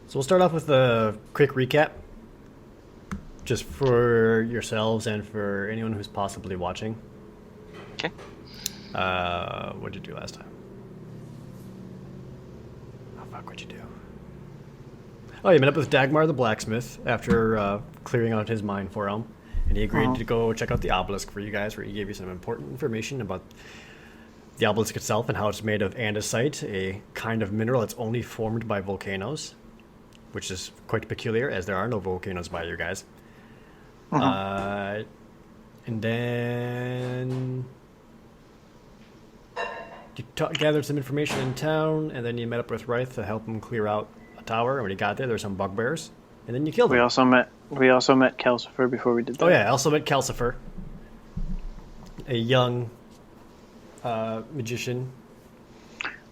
So we'll start off with a quick recap, just for yourselves and for anyone who's possibly watching. Okay. What did you do last time? Oh, fuck, what'd you do? Oh, you met up with Dagmar the blacksmith after clearing out his mine for him, and he agreed to go check out the obelisk for you guys, where he gave you some important information about the obelisk itself and how it's made of andesite, a kind of mineral that's only formed by volcanoes, which is quite peculiar, as there are no volcanoes by you guys. And then you gathered some information in town, and then you met up with Rythe to help him clear out a tower. And when he got there were some bugbears, and then you killed him. We also met Calcifer before we did that. Oh yeah, I also met Calcifer, a young magician.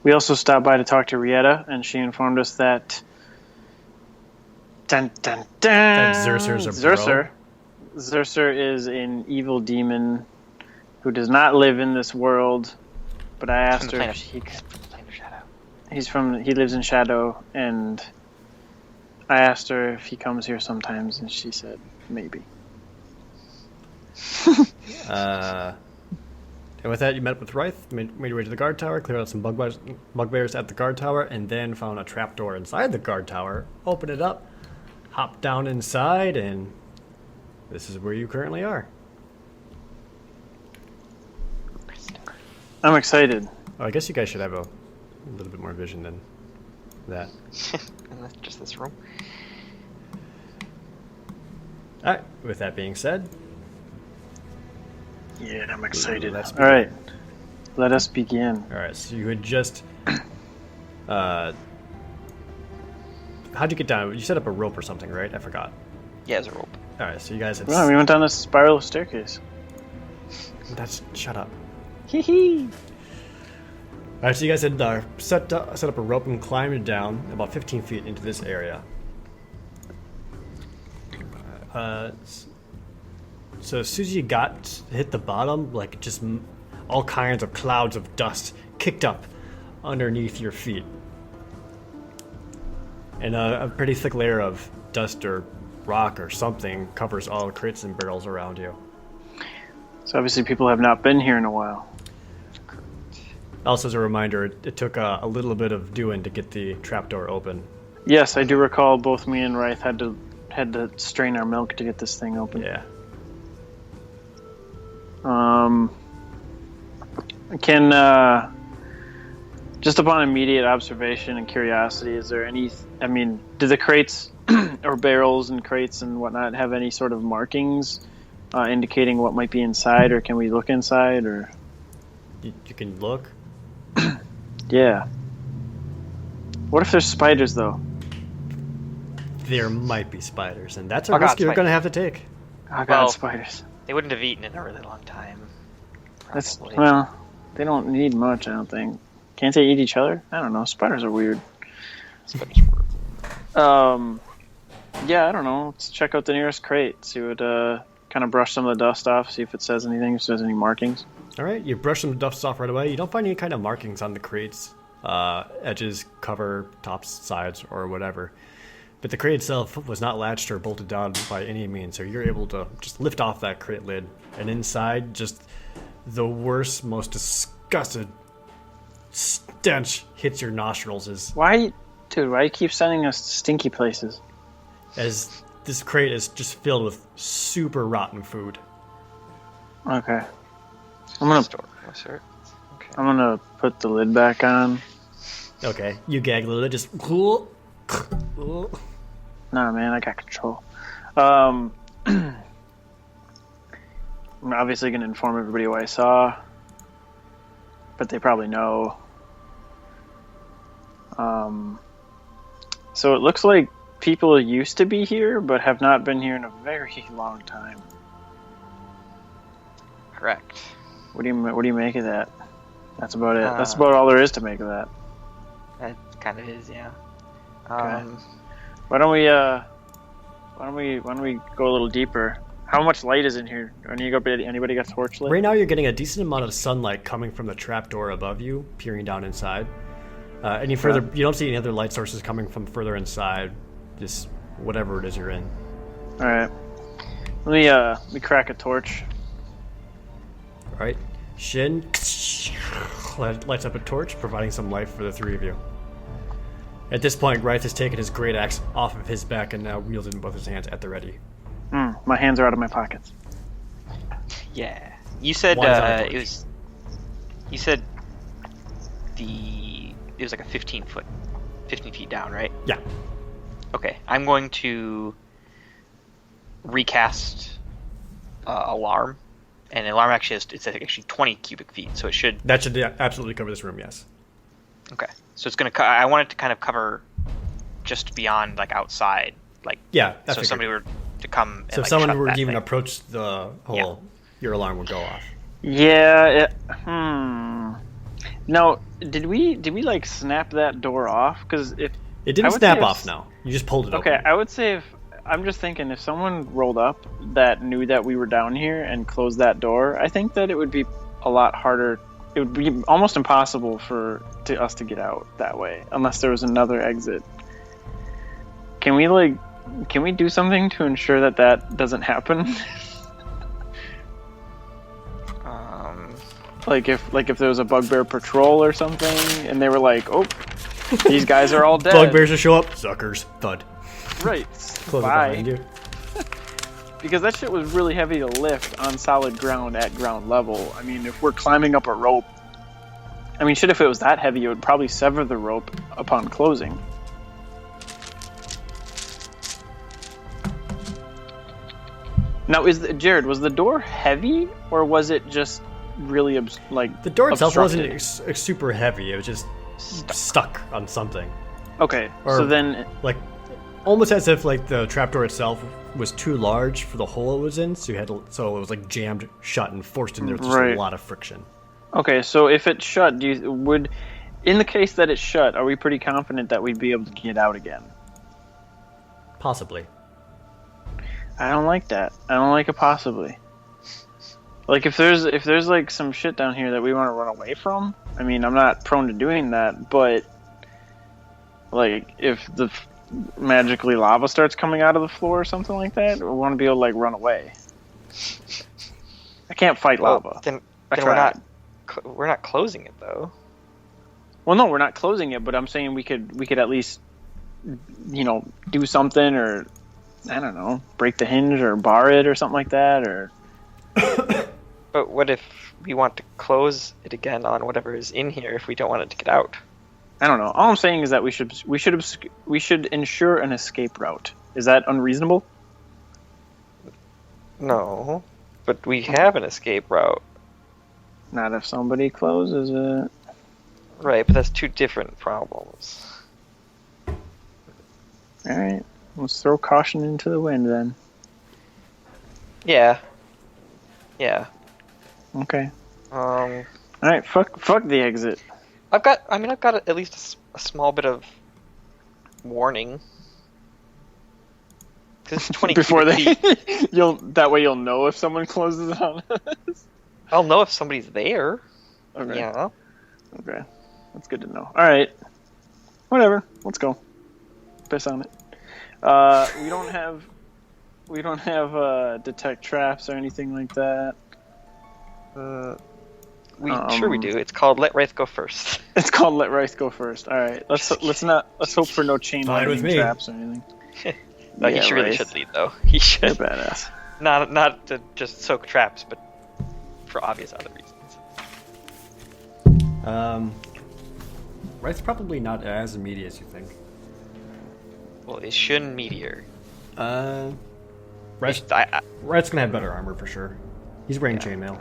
We also stopped by to talk to Rieta, and she informed us that that Xerxer's a bro. Xerxer is an evil demon who does not live in this world. But I asked her if he lives in Shadow, and I asked her if he comes here sometimes, and she said maybe. And with that, you met up with Rythe, made your way to the guard tower, cleared out some bugbears at the guard tower, and then found a trapdoor inside the guard tower. Opened it up, hopped down inside, and this is where you currently are. I'm excited. Oh, I guess you guys should have a little bit more vision than that. And just this room. Alright, with that being said... Yeah, I'm excited. Let's All right, let us begin. Alright, so you had just... how'd you get down? You set up a rope or something, right? I forgot. Yeah, it's a rope. Alright, so you guys had... Well, we went down this spiral staircase. Shut up. Hee hee. Alright, so you guys had set up a rope and climbed down about 15 feet into this area. So as soon as you hit the bottom, like just all kinds of clouds of dust kicked up underneath your feet. And a pretty thick layer of dust or rock or something covers all the crates and barrels around you. So obviously people have not been here in a while. Also, as a reminder, it took a little bit of doing to get the trapdoor open. Yes, I do recall both me and Rythe had to strain our milk to get this thing open. Yeah. Just upon immediate observation and curiosity, is there any... I mean, do the crates or barrels and crates and whatnot have any sort of markings indicating what might be inside, or can we look inside, or... You can look? Yeah. What if there's spiders, though? There might be spiders, and that's a risk you're going to have to take. Oh, God, spiders. They wouldn't have eaten in a really long time. Probably. Well, they don't need much, I don't think. Can't they eat each other? I don't know. Spiders are weird. Yeah, I don't know. Let's check out the nearest crate. See what, kind of brush some of the dust off, see if it says anything, if it says any markings. All right, you brush some dust off right away. You don't find any kind of markings on the crates, edges, cover, tops, sides, or whatever. But the crate itself was not latched or bolted down by any means, so you're able to just lift off that crate lid. And inside, just the worst, most disgusted stench hits your nostrils Why do you keep sending us to stinky places? As this crate is just filled with super rotten food. Okay. I'm gonna put the lid back on. Okay, you gag a little bit, just cool. Nah, man, I got control. I'm obviously gonna inform everybody what I saw, but they probably know. So it looks like people used to be here, but have not been here in a very long time. Correct. What do you make of that? That's about it. That's about all there is to make of that. That kind of is, yeah. Okay. Why don't we go a little deeper? How much light is in here? Anybody got torchlight? Right now you're getting a decent amount of sunlight coming from the trapdoor above you, peering down inside. Any further, you don't see any other light sources coming from further inside. Just whatever it is you're in. All right. Let me crack a torch. All right. Shin lights up a torch, providing some light for the three of you. At this point, Rythe has taken his great axe off of his back and now wields it in both his hands at the ready. My hands are out of my pockets. Yeah. You said One's on a it was. You said it was like a 15 feet down, right? Yeah. Okay. I'm going to recast alarm, and alarm actually it's actually 20 cubic feet, so it should. That should absolutely cover this room. Yes. Okay. So it's gonna. I want it to kind of cover just beyond, like, outside, like. Yeah. So if somebody were to come. And, So if like, someone shut were to that even thing. approach the hole, your alarm would go off. Yeah. No, did we like snap that door off? Because if It didn't I would snap say if- off. Now you just pulled it okay, open. I would say I'm just thinking if someone rolled up that knew that we were down here and closed that door, I think that it would be a lot harder. It would be almost impossible for us to get out that way unless there was another exit. Can we do something to ensure that doesn't happen? Like if there was a bugbear patrol or something, and they were like, "Oh, these guys are all dead." Bugbears will show up. Suckers. Thud. Right. Close it behind you. Because that shit was really heavy to lift on solid ground at ground level. I mean, if we're climbing up a rope, if it was that heavy, it would probably sever the rope upon closing. Now, Jared, was the door heavy, or was it just really The door itself obstructed? wasn't super heavy. It was just stuck on something. Okay, Or- so then Like, almost as if like the trapdoor itself was too large for the hole it was in, so so it was like jammed shut and forced in there with just Right. a lot of friction. okay, so if it's shut, in the case that it's shut, are we pretty confident that we'd be able to get out again? Possibly. I don't like that. I don't like it possibly. Like if there's like some shit down here that we want to run away from, I mean, I'm not prone to doing that, but like if the magically lava starts coming out of the floor or something like that, we want to be able to like run away. I can't fight Well, lava. then I we're tried. we're not closing it though. Well, no, we're not closing it, but I'm saying we could at least, do something, or I don't know, break the hinge or bar it or something like that, or But what if we want to close it again on whatever is in here if we don't want it to get out? I don't know. All I'm saying is that we should ensure an escape route. Is that unreasonable? No, but we have an escape route. Not if somebody closes it. Right, but that's two different problems. All right, let's throw caution into the wind then. Yeah. Yeah. Okay. Um, All right. Fuck the exit. I've got at least a small bit of warning. 'Cause it's 20 Before cubic they, feet. that way you'll know if someone closes it on us. I'll know if somebody's there. Okay. Yeah. Okay. That's good to know. All right. Whatever. Let's go. Piss on it. We don't have detect traps or anything like that. Sure we do. It's called Let Rythe Go First. It's called Let Rythe Go First. All right. Let's hope for no chain Fine with lightning me. traps or anything. No, Yeah, he really Rythe. should lead though. He You're should badass. not to just soak traps, but for obvious other reasons. Rythe's probably not as immediate as you think. Well, is Shyun meteor? Rythe's gonna have better armor for sure. He's wearing chainmail.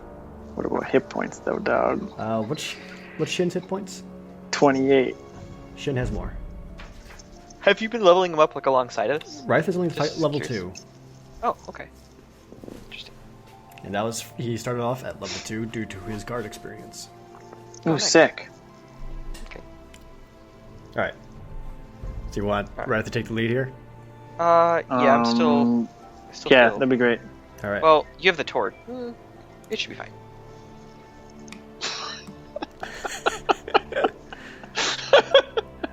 What about hit points though, dog? What's Shin's hit points? 28. Shin has more. Have you been leveling him up like alongside us? Rythe is only Just level curious. 2. Oh, okay. Interesting. And he started off at level 2 due to his guard experience. Ooh, nice. sick. Okay. Alright. So you want Rythe to take the lead here? Yeah, I'm still Yeah, feel- that'd be great. Alright. Well, you have the torch. It should be fine.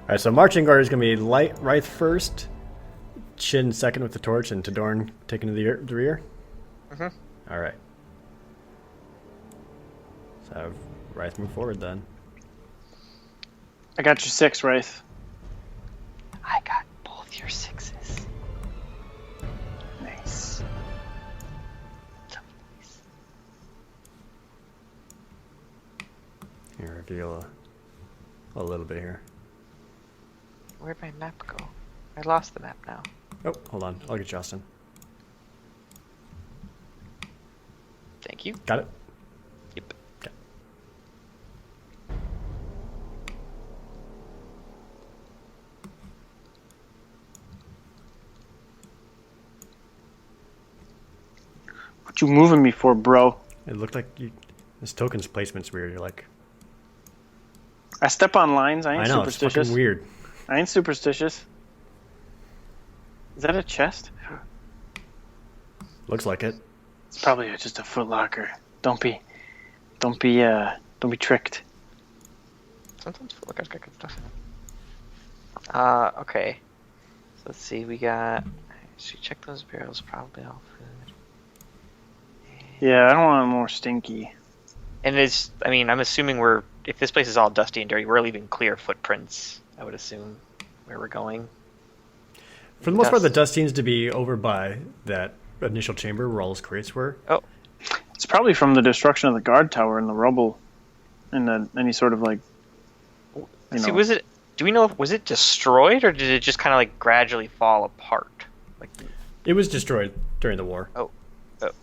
Alright, so marching guard is going to be Rythe first, Shyun second with the torch and Tadorin taking the rear? Mhm. All right. So have Rythe move forward then. I got your 6, Rythe. I got both your 6s. Nice. Here, reveal a little bit here. Where'd my map go? I lost the map now. Oh, hold on. I'll get Justin. Thank you. Got it? Yep. Okay. What you moving me for, bro? It looked like this token's placement's weird. You're like, I step on lines. I ain't I know, it's superstitious. fucking weird. I ain't superstitious. Is that a chest? Looks like it. It's probably just a Foot Locker. Don't be tricked. Sometimes Foot Locker's got good stuff in it. Okay. So let's see, we got... Should we check those barrels? Probably all food. Yeah, I don't want them more stinky. And it's... I mean, I'm assuming we're... If this place is all dusty and dirty, we're leaving clear footprints, I would assume, where we're going. For the most part, the dust seems to be over by that initial chamber where all those crates were. Oh, It's probably from the destruction of the guard tower and the rubble, and any sort of like. see, was it? Do we know if was it destroyed or did it just kind of like gradually fall apart? Like, It was destroyed during the war. oh,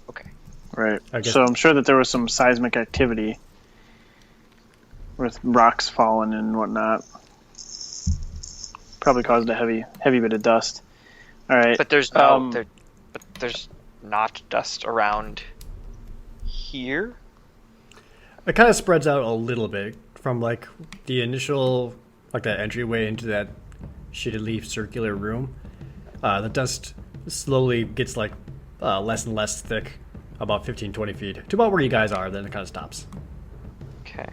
okay. Right. I guess- So I'm sure that there was some seismic activity with rocks falling and whatnot. Probably caused a heavy bit of dust. All right. But there's no, but there's not dust around here. It kind of spreads out a little bit from like the initial, like that entryway into that shitty leaf circular room. The dust slowly gets like less and less thick, about 15-20 feet to about where you guys are. Then it kind of stops. Okay.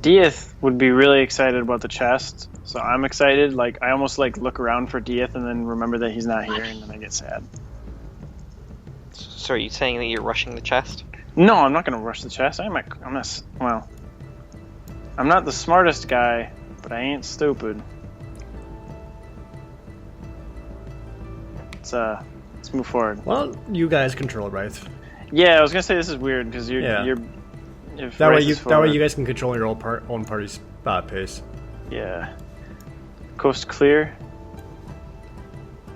Dieth would be really excited about the chest, so I'm excited. Like I almost like look around for Dieth and then remember that he's not here, and then I get sad. So are you saying that you're rushing the chest? No, I'm not gonna rush the chest. I'm not the smartest guy, but I ain't stupid. Let's move forward. Well, you guys control it, right? Yeah, I was gonna say this is weird because you're. If That way Rythe you is that way forward- you guys can control your own party's pace. Yeah. Coast clear.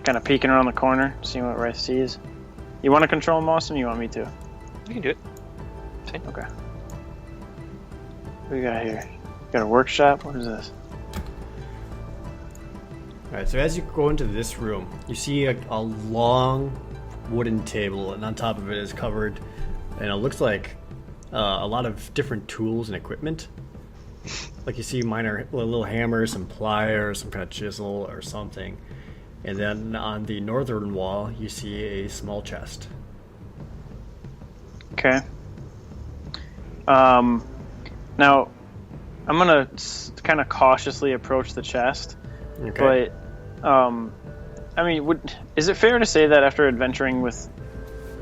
Kind of peeking around the corner, seeing what Rythe sees. You want to control him, Austin? Or you want me to? You can do it. Fine. Okay. What do we got here? Got a workshop? What is this? Alright, so as you go into this room, you see a long wooden table, and on top of it is covered, and it looks like a lot of different tools and equipment. Like you see minor little hammers, some pliers, some kind of chisel or something. And then on the northern wall, you see a small chest. Okay. Now, I'm gonna kind of cautiously approach the chest. Okay. But, I mean, is it fair to say that after adventuring with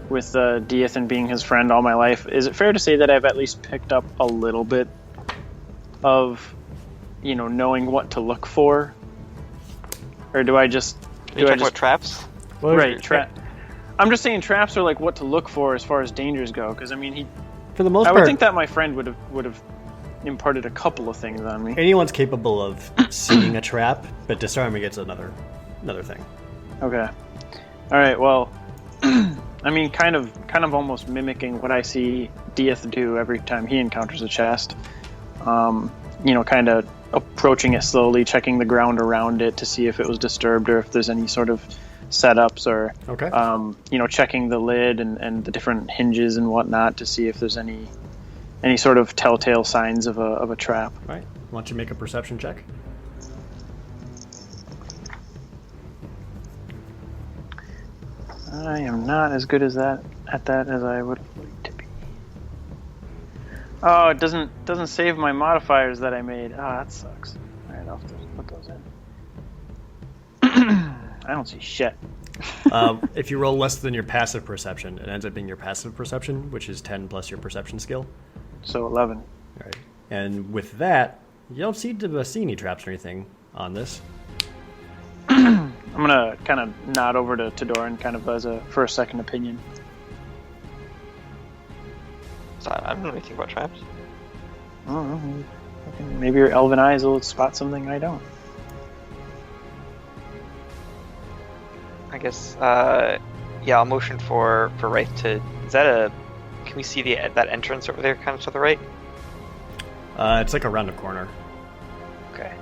Dieth and being his friend all my life, is it fair to say that I've at least picked up a little bit of, knowing what to look for? Or do I just... You talking about traps? Well, Right, I'm just saying traps are like what to look for as far as dangers go, because I mean, for the most I part, would think that my friend would have imparted a couple of things on me. anyone's capable of seeing a trap, but disarming it's another thing. Okay. All right. Well, I mean, kind of almost mimicking what I see Dieth do every time he encounters a chest. Kind of approaching it slowly, checking the ground around it to see if it was disturbed or if there's any sort of setups, or Okay. checking the lid and the different hinges and whatnot to see if there's any sort of telltale signs of a trap. Right. Why don't you make a perception check? I am not as good at that as I would like to be. Oh, it doesn't save my modifiers that I made. Oh, that sucks. All right, I'll have to put those in. I don't see shit. If you roll less than your passive perception, it ends up being your passive perception, which is 10 plus your perception skill. So 11. All right. And with that, you don't seem to see any traps or anything on this. I'm gonna kind of nod over to Tadorin, kind of for a second opinion. So I don't know anything about traps. I don't know. Maybe your elven eyes will spot something I don't. I guess, yeah, I'll motion for Rythe to... Is that a... Can we see that entrance over there kind of to the right? It's like around a corner. Okay.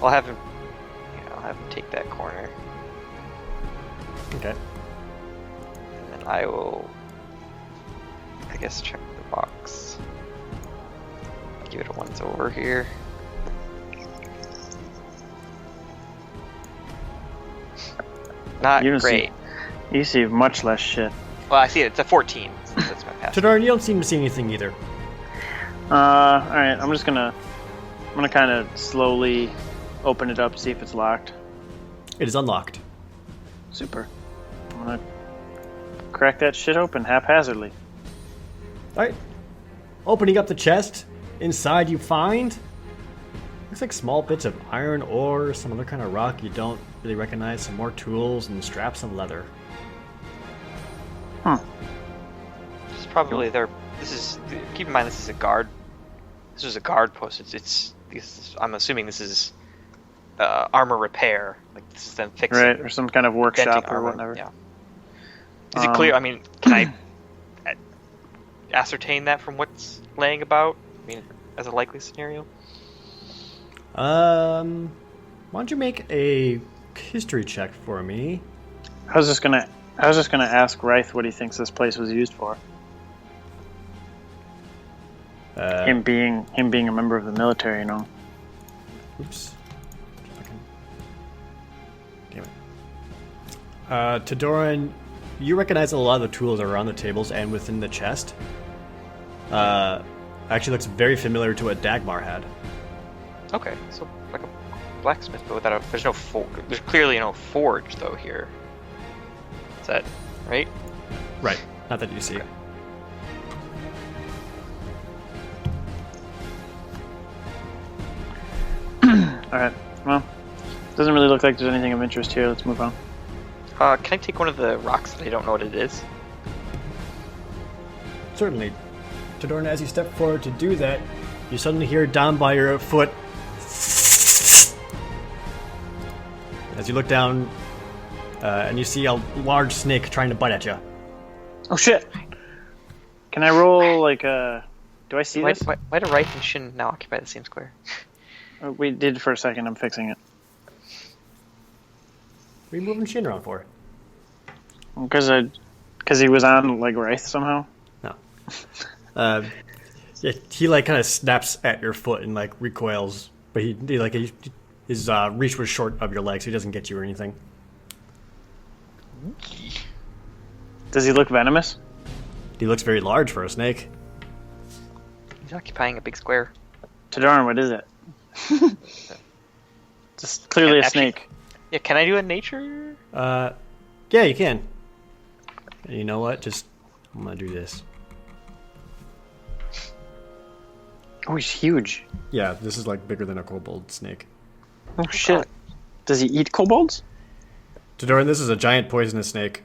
I'll have him take that corner. Okay. And then I will... I guess check the box. Give it a once over here. Not You don't great. You see much less shit. Well, I see it. It's a 14. So that's my pass. Tadorin, you don't seem to see anything either. All right. I'm gonna kind of slowly open it up, see if it's locked. It is unlocked. Super. I'm gonna crack that shit open haphazardly. All right. Opening up the chest, inside you find... Looks like small bits of iron ore, some other kind of rock you don't really recognize, some more tools, and straps of leather. This is probably their... This is... Keep in mind, this is a guard... This is a guard post. I'm assuming this is armor repair. Like, this is them fixing... Right, or some kind of workshop or armor. whatever. Yeah. Is it clear? I mean, can I ascertain that from what's laying about? I mean, as a likely scenario? Why don't you make a history check for me? I was just gonna ask Rythe what he thinks this place was used for. Him being a member of the military, you know. Oops. Damn it. Tadorin, you recognize that a lot of the tools are on the tables and within the chest. Actually looks very familiar to what Dagmar had. Okay, so like a blacksmith, but without a... There's clearly no forge, though, here. Is that right? Right. Not that you see. Okay. Alright, well, doesn't really look like there's anything of interest here. Let's move on. Can I take one of the rocks that I don't know what it is? Certainly. Tadorin, as you step forward to do that, you suddenly hear down by your foot... As you look down, and you see a large snake trying to bite at you. Oh shit! Can I roll, like, do I see this? Why do Rythe and Shyun now occupy the same square? We did for a second, I'm fixing it. What are you moving Shin around for? Because he was on, like, Rythe somehow? No. Yeah, he, like, kind of snaps at your foot and, like, recoils. But his reach was short of your leg, so he doesn't get you or anything. Does he look venomous? He looks very large for a snake. He's occupying a big square. Tadorin, what is it? Just clearly a snake. Yeah, can I do a nature? Yeah, you can. And you know what? I'm gonna do this. Oh, he's huge. Yeah, this is, like, bigger than a kobold snake. Oh shit. Does he eat kobolds? Tadorin, this is a giant poisonous snake.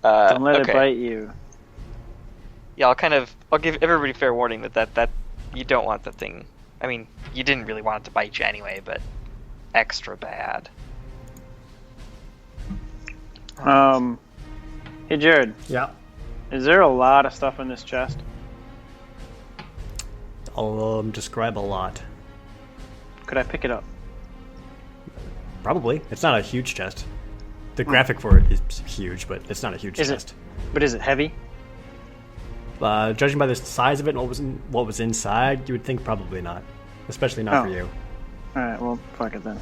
Don't let it bite you. Yeah, I'll give everybody fair warning that you don't want that thing. I mean, you didn't really want it to bite you anyway, but extra bad. Hey Jared, Yeah. is there a lot of stuff in this chest? I'll describe a lot. Could I pick it up? Probably. It's not a huge chest. The graphic for it is huge, but it's not a huge chest. But is it heavy? Judging by the size of it and what was inside, you would think probably not. Especially not for you. Alright, well, fuck it then.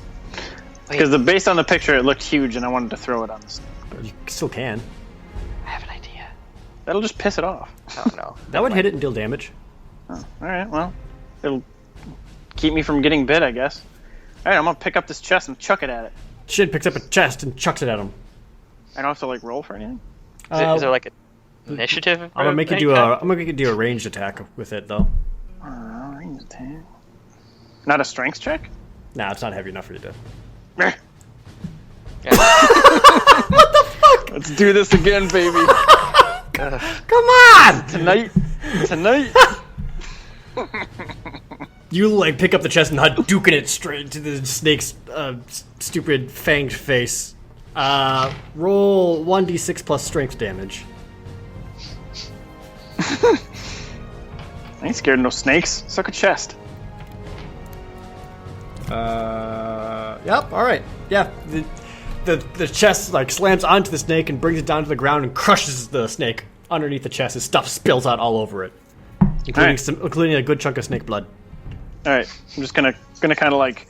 Because based on the picture, it looked huge, and I wanted to throw it on the snake. You still can. I have an idea. That'll just piss it off. Oh no. That would hit it and deal damage. Oh, all right, well, it'll keep me from getting bit, I guess. All right, I'm gonna pick up this chest and chuck it at it. Shin picks up a chest and chucks it at him. I don't have to like roll for anything. Is there like an initiative? I'm gonna make you do a ranged attack with it though. Range attack. Not a strength check. Nah, it's not heavy enough for you to. Meh. Yeah. What the fuck? Let's do this again, baby. Come on! Tonight. You like pick up the chest and Hadouken it straight to the snake's stupid fanged face. Roll 1d6 plus strength damage. I ain't scared of no snakes. Suck a chest. Yep. All right. Yeah. The chest like slams onto the snake and brings it down to the ground and crushes the snake underneath the chest. His stuff spills out all over it, including a good chunk of snake blood. All right, I'm just gonna kind of like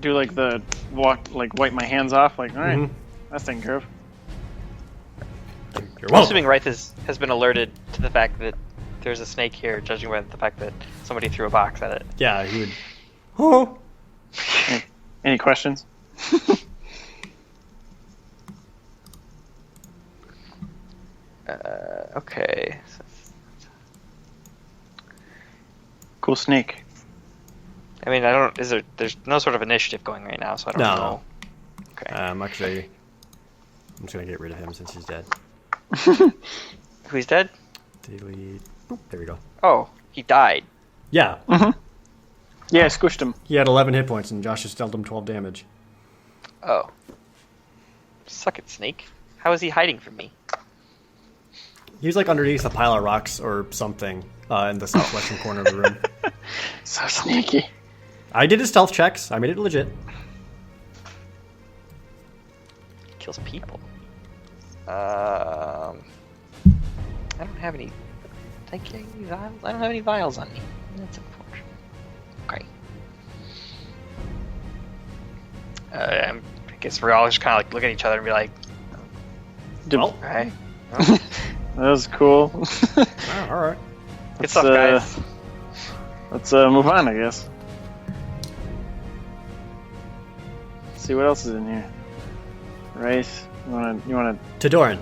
do like the walk, like wipe my hands off. Like, all right, that's taken care of. You're I'm welcome. assuming Rythe has been alerted to the fact that there's a snake here, judging by the fact that somebody threw a box at it. Yeah, he would. Oh. Any questions? Okay. Cool snake. I mean, I don't. There's no sort of initiative going right now, so I don't know. Okay. Actually, I'm just gonna get rid of him since he's dead. Who's dead? Delete. Boop, there we go. Oh, he died. Yeah. Yeah, I squished him. He had 11 hit points, and Josh just dealt him 12 damage. Oh. Suck it, snake. How is he hiding from me? He was like underneath a pile of rocks or something in the southwestern corner of the room. So sneaky. I did his stealth checks. I made it legit. Kills people. I don't have any. Did I get any vials? I don't have any vials on me. That's unfortunate. Okay. I guess we're all just kind of like look at each other and be like, Well, "Alright, That was cool. all right. good stuff, guys." Let's move on, I guess. Let's see what else is in here. Rice, you wanna? Tadorin.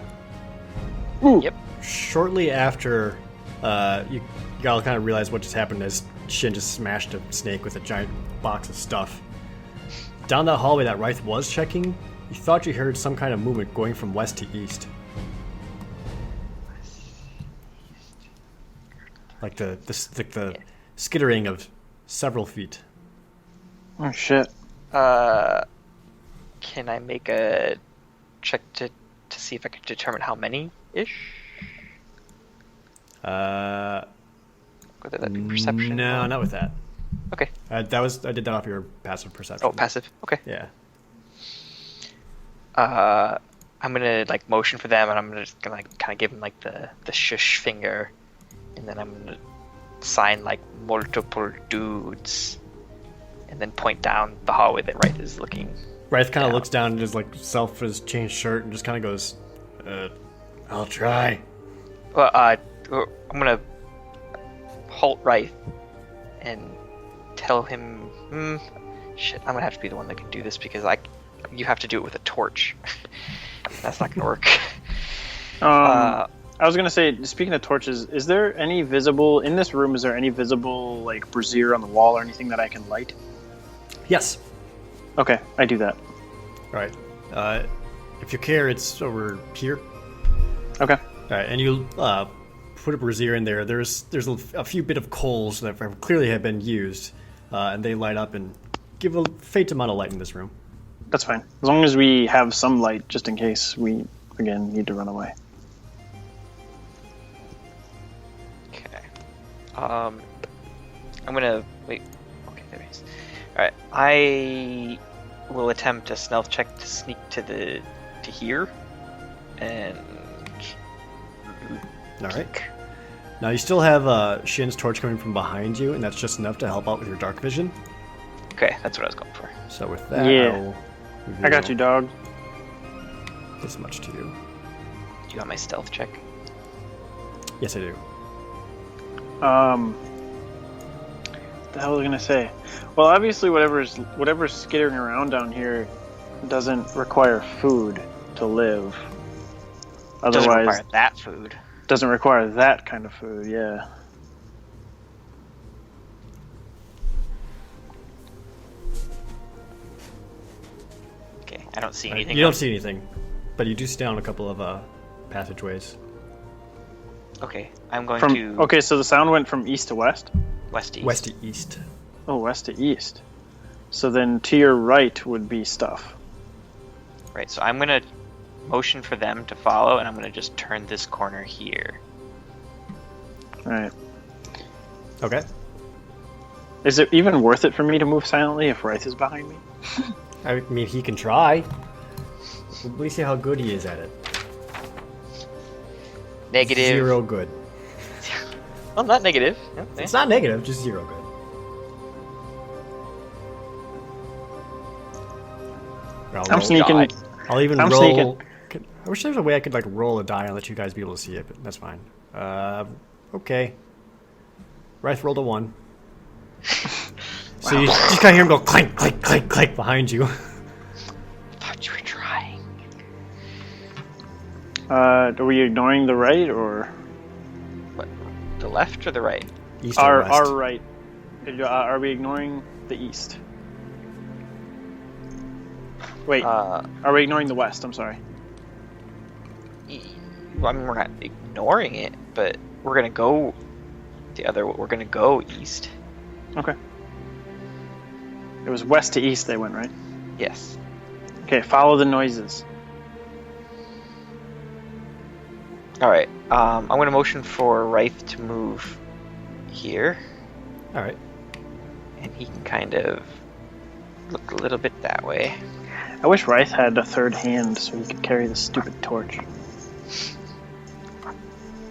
Ooh. Yep. Shortly after you all kind of realize what just happened as Shin just smashed a snake with a giant box of stuff. Down that hallway that Rythe was checking, you thought you heard some kind of movement going from west to east. Like the skittering of several feet. Oh shit. Can I make a check to see if I can determine how many ish? Whether that be perception? No, or... not with that. Okay. I did that off your passive perception. Oh, passive. Okay. Yeah. I'm gonna like motion for them, and I'm just gonna like kind of give them like the shush finger, and then I'm gonna sign like multiple dudes, and then point down the hallway that Rythe is looking. Rythe kind of down. looks down at his like self his changed shirt and just kind of goes, "I'll try." Well, I'm gonna halt Rythe and tell him. Shit, I'm gonna have to be the one that can do this because you have to do it with a torch. That's not gonna work. I was gonna say, speaking of torches, is there any visible in this room? Is there any visible like brazier on the wall or anything that I can light? Yes. Okay, I do that. All right. If you care, it's over here. Okay. All right, and you put a brazier in there. There's a few bit of coals that clearly have been used, and they light up and give a faint amount of light in this room. That's fine. As long as we have some light, just in case we again need to run away. Okay. I'm gonna wait. Okay, there he is. All right, I will attempt a stealth check to sneak to here, and. All right. Now you still have Shin's torch coming from behind you, and that's just enough to help out with your dark vision. Okay, that's what I was going for. So with that, Yeah. I got you, dog. This much to you. Do you want my stealth check? Yes, I do. The hell was I gonna say? Well, obviously, whatever's skittering around down here doesn't require food to live. Doesn't Otherwise, require that food. doesn't require that kind of food. Yeah. Okay, I don't see anything. You don't see anything, but you do see down a couple of passageways. Okay, I'm going From to okay, so the sound went from east to west. west to east. West to east. Oh, west to east. So then to your right would be stuff. Right, so I'm gonna motion for them to follow, and I'm gonna just turn this corner here. All right. Okay. Is it even worth it for me to move silently if Rythe is behind me? I mean, he can try. Let me see how good he is at it. Negative. 0 good. Well, not negative. Yeah, It's not negative, just 0 good. I'm sneaking. God. I'll even I'm roll. I wish there was a way I could like roll a die and let you guys be able to see it, but that's fine. Okay. Rythe rolled a 1. So you just kind of hear him go clank, clank, clank, clank behind you. I thought you were trying. Are we ignoring the right or What? The left or the right? East or west. our right? Are we ignoring the east? Wait, are we ignoring the west? I'm sorry. Well, I mean, we're not ignoring it, but we're gonna go We're gonna go east. Okay. It was west to east they went, right? Yes. Okay, follow the noises. All right. I'm gonna motion for Rythe to move here, All right. and he can kind of look a little bit that way. I wish Rythe had a third hand so he could carry the stupid torch.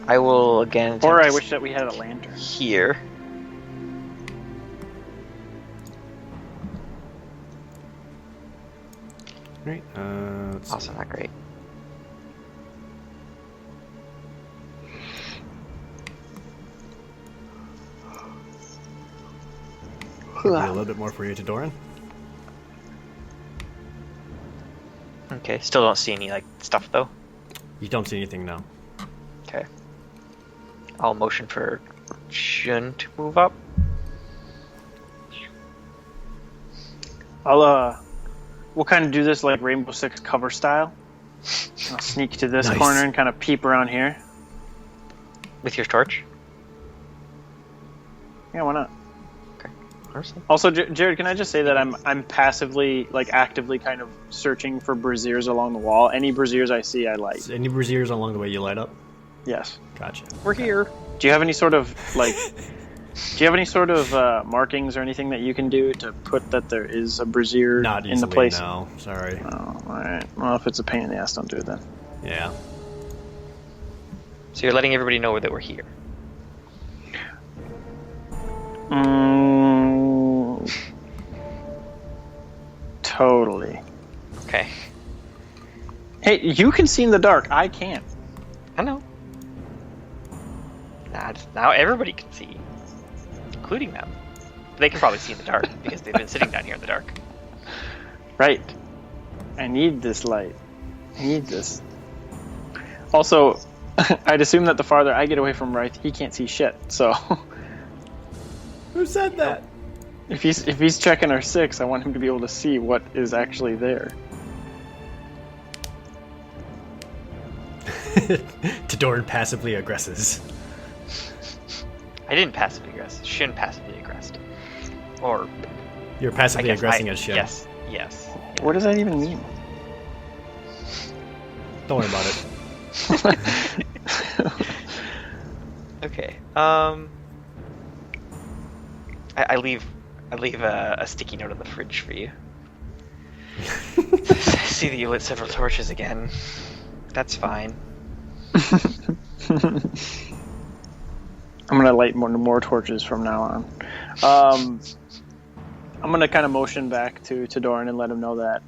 I will again. Or I attempt wish that we had a lantern. here. All right. Let's see. Also not great. Maybe a little bit more for you, Tadorin. Okay. Still don't see any like stuff though. You don't see anything now. Okay. I'll motion for Shyun to move up. We'll kind of do this like Rainbow Six cover style. I'll sneak to this Nice. corner and kind of peep around here. With your torch? Yeah, why not? Honestly. Also, Jared, can I just say that I'm passively, like actively kind of searching for braziers along the wall. Any braziers I see, I light. So any braziers along the way you light up? Yes. Gotcha. We're here. Do you have any sort of like? Do you have any sort of markings or anything that you can do to put that there is a brazier Not easily, in the place? no. Sorry. Oh, all right. Well, if it's a pain in the ass, don't do it then. Yeah. So you're letting everybody know that we're here. Totally. Okay. Hey, you can see in the dark. I can't. I know. Now everybody can see, including them. They can probably see in the dark because they've been sitting down here in the dark. Right. I need this light. I need this. Also, I'd assume that the farther I get away from Rythe, he can't see shit. So Who said that? if he's checking our 6, I want him to be able to see what is actually there. Tadorin passively aggresses. I didn't passively aggress. Shyun passively aggressed. Or You're I passively guess aggressing as Shyun. Yes. Yes. What does that even mean? Don't worry about it. Okay. I leave a sticky note on the fridge for you. I see that you lit several torches again. That's fine. I'm gonna light more torches from now on. I'm gonna kind of motion back to Tadorin and let him know that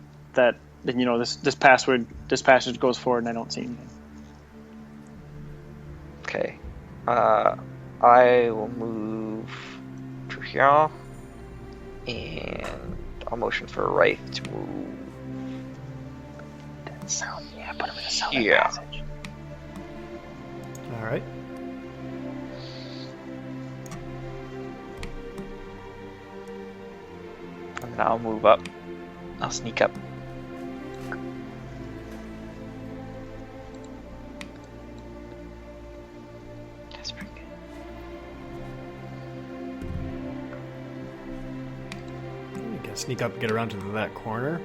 you know this passage goes forward and I don't see anything. Okay. I will move to here, and I'll motion for Rythe to move. That sound, yeah, put him in a sound Yeah. passage. All right. And then I'll move up. I'll sneak up. That's pretty good. You can sneak up and get around to that corner.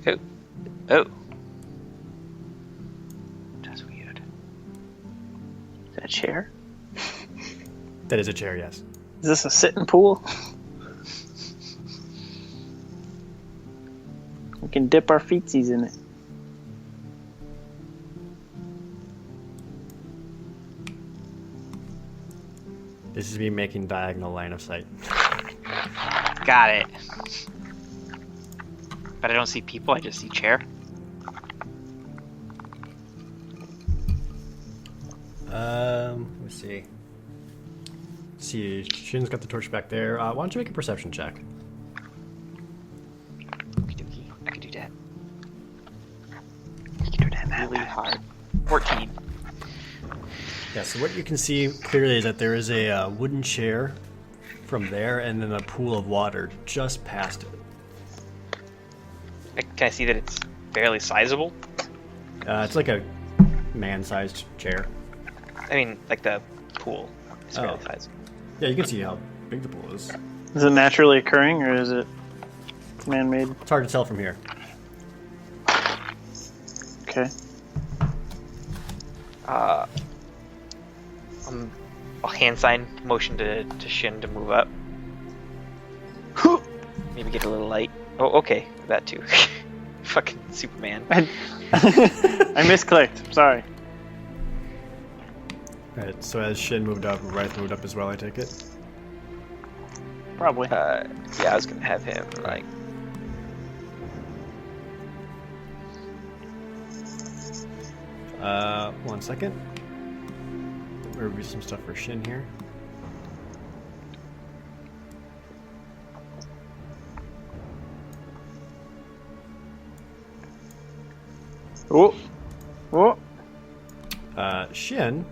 Oh. Oh. That's weird. Is that a chair? That is a chair, yes. Is this a sitting pool? We can dip our feetsies in it. This is me making diagonal line of sight. Got it. But I don't see people, I just see chair. Let's see. Let's see, Shin's got the torch back there. Why don't you make a perception check? Okey-dokey. I can do that. You can do that now. Really hard. 14. Yeah, so what you can see clearly is that there is a wooden chair from there and then a pool of water just past it. Can I see that it's fairly sizable? It's like a man-sized chair. I mean, like the pool is fairly Oh. sizable. Yeah, you can see how big the pool is. Is it naturally occurring or is it man-made? It's hard to tell from here. Okay. I'll hand sign motion to Shin to move up. Maybe get a little light. Oh, okay, that too. Fucking Superman. I misclicked. Sorry. Alright, so as Shin moved up, Rythe moved up as well, I take it? Probably. Yeah, I was gonna have him like. One second. There'll be some stuff for Shin here. Oh. Oh. Shin,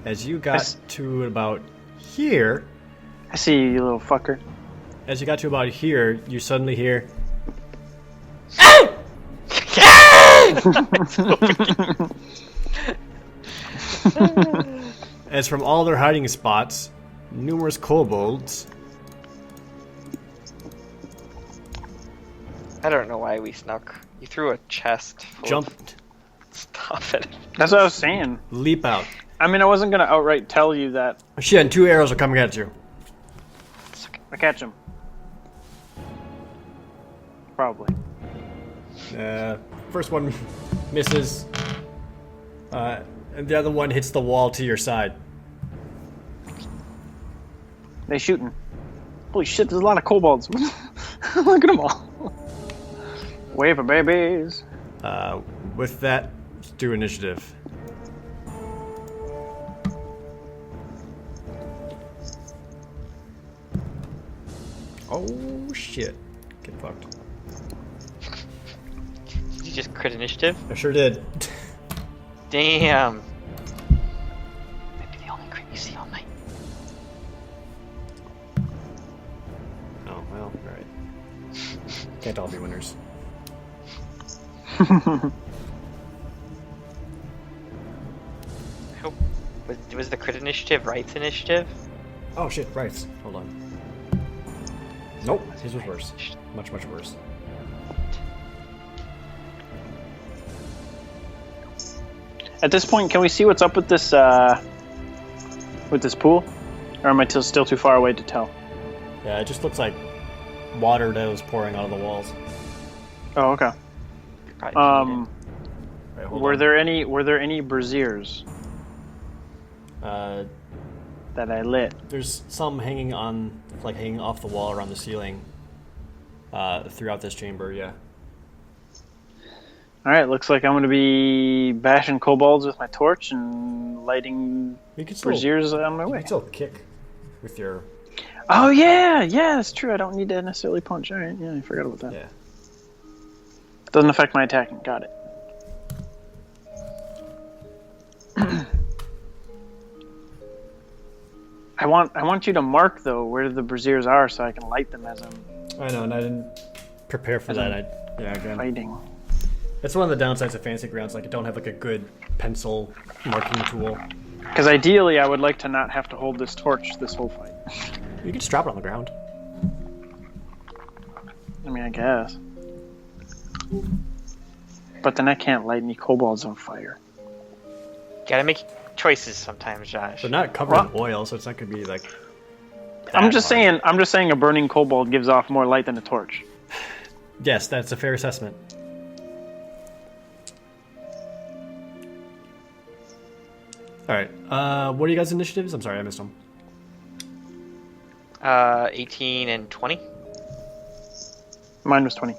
as you got Yes. to about here, I see you, you little fucker. as you got to about here, you suddenly hear, as from all their hiding spots, numerous kobolds I don't know why we snuck. You threw a chest. Full jumped, Of... Stop it. That's what I was saying. leap out. I mean, I wasn't gonna outright tell you that. Shin, 2 arrows are coming at you. I catch him. Probably. First one misses, and the other one hits the wall to your side. They shooting. Holy shit, there's a lot of kobolds. Look at them all. Wave for babies. With that, let's do initiative. Oh shit. Get fucked. Did you just crit initiative? I sure did. Damn. Might be the only crit you see all night. Oh, well, alright. Can't all be winners. I hope. Was the crit initiative Rythe's initiative? Oh shit, right. Hold on. Nope, his was worse. Much, much worse. At this point, can we see what's up with this pool? Or am I still too far away to tell? Yeah, it just looks like water that was pouring out of the walls. Oh, okay. Probably Right, hold Were on. there any braziers? that I lit. There's some hanging off the wall around the ceiling throughout this chamber, yeah. Alright, looks like I'm going to be bashing kobolds with my torch and lighting You can still, braziers on my you way. can still kick with your... Oh, yeah! Yeah, that's true. I don't need to necessarily punch. Alright, yeah, I forgot about that. Yeah. Doesn't affect my attacking. Got it. I want you to mark, though, where the braziers are so I can light them as I'm I know, and I didn't prepare for that. Again. fighting. That's one of the downsides of fantasy grounds. Like, I don't have like a good pencil marking tool. Because ideally, I would like to not have to hold this torch this whole fight. You can just drop it on the ground. I mean, I guess. But then I can't light any kobolds on fire. Gotta make choices sometimes, Josh. They're not covered in oil, so it's not gonna be like. I'm just saying a burning kobold gives off more light than a torch. Yes, that's a fair assessment. All right. What are you guys' initiatives? I'm sorry, I missed them. 18 and 20. Mine was 20.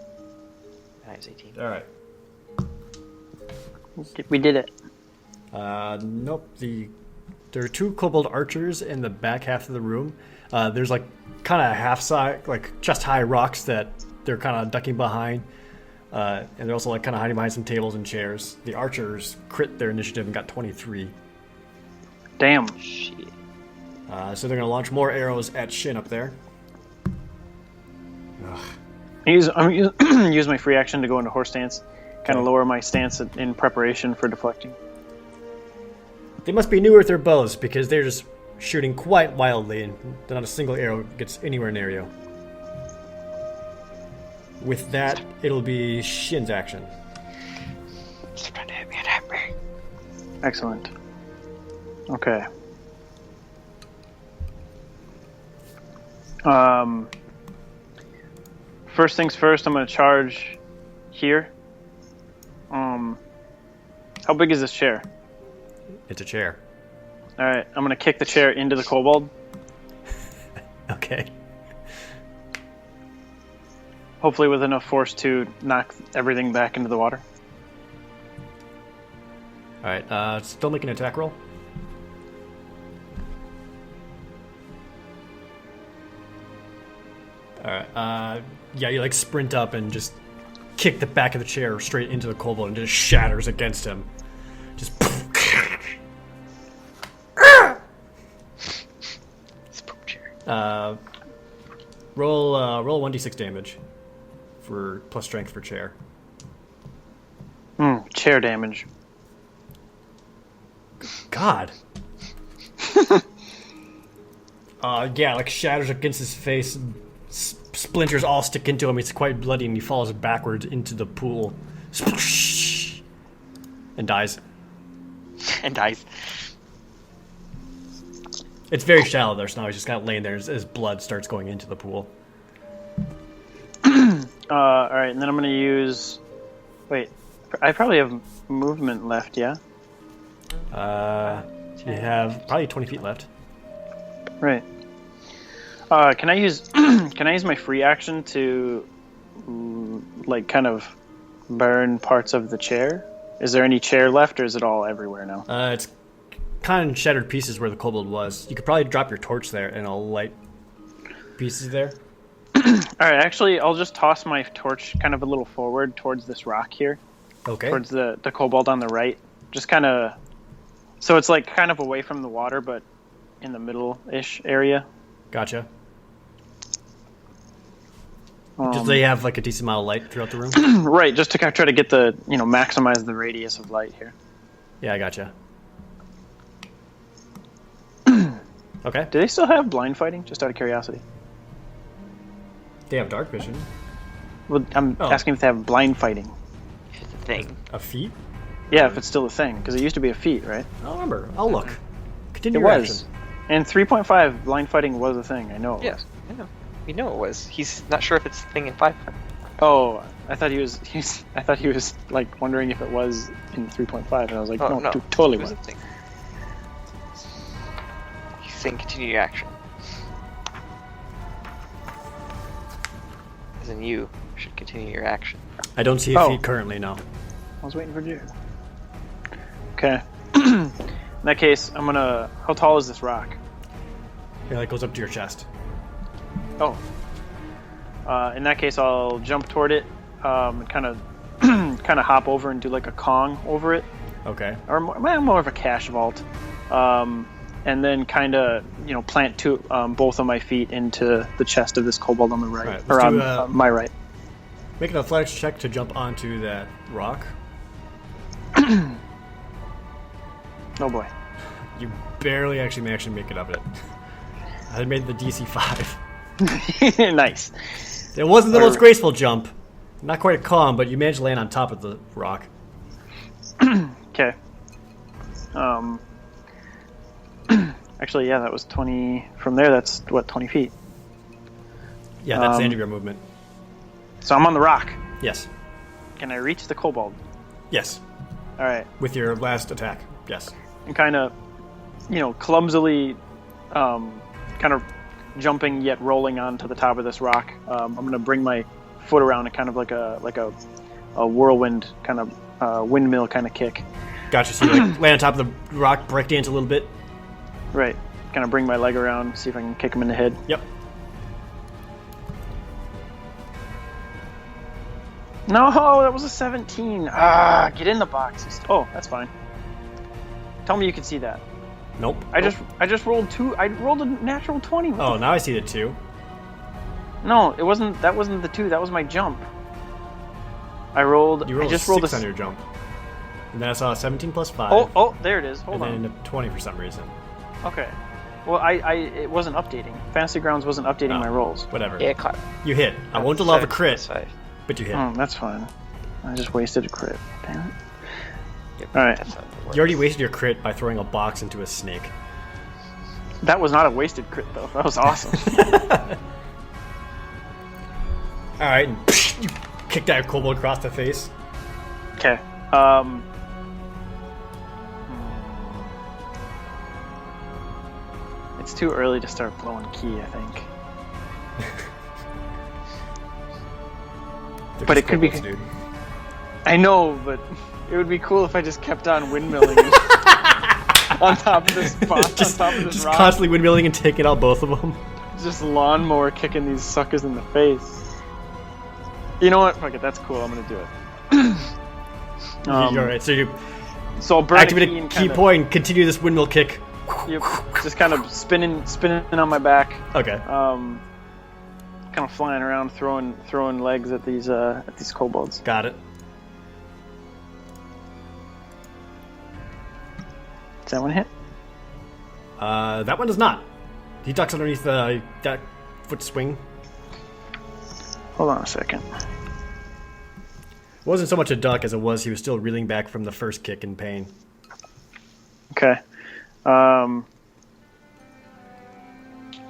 I was 18. All right. We did it. Nope. There are two kobold archers in the back half of the room. There's like kind of half-size, like chest-high rocks that they're kind of ducking behind, and they're also like kind of hiding behind some tables and chairs. The archers crit their initiative and got 23. Damn. Shit. So they're gonna launch more arrows at Shyun up there. Ugh. I'm gonna use my free action to go into horse stance. Kind of lower my stance in preparation for deflecting. They must be newer with their bows because they're just shooting quite wildly, and not a single arrow gets anywhere near you. With that, it'll be Shin's action. Stop trying to hit me and hit me. Excellent. Okay. First things first, I'm going to charge here. How big is this chair? It's a chair. Alright, I'm going to kick the chair into the kobold. Okay. Hopefully with enough force to knock everything back into the water. Alright, still make an attack roll. Alright, yeah, you like sprint up and just kick the back of the chair straight into the kobold and just shatters against him. Just It's a poop chair. roll 1d6 damage for plus strength for chair. Chair damage. God. Yeah, like shatters against his face. Splinters all stick into him. He's quite bloody, and he falls backwards into the pool, and dies. And dies. It's very shallow there, so now he's just kind of laying there as his blood starts going into the pool. Alright, and then I'm going to use... Wait, I probably have movement left, yeah? You have probably 20 feet left. Right. Can I use can I use my free action to like kind of burn parts of the chair? Is there any chair left, or is it all everywhere now? It's kind of shattered pieces where the kobold was. You could probably drop your torch there and it'll light pieces there. Alright, actually I'll just toss my torch kind of a little forward towards this rock here. Okay. Towards the kobold on the right. Just kind of so it's like kind of away from the water, but in the middle-ish area. Gotcha. Just so they have like a decent amount of light throughout the room? Right, just to kind of try to get the, maximize the radius of light here. Yeah, I gotcha. Okay. Do they still have blind fighting, just out of curiosity? They have dark vision. Well, I'm asking if they have blind fighting. It's a thing. A feat? Yeah, if it's still a thing, because it used to be a feat, right? I don't remember. I'll look. Continue It your was. action. And 3.5, blind fighting was a thing. I know it Yeah, was. I know. We know it was. He's not sure if it's a thing in 5. Oh, I thought he was. I thought he was like wondering if it was in 3.5, and I was like, Oh, no, no. totally It was was. a thing. saying continue your action. As in you should continue your action. I don't see a feat currently, no. I was waiting for you. Okay. In that case, I'm gonna... How tall is this rock? Yeah, that goes up to your chest. Oh. In that case, I'll jump toward it, and kind of hop over and do like a Kong over it. Okay. Or more of a cash vault. And then kind of, plant both of my feet into the chest of this kobold on the right. Right, Or let's on do, my right. Make an athletics check to jump onto that rock. Oh boy. You barely actually managed to make it up it. I made the DC 5. Nice. It wasn't the most graceful jump. Not quite a calm, but you managed to land on top of the rock. Okay. Actually, yeah, that was 20. From there, that's, 20 feet. Yeah, that's the end of your movement. So I'm on the rock. Yes. Can I reach the kobold? Yes. All right. With your last attack. Yes. And kind of, clumsily, kind of jumping yet rolling onto the top of this rock. I'm gonna bring my foot around and kind of like a whirlwind kind of windmill kind of kick. Gotcha. So you land on top of the rock, break dance a little bit. Right. Kind of bring my leg around, see if I can kick him in the head. Yep. No, that was a 17. Get in the box. Oh, that's fine. Tell me you can see that. Nope. I just rolled 2. I rolled a natural 20. Oh, now I see the 2. No, it wasn't. That wasn't the 2. That was my jump. I rolled. You rolled I just a rolled 6 on your jump. And then I saw a 17 plus 5. Oh, there it is. Hold and on. then a 20 for some reason. Okay. Well, it wasn't updating. Fantasy Grounds wasn't updating my rolls. Whatever. Yeah, caught. You hit. I won't allow the crit, 5. but you hit. Oh, that's fine. I just wasted a crit. Damn it. Yep, All right. that's how it works. You already wasted your crit by throwing a box into a snake. That was not a wasted crit, though. That was awesome. Alright, and you kick that kobold across the face. Okay. It's too early to start blowing key, I think. They're But just it could be- kobolds, dude. I know, but it would be cool if I just kept on windmilling on top of this box, just on top of this just rock. constantly windmilling and taking out both of them. Just lawnmower kicking these suckers in the face. You know what? Fuck it, that's cool. I'm gonna do it. Alright, so you So I'll burn activate a key a and key kinda, point and continue this windmill kick. Yep, just kind of spinning on my back. Okay. Kind of flying around, throwing legs at these kobolds. Got it. Does that one hit? That one does not. He ducks underneath that foot swing. Hold on a second. It wasn't so much a duck as it was he was still reeling back from the first kick in pain. Okay. If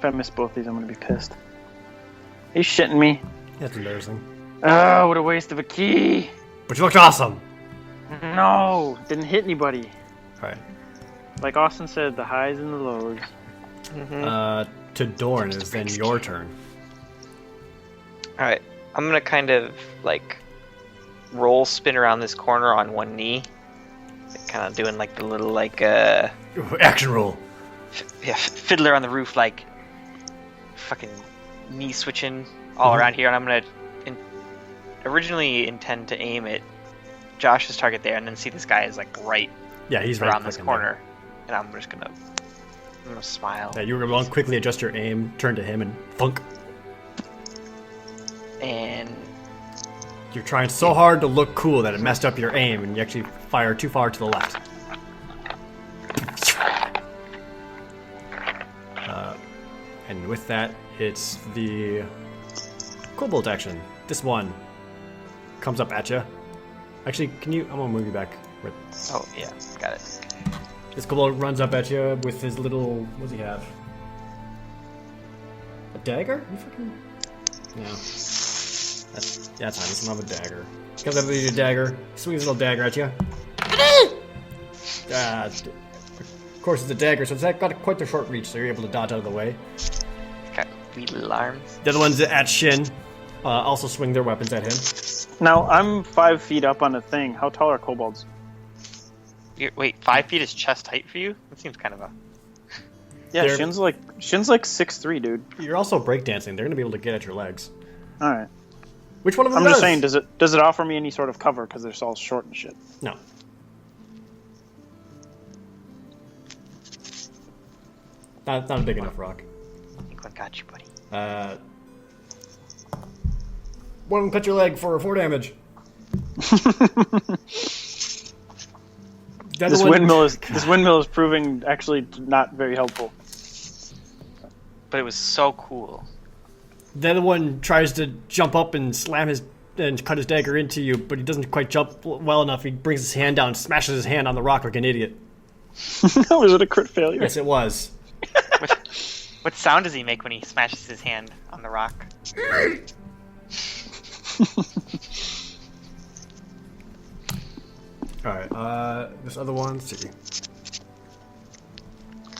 I miss both these, I'm gonna be pissed. Are you shitting me? That's embarrassing. Oh, what a waste of a key! But you looked awesome! No, didn't hit anybody. Alright. Like Austin said, the highs and the lows. Tadorin, is then your turn. Alright, I'm gonna kind of like roll spin around this corner on one knee. Kind of doing like the little like Action roll. fiddler on the roof, like fucking knee switching all around here, and I'm gonna originally intend to aim at Josh's target there, and then see this guy is like right Yeah, he's right around this fucking corner, and I'm gonna smile. there. Yeah, you were going to quickly adjust your aim, turn to him, and thunk. And You're trying so hard to look cool that it messed up your aim, and you actually fire too far to the left. And with that, it's the Kobold action. This one comes up at you. Actually, can you? I'm gonna move you back. oh yeah, got it. This Kobold runs up at you with his little. What does he have? A dagger? You fucking. No. That's fine. He doesn't have a dagger. Comes up with a dagger, swings a little dagger at you. course, it's a dagger, so it's got quite a short reach, so you're able to dodge out of the way. It's got wee little arms. The other ones at Shyun also swing their weapons at him. Now, I'm 5 feet up on a thing. How tall are kobolds? Wait, 5 feet is chest height for you? That seems kind of a... Yeah, They're- Shin's like 6'3", dude. You're also breakdancing. They're going to be able to get at your legs. All right. Which one of them I'm does? just saying, does it offer me any sort of cover because they're all short and shit? No. Not a big enough rock. I think one got you, buddy. One of them cut your leg for 4 damage. This windmill is proving actually not very helpful. But it was so cool. The other one tries to jump up and and cut his dagger into you, but he doesn't quite jump well enough. He brings his hand down, smashes his hand on the rock like an idiot. Was it a crit failure? Yes, it was. What sound does he make when he smashes his hand on the rock? Alright, this other one, let's see.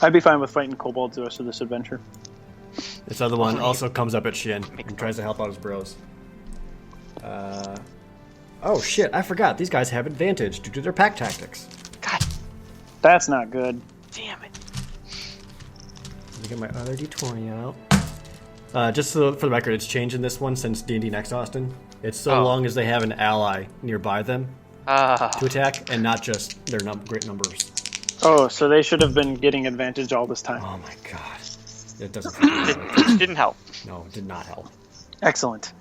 I'd be fine with fighting kobolds the rest of this adventure. This other one also comes up at Shyun and tries to help out his bros. Oh shit, I forgot. These guys have advantage due to their pack tactics. God That's not good. damn it. Let me get my other d20 out. Just for the record, it's changed in this one since D&D Next Austin. It's so long as they have an ally nearby them to attack, and not just their great numbers. Oh, so they should have been getting advantage all this time. Oh my god. It doesn't It didn't help. No, it did not help. Excellent.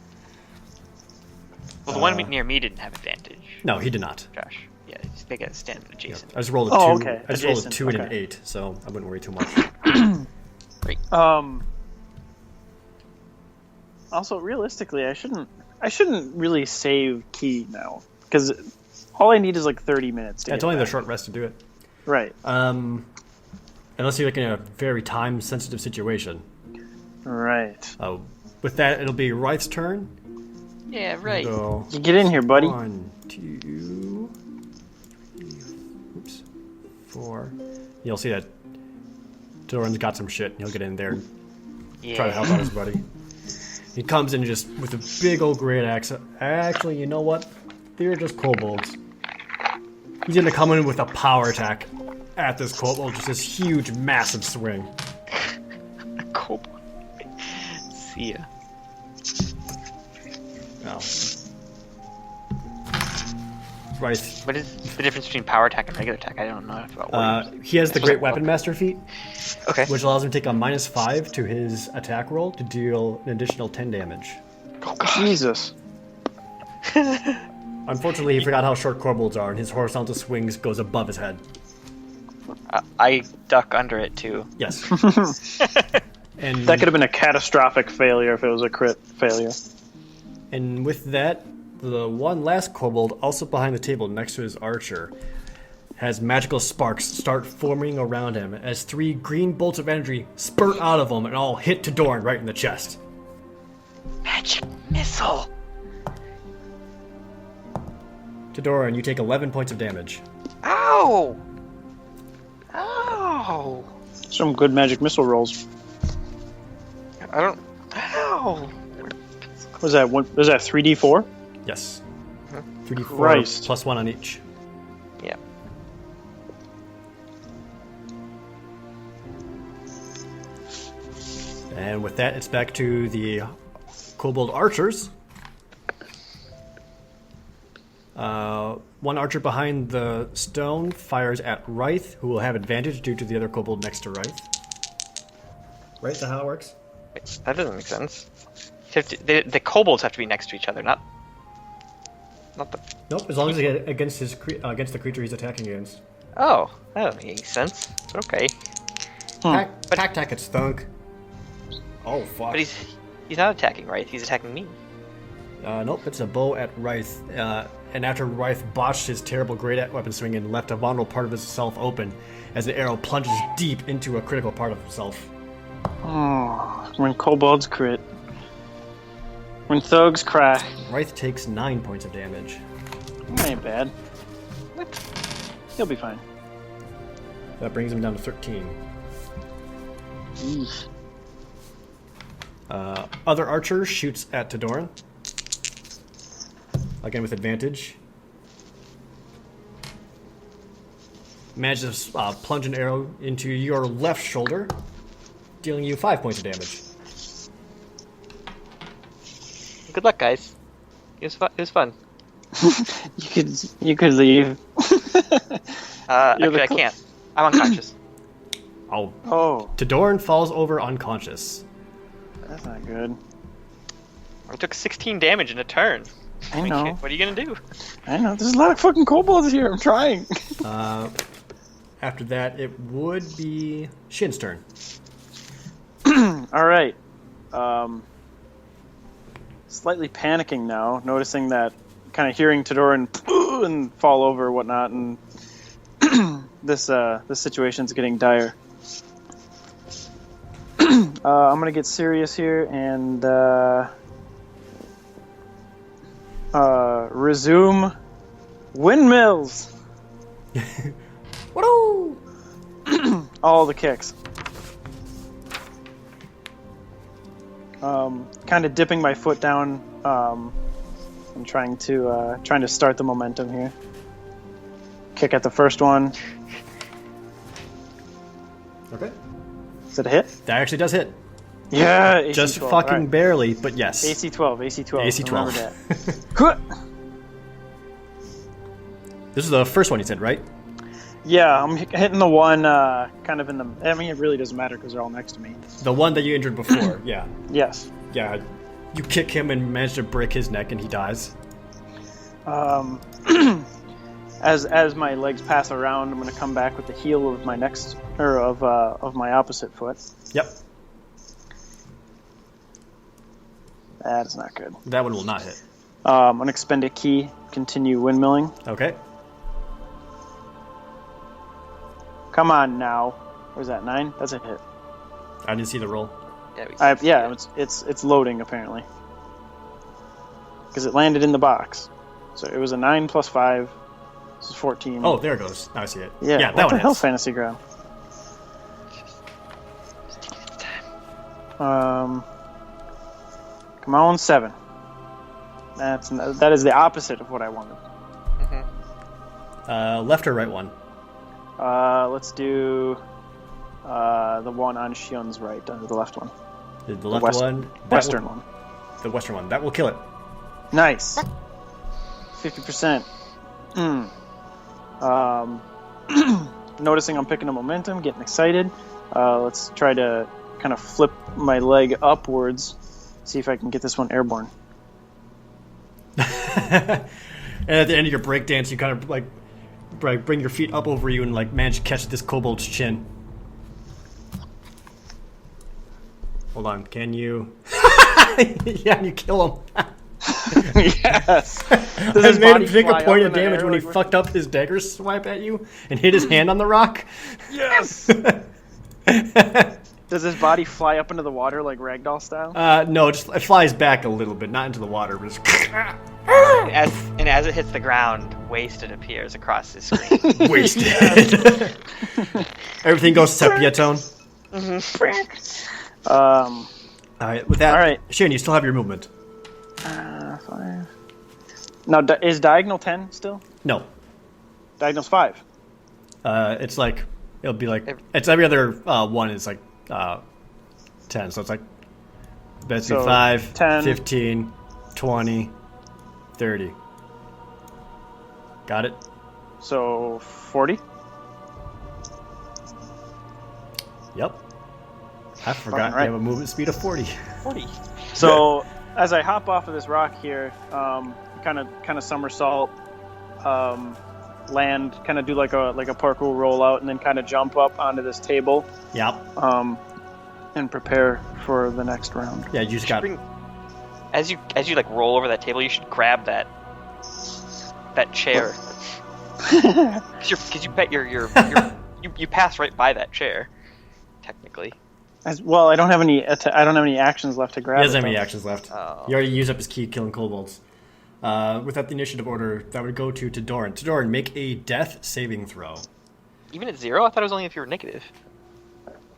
Well, the one near me didn't have advantage. No, he did not. Josh. Yeah, they got to stand adjacent. I just rolled a 2. Oh, okay. I just rolled a Adjacent, 2 and an okay. 8, so I wouldn't worry too much. Also, realistically, I shouldn't really save key now because all I need is like 30 minutes. It's only the short rest to do it. Right. Unless you're like in a very time-sensitive situation. Right. With that, it'll be Rythe's turn. Yeah, right. Go You get in here, buddy. 1, 2, 3, 4. You'll see that Toran's got some shit. He'll get in there and try to help out his buddy. He comes in just with a big old great axe. Actually, you know what? They're just kobolds. He's gonna come in with a power attack at this kobold, just this huge, massive swing. Kobold. See ya. Oh. Rythe. What is the difference between power attack and regular attack? I don't know enough about warriors. He has the Great Weapon Master feat, Okay. which allows him to take a -5 to his attack roll to deal an additional 10 damage. Oh, God. Jesus. Unfortunately, he forgot how short kobolds are, and his horizontal swings goes above his head. I duck under it, too. Yes. And That could have been a catastrophic failure if it was a crit failure. And with that, the one last kobold, also behind the table next to his archer, has magical sparks start forming around him as 3 green bolts of energy spurt out of him and all hit Tadorin right in the chest. Magic missile! Tadorin, you take 11 points of damage. Ow! Ow! Some good magic missile rolls. I don't... Ow! Was that 3d4? Yes. 3d4 Christ. plus 1 on each. Yeah. And with that, it's back to the kobold archers. One archer behind the stone fires at Rythe, who will have advantage due to the other kobold next to Rythe. Right? Is that how it works? Wait, that doesn't make sense. The kobolds have to be next to each other, not the... Nope, as long as they get against against the creature he's attacking against. Oh, that doesn't make any sense. But okay. Tack, it stunk. Oh, fuck. But he's not attacking, right? He's attacking me. Nope, it's a bow at Rythe. And after Rythe botched his terrible great weapon swing and left a vulnerable part of himself open, as the arrow plunges deep into a critical part of himself. Oh, when kobolds crit. When thugs cry. Rythe takes 9 points of damage. That ain't bad. He'll be fine. That brings him down to 13. Eesh. Other archer shoots at Tadorin. Again with advantage. Manages to plunge an arrow into your left shoulder, dealing you 5 points of damage. Good luck, guys. It was fun. You could leave. Actually, I can't. I'm unconscious. Oh, Tadorin falls over unconscious. that's not good. I took 16 damage in a turn. I know. What are you gonna do? I know. There's a lot of fucking kobolds here. I'm trying. After that, it would be Shin's turn. All right. Slightly panicking now, noticing that, kind of hearing Tadorin and fall over and whatnot, and this situation's getting dire. I'm gonna get serious here and resume windmills. Woo! All the kicks. Kind of dipping my foot down. I'm trying to start the momentum here. Kick at the first one. Okay. Is it a hit? That actually does hit. Yeah, AC Just 12. fucking All right. barely, but yes. AC 12, AC 12. AC 12. Remember that. This is the first one you said, right? Yeah, I'm hitting the one kind of in the... I mean, it really doesn't matter because they're all next to me. The one that you injured before, yeah. Yes. Yeah, you kick him and manage to break his neck and he dies. As my legs pass around, I'm going to come back with the heel of my next... or of my opposite foot. Yep. That is not good. That one will not hit. I'm going to expend a key, continue windmilling. Okay. Come on now. Where's that, 9? That's a hit. I didn't see the roll. Yeah, It's loading apparently. Because it landed in the box. So it was a 9 plus 5. This is 14. Oh, there it goes. Now I see it. Yeah, that what one the hell, hits. Fantasy Ground? Come on, 7. That is the opposite of what I wanted. Left or right one? Let's do the one on Shyun's right, the left one. The left one? Western one. The western one. That will kill it. Nice. 50%. Noticing I'm picking up momentum, getting excited. Let's try to kind of flip my leg upwards, see if I can get this one airborne. And at the end of your breakdance, you kind of like bring your feet up over you and like manage to catch this kobold's chin. Hold on, can you? Yeah, you kill him. Yes. Does I his made him body take fly a point up of in the damage air, when he like, fucked up his dagger swipe at you and hit his hand on the rock. Yes. Does his body fly up into the water like ragdoll style? No, it flies back a little bit, not into the water, but just as it hits the ground, wasted appears across the screen. wasted. Everything goes sepia tone. All right, with that, All right. Shane, you still have your movement. 5. Now, is diagonal 10 still? No, Diagonal's 5. it's like it'll be like it's every other one is like 10, so it's like basically So, 5, 10. 15, 20, 30. Got it? So 40. Yep. I forgot right. you have a movement speed of 40. 40. So as I hop off of this rock here, kind of somersault, land, kind of do like a parkour rollout, and then kind of jump up onto this table, Yep. and prepare for the next round. Yeah, you just got As you like roll over that table, you should grab that chair. Because you bet you pass right by that chair, technically. Well, I don't have any actions left to grab. He doesn't have it, any though. actions left. Oh. He already used up his key killing kobolds. Without the initiative order, that would go to Tadoran. Tadoran, make a death saving throw. Even at 0? I thought it was only if you were negative.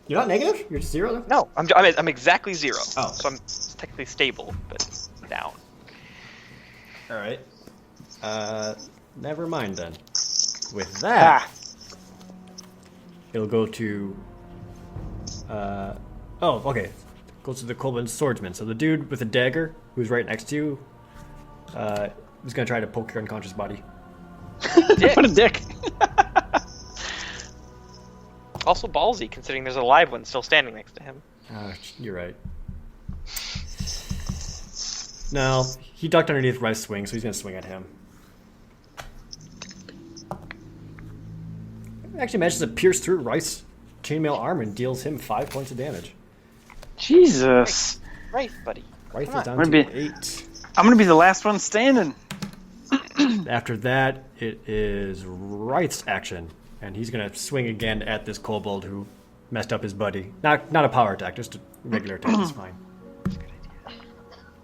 You're not negative? You're just 0? No, I'm exactly 0. Oh. So I'm technically stable, but down. Alright. Never mind then. With that, it'll go to... oh, okay. Goes to the Kobold swordsman. So the dude with the dagger, who's right next to you, is going to try to poke your unconscious body. What a dick. Also ballsy, considering there's a live one still standing next to him. You're right. No, he ducked underneath Rythe's swing, so he's going to swing at him. Actually manages to pierce through Rythe's chainmail armor and deals him 5 points of damage. Jesus. Right, buddy. Rythe Come is on. down to 8. I'm gonna be the last one standing. After that, it is Rythe's action, and he's going to swing again at this kobold who messed up his buddy. Not a power attack, just a regular attack is fine.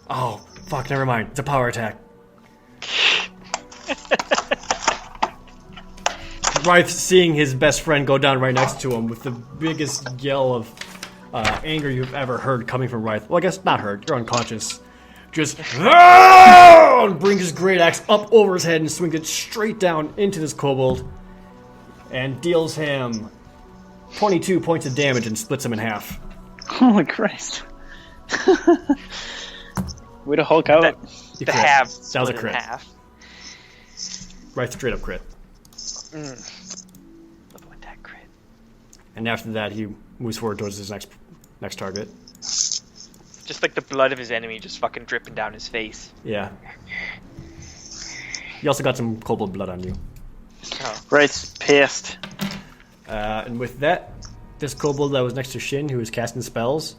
Oh, fuck, never mind. It's a power attack. Rythe, seeing his best friend go down right next to him with the biggest yell of anger you've ever heard coming from Rythe. Well, I guess not heard. You're unconscious. Just and brings his great axe up over his head and swings it straight down into this kobold and deals him 22 points of damage and splits him in half. Holy Christ. Way to Hulk out. You The crit. half That was a split in crit. half. Rythe straight up crit. Level attack crit. And after that, he moves forward towards his next target. Just like the blood of his enemy just fucking dripping down his face. Yeah. You also got some kobold blood on you. Oh. Right's pissed. And with that, this kobold that was next to Shyun, who was casting spells,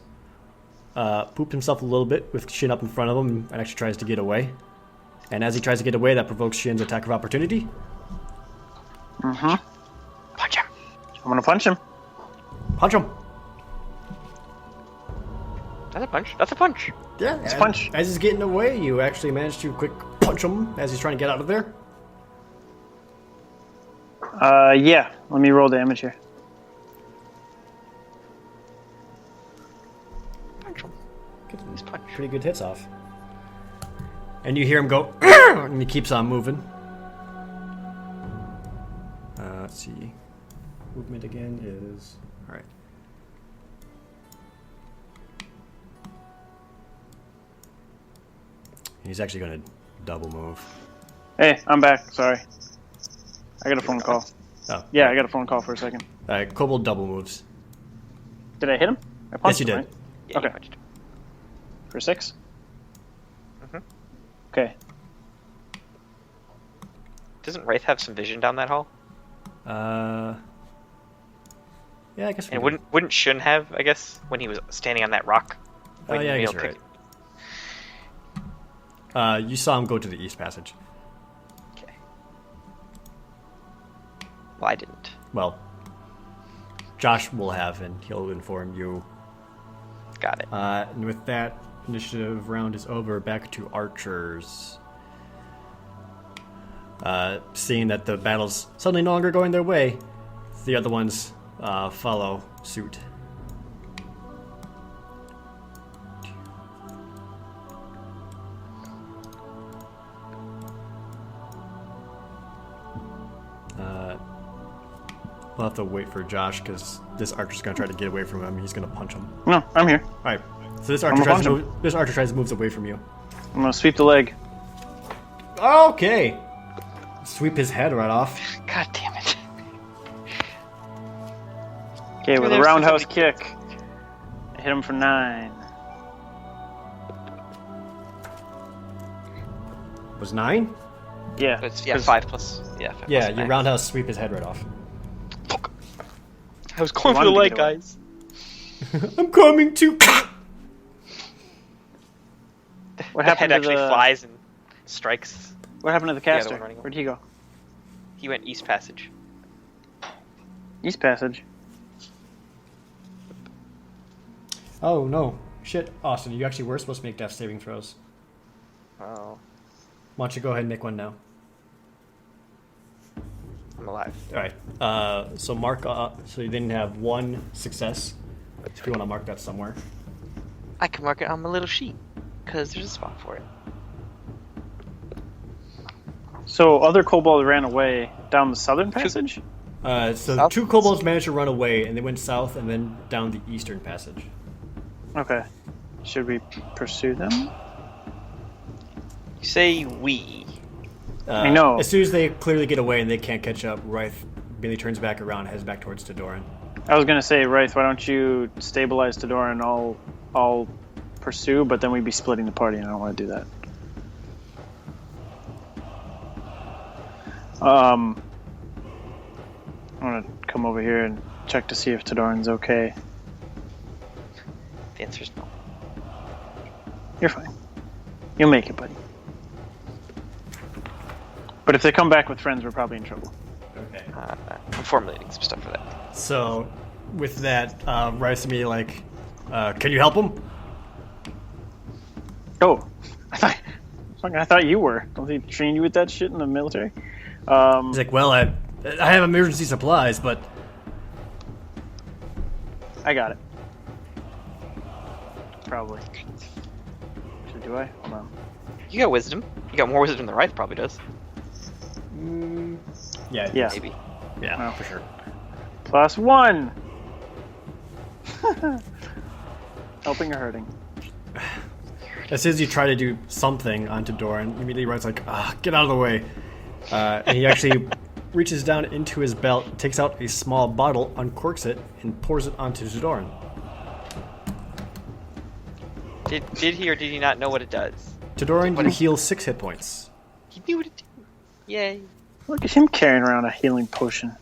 pooped himself a little bit with Shyun up in front of him and actually tries to get away. And as he tries to get away, that provokes Shyun's attack of opportunity. Mm-hmm. Punch him. I'm gonna punch him. Punch him! That's a punch. That's a punch. Yeah, It's a punch. As he's getting away, you actually manage to quick punch him as he's trying to get out of there. Yeah. Let me roll damage here. Punch him. Get some Nice punch. pretty good hits off. And you hear him go, and he keeps on moving. Let's see. Movement again is... Alright. He's actually going to double move. Hey, I'm back. Sorry. I got a phone call. Oh. Yeah, I got a phone call for a second. Alright, Kobold double moves. Did I hit him? I Yes, punched you him, did. right? Yeah, Okay. you punched him. For 6? Mhm. Okay. Doesn't Rythe have some vision down that hall? Yeah, I guess we And can. wouldn't Shyun have, I guess, when he was standing on that rock? Oh, yeah, I guess Neil you're picked- right. You saw him go to the east passage. Okay. Well, I didn't. Well, Josh will have, and he'll inform you. Got it. And with that, initiative round is over. Back to archers. Seeing that the battle's suddenly no longer going their way, the other ones follow suit. We'll have to wait for Josh because this archer's going to try to get away from him. He's going to punch him. No, I'm here. All right. So this gonna punch him. archer tries to move away from you. I'm gonna sweep the leg. Okay. Sweep his head right off. God damn it. Okay, with a there's roundhouse something- kick. I hit him for 9. Was 9? Yeah. It's, yeah, 'cause 5 plus. Yeah, 5 Yeah, plus you nine. roundhouse sweep his head right off. Fuck. I was going You for the wanted to leg, get away. guys. I'm coming to. What The happened head to actually the flies and strikes. What happened to the other caster? one running away. Where'd he go? He went east passage. East passage. Oh no! Shit, Austin, you actually were supposed to make death saving throws. Oh. Why don't you go ahead and make one now? I'm alive. All right. So mark. So you didn't have one success. If you want to mark that somewhere. I can mark it on my little sheet because there's a spot for it. So other kobolds ran away down the southern passage? So South? 2 kobolds managed to run away, and they went south and then down the eastern passage. Okay. Should we pursue them? You say we. I know. As soon as they clearly get away and they can't catch up, Rythe immediately turns back around and heads back towards Tadorin. I was gonna say, Rythe, why don't you stabilize Tadorin? I'll pursue, but then we'd be splitting the party, and I don't want to do that. I'm gonna come over here and check to see if Tadorin's okay. The answer's no. You're fine. You'll make it, buddy. But if they come back with friends, we're probably in trouble. Okay. I'm formulating some stuff for that. So, with that, Rythe's immediately like, can you help him? Oh, I thought you were. Don't they train you with that shit in the military? He's like, well, I have emergency supplies, but... I got it. Probably. Actually, do I? Hold on. You got wisdom. You got more wisdom than Rythe probably does. Yeah. Yeah. Maybe. Yeah, Oh. for sure. +1! Helping or hurting? As soon as you try to do something onto Doran, immediately Rythe's like, get out of the way. And he actually reaches down into his belt, takes out a small bottle, uncorks it, and pours it onto Doran. Did he or did he not know what it does? Tadorin, What you is- heal 6 hit points. He knew what it did. Yay. Look at him carrying around a healing potion.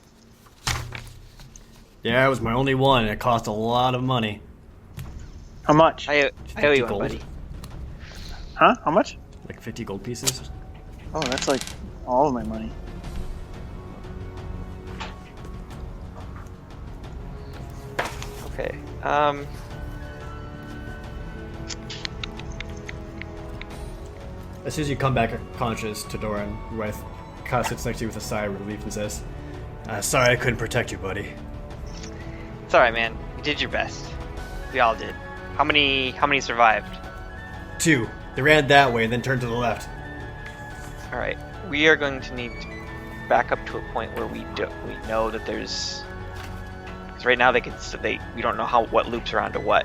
Yeah, it was my only one, and it cost a lot of money. How much? I owe you one, gold. buddy. Huh? How much? Like 50 gold pieces. Oh, that's like all of my money. Okay. As soon as you come back conscious, Tadoran, Rythe kind of sits next to you with a sigh of relief and says, sorry I couldn't protect you, buddy. It's alright, man. You did your best. We all did. How many survived? 2. They ran that way, then turned to the left. Alright. We are going to need to back up to a point where we know that there's... Because right now we don't know what loops are onto what.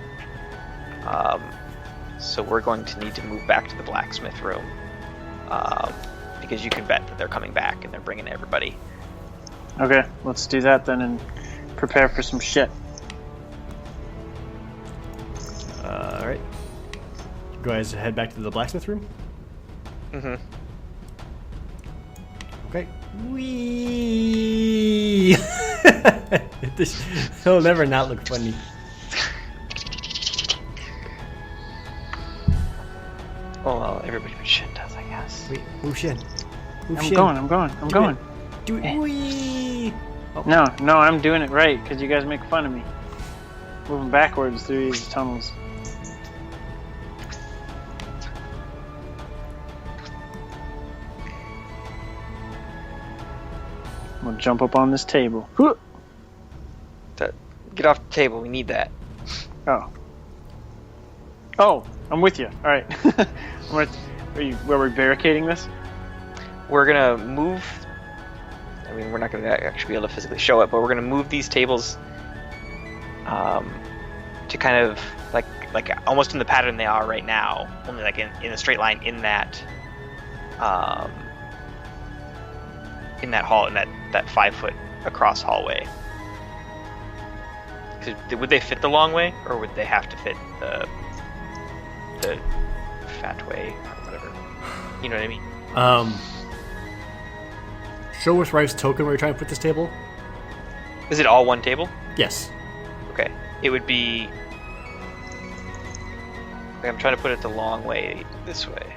So we're going to need to move back to the blacksmith room. Because you can bet that they're coming back and they're bringing everybody. Okay, let's do that then and prepare for some shit. Alright. You guys head back to the blacksmith room? Mm-hmm. Okay. Whee! It'll never not look funny. Oh, well, everybody but Shyun does, I guess. Wait, move Shin. Move I'm Shin. going. Do it. Whee! No, I'm doing it right because you guys make fun of me. Moving backwards through these tunnels. I'm gonna jump up on this table. Get off the table, we need that. Oh, I'm with you. All right. Were we barricading this? We're gonna move... I mean, we're not gonna actually be able to physically show it, but we're gonna move these tables to kind of like almost in the pattern they are right now, only like in a straight line in that hall, in that 5 foot across hallway. Would they fit the long way, or would they have to fit the fat way or whatever? You know what I mean? Show us Rythe's token where you're trying to put this table. Is it all one table? Yes. Okay. It would be... Okay, I'm trying to put it the long way this way.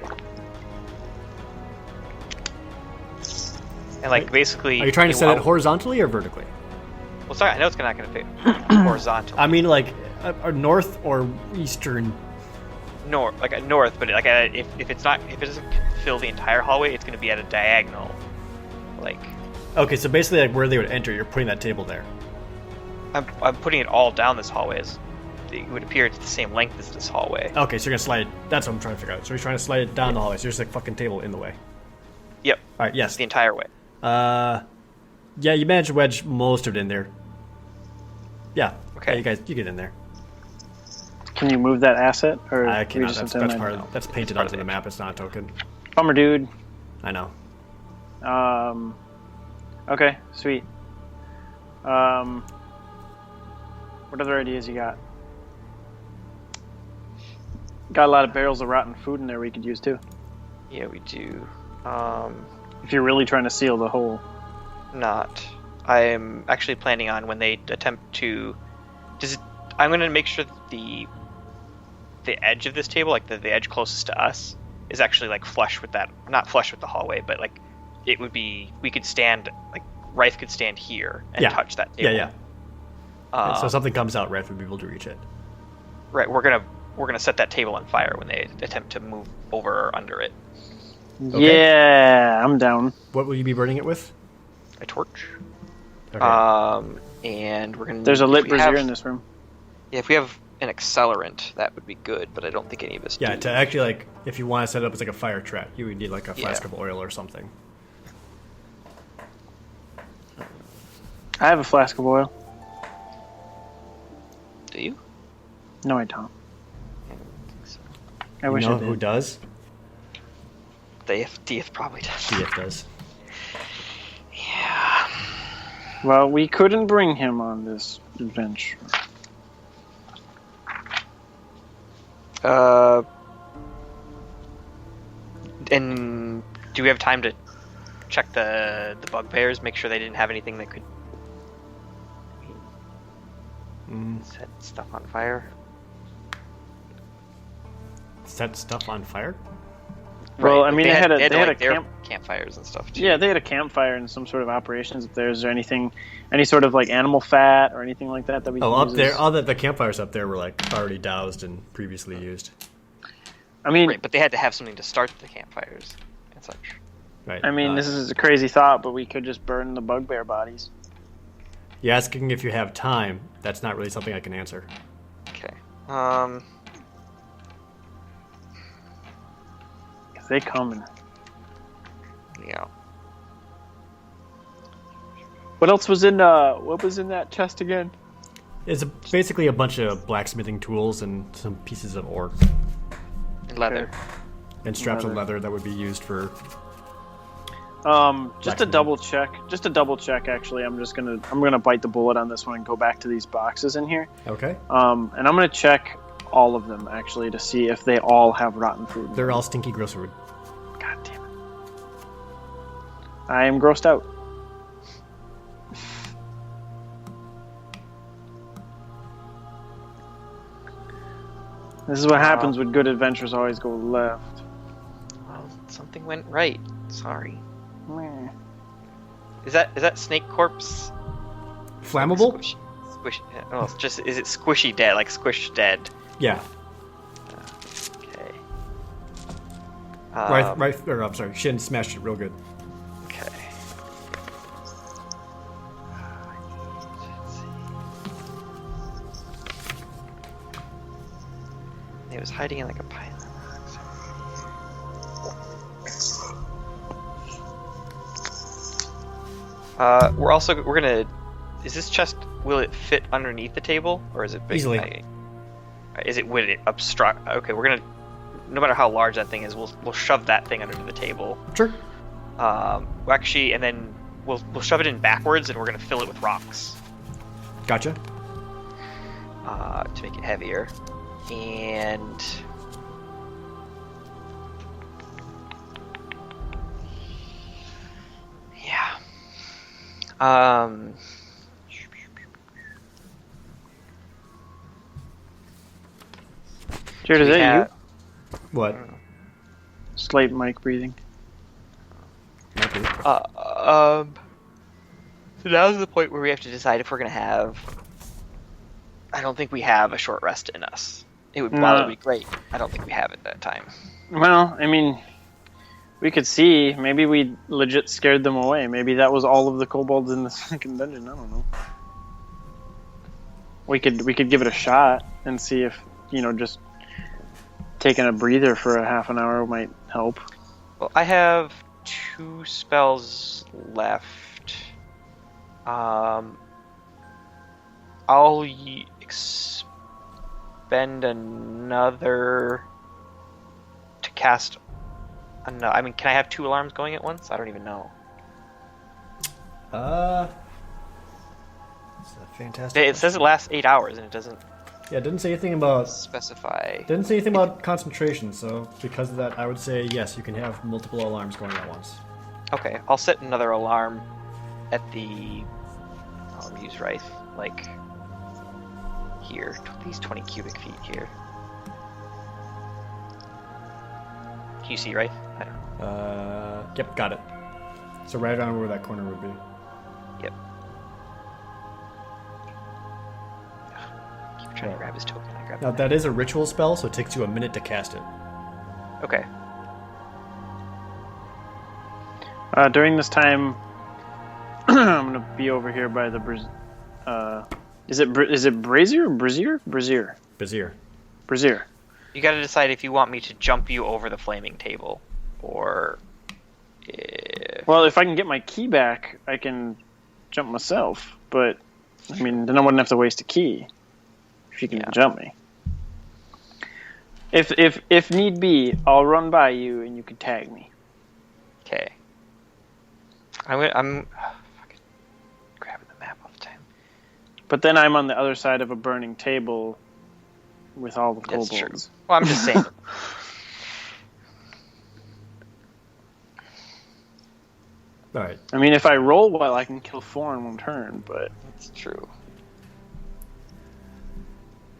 And like basically... Are you trying to set it well, horizontally or vertically? Well, sorry, I know it's not going to fit horizontal. I mean, like, north or eastern. North, like a north, but like if it doesn't fill the entire hallway, it's going to be at a diagonal, like Okay, so basically, like where they would enter, you're putting that table there. I'm putting it all down this hallway. It would appear it's the same length as this hallway. Okay, so you're gonna slide it. That's what I'm trying to figure out. So you're trying to slide it down the hallway. So there's like a fucking table in the way. Yep. All right. Yes. The entire way. Yeah, you managed to wedge most of it in there. Yeah. Okay. Yeah, you guys, you get in there. Can you move that asset, or I we cannot. just That's, have to that's amend part. it? That's painted part onto of the it. map. It's not a token. Bummer, dude. I know. Okay, sweet. What other ideas you got? Got a lot of barrels of rotten food in there we could use too. Yeah, we do. If you're really trying to seal the hole. Not. I'm actually planning on when they attempt to. I'm going to make sure that the edge of this table, like the edge closest to us, is actually like flush with that. Not flush with the hallway, but like it would be. We could stand like Rythe could stand here and touch that table. Yeah. So if something comes out, Rythe would be able to reach it. Right. We're gonna set that table on fire when they attempt to move over or under it. Okay. Yeah, I'm down. What will you be burning it with? A torch. Okay. And we're gonna. There's a lit if we brazier have- in this room. Yeah, if we have an accelerant, that would be good, but I don't think any of us Yeah, do. to actually like, if you want to set it up as like a fire trap, you would need like a Yeah. flask of oil or something. I have a flask of oil. Do you? No, I don't. I don't think so. I You wish know I did. who does? DF probably does. DF does. Yeah. Well, we couldn't bring him on this adventure. And do we have time to check the bugbears, make sure they didn't have anything that could set stuff on fire? Set stuff on fire? Well, Right, I mean, they they had a their camp. campfires and stuff too. Yeah, they had a campfire and some sort of operations up there. Is there anything, any sort of like animal fat or anything like that we Oh, can up use there, as- all the campfires up there were like already doused and previously used. I mean, Right, but they had to have something to start the campfires and such. Right. this is a crazy thought, but we could just burn the bugbear bodies. You're asking if you have time. That's not really something I can answer. Okay. If they come and Yeah. what else was in that chest again? It's basically a bunch of blacksmithing tools and some pieces of ore And leather. Okay. and straps of Leather. leather that would be used for. Just a double check. Actually, I'm gonna bite the bullet on this one and go back to these boxes in here. Okay. And I'm gonna check all of them actually to see if they all have rotten food. They're all stinky, gross food. God damn it! I am grossed out. This is what happens when good adventures always go left. Well, something went right. Sorry. Meh. Is that snake corpse Flammable? Squish. Oh, it's just is it squishy dead? Like squish dead. Yeah. Okay. I'm sorry. Shin smashed it real good. Okay. Let's see. It was hiding in like a pile of rocks. We're gonna. Is this chest? Will it fit underneath the table, or is it big? Easily. Would it obstruct? Okay, we're gonna. No matter how large that thing is, we'll shove that thing under the table. Sure. Actually, and then we'll shove it in backwards, and we're gonna fill it with rocks Gotcha. to make it heavier. And yeah. Jared, is we that have- you? What? Slight mic breathing. Might be. So now's the point where we have to decide if we're gonna have. I don't think we have a short rest in us. It would No. be great. I don't think we have it that time. Well, I mean, We could see. Maybe we legit scared them away. Maybe that was all of the kobolds in the second dungeon. I don't know. We could give it a shot and see if, just taking a breather for a half an hour might help. Well, I have 2 spells left. I'll expend another to cast. Can I have 2 alarms going at once? I don't even know. It's a fantastic. It says it lasts 8 hours, and it doesn't Yeah, it didn't say anything about. specify. Didn't say anything about concentration. So because of that, I would say yes, you can have multiple alarms going at once. Okay, I'll set another alarm at the. I'll use Rythe, like here, these 20 cubic feet here. Can you see Rythe? I don't know. Yep, got it. So right around where that corner would be. Yep. Keep trying to grab his token. I grabbed Now it. that is a ritual spell, so it takes you a minute to cast it. Okay. During this time, I'm gonna be over here by the is it brazier or brazier? Brazier. Brazier. You got to decide if you want me to jump you over the flaming table, or Well, if I can get my key back, I can jump myself. But then I wouldn't have to waste a key if you can jump me. If need be, I'll run by you and you can tag me. Okay. I'm fucking grabbing the map all the time. But then I'm on the other side of a burning table with all the That's kobolds. true. Well, I'm just saying. All right. If I roll well, I can kill 4 in one turn, but... That's true.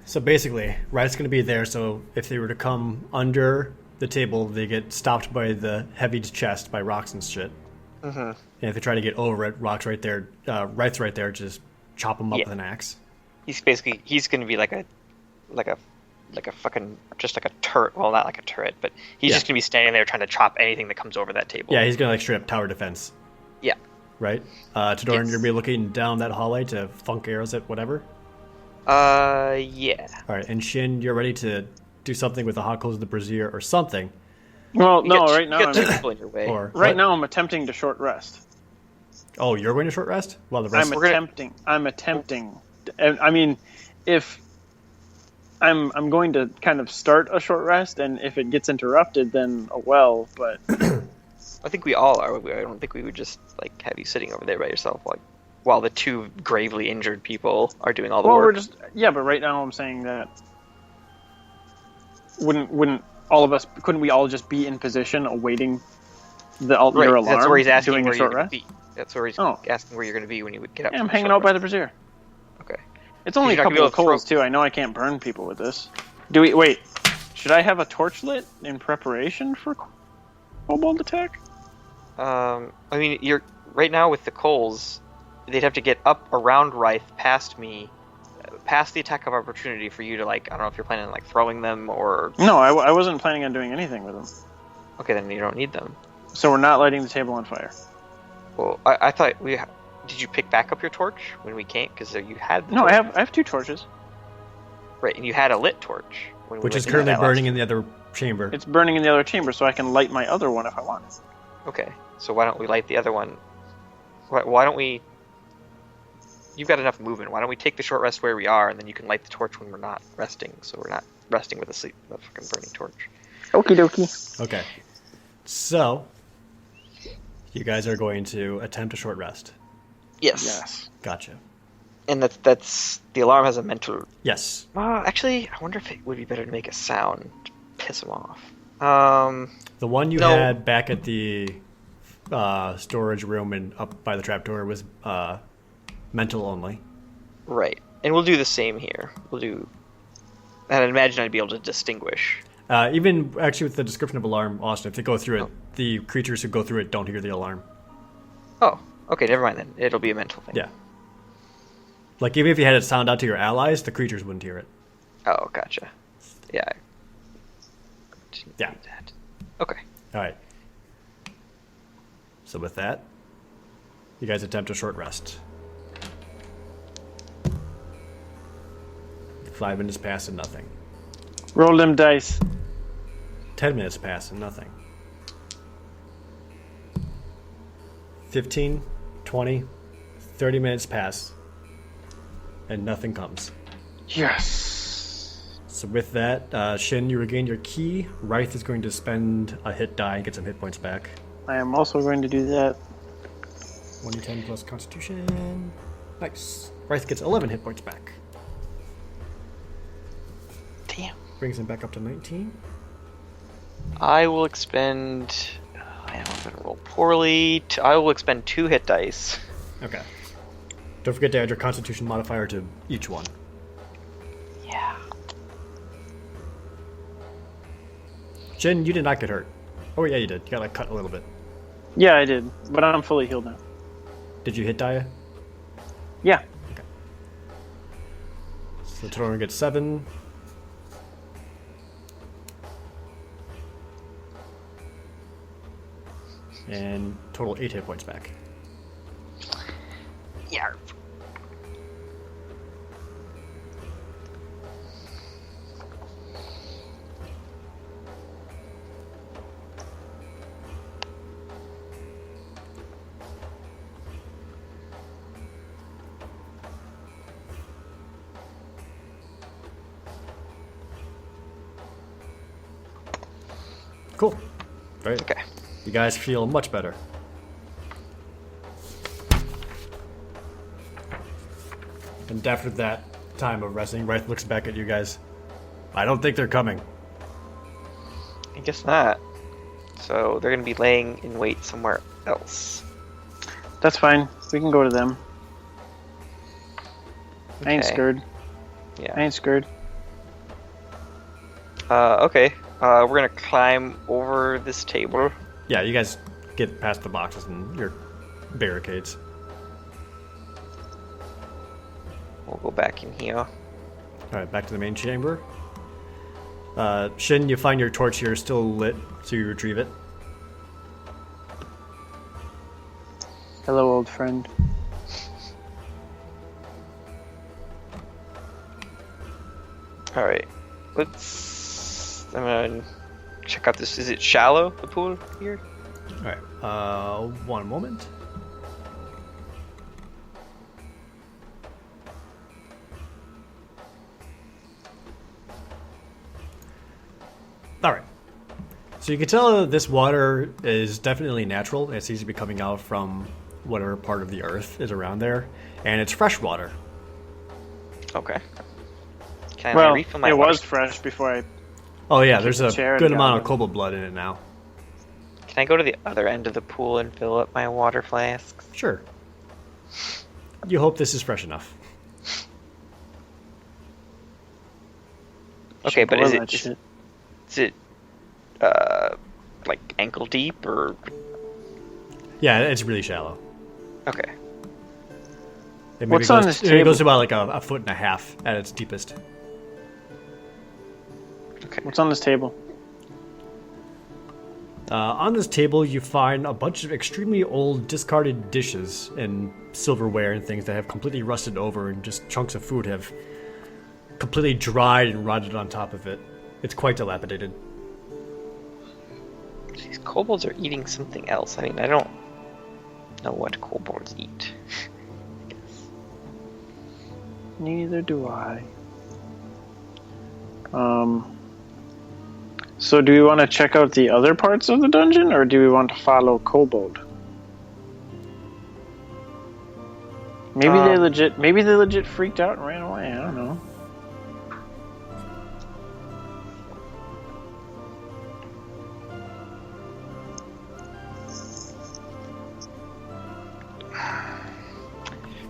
So basically, Rythe's going to be there. So if they were to come under the table, they get stopped by the heavy chest by rocks and shit. Mm-hmm. And if they try to get over it, rocks right there. Rythe's right there. Just chop them up Yeah. with an axe. He's going to be like a fucking, just like a turret. Well, not like a turret, but he's just going to be standing there trying to chop anything that comes over that table. Yeah, he's going to like straight up tower defense. Yeah. Right. Tadorin, you're going to be looking down that hallway to funk arrows at whatever. Yeah. All right, and Shin, you're ready to do something with the hot coals of the brazier or something. Well, You no, got- right you now got 2 I'm, people in your way. Or right what? now I'm attempting to short rest. Oh, you're going to short rest? Well, the rest. I'm attempting. If I'm going to kind of start a short rest, and if it gets interrupted, then oh well. But I think we all are. I don't think we would just like have you sitting over there by yourself, like while the 2 gravely injured people are doing all the work. But right now I'm saying that wouldn't all of us, couldn't we all just be in position awaiting your alarm? That's where he's asking doing where a you're short going rest. to be. That's where he's Oh. asking where you're going to be when you would get up. Yeah, from I'm the hanging short out by rest. the brazier. Okay. It's only a You're not gonna couple be of able to coals too. I know I can't burn people with this. Wait? Should I have a torch lit in preparation for kobold attack? You're right now with the coals. They'd have to get up around Rythe, past me, past the attack of opportunity for you to I don't know if you're planning on throwing them or. No, I wasn't planning on doing anything with them. Okay, then you don't need them. So we're not lighting the table on fire. Well, I thought did you pick back up your torch when we can't? Because you had. The No, torch. I have 2 torches. Right, and you had a lit torch. When which we is went into currently that burning last- in the other chamber. It's burning in the other chamber, so I can light my other one if I want. Okay, so why don't we light the other one? Why don't we? You've got enough movement. Why don't we take the short rest where we are, and then you can light the torch when we're not resting, so we're not resting with a fucking burning torch. Okie dokie. Okay. So, you guys are going to attempt a short rest. Yes. Yes. Gotcha. And that's the alarm has a mental. Yes. Actually, I wonder if it would be better to make a sound to piss them off. The one you No. had back at the storage room and up by the trapdoor was mental only. Right, and we'll do the same here. We'll do. And I'd imagine I'd be able to distinguish. Even actually with the description of alarm, Austin, if they go through it, the creatures who go through it don't hear the alarm. Oh, okay, never mind then. It'll be a mental thing. Yeah. Like even if you had it sound out to your allies, the creatures wouldn't hear it. Oh, gotcha. Yeah. Didn't Yeah. need that. Okay. All right. So with that, you guys attempt a short rest. 5 minutes pass and nothing. Roll them dice. 10 minutes pass and nothing. 15, 20, 30 minutes pass and nothing comes. Yes. So with that, Shin, you regain your key. Rythe is going to spend a hit die and get some hit points back. I am also going to do that. 1d10 plus Constitution. Nice. Rythe gets 11 hit points back. Damn. Brings him back up to 19. I will expend. I am going to roll poorly. I will expend 2 hit dice. Okay. Don't forget to add your Constitution modifier to each one. Yeah. Shin, you did not get hurt. Oh yeah, you did. You got like cut a little bit. Yeah, I did, but I'm fully healed now. Did you hit die? Yeah. So Toran gets 7. And total 8 hit points back. Yeah. Cool. Right. Okay. You guys feel much better. And after that time of resting, Rythe looks back at you guys. I don't think they're coming. I guess not. So they're going to be laying in wait somewhere else. That's fine. We can go to them. I ain't Okay. scared. Yeah. I ain't scared. Okay. We're going to climb over this table. Yeah, you guys get past the boxes and your barricades. We'll go back in here. Alright, back to the main chamber. Shin, you find your torch here still lit, so you retrieve it. Hello, old friend. Alright. I'm going to check out this. Is it shallow, the pool here? Alright, one moment. Alright. So you can tell this water is definitely natural. It seems to be coming out from whatever part of the earth is around there. And it's fresh water. Okay. Can I Well, refill my it water? was fresh before I... Oh yeah, there's a chair good and amount of Goblin. kobold blood in it now. Can I go to the other end of the pool and fill up my water flasks? Sure. You hope this is fresh enough. Okay, but boil is that it shit. is it like ankle deep or Yeah, it's really shallow. okay? It maybe What's goes, on this It table? goes about like a foot and a half at its deepest. Okay. What's on this table? On this table, you find a bunch of extremely old, discarded dishes and silverware and things that have completely rusted over, and just chunks of food have completely dried and rotted on top of it. It's quite dilapidated. These kobolds are eating something else. I mean, I don't know what kobolds eat. Neither do I. So do we want to check out the other parts of the dungeon, or do we want to follow Kobold? Maybe they legit freaked out and ran away. I don't know.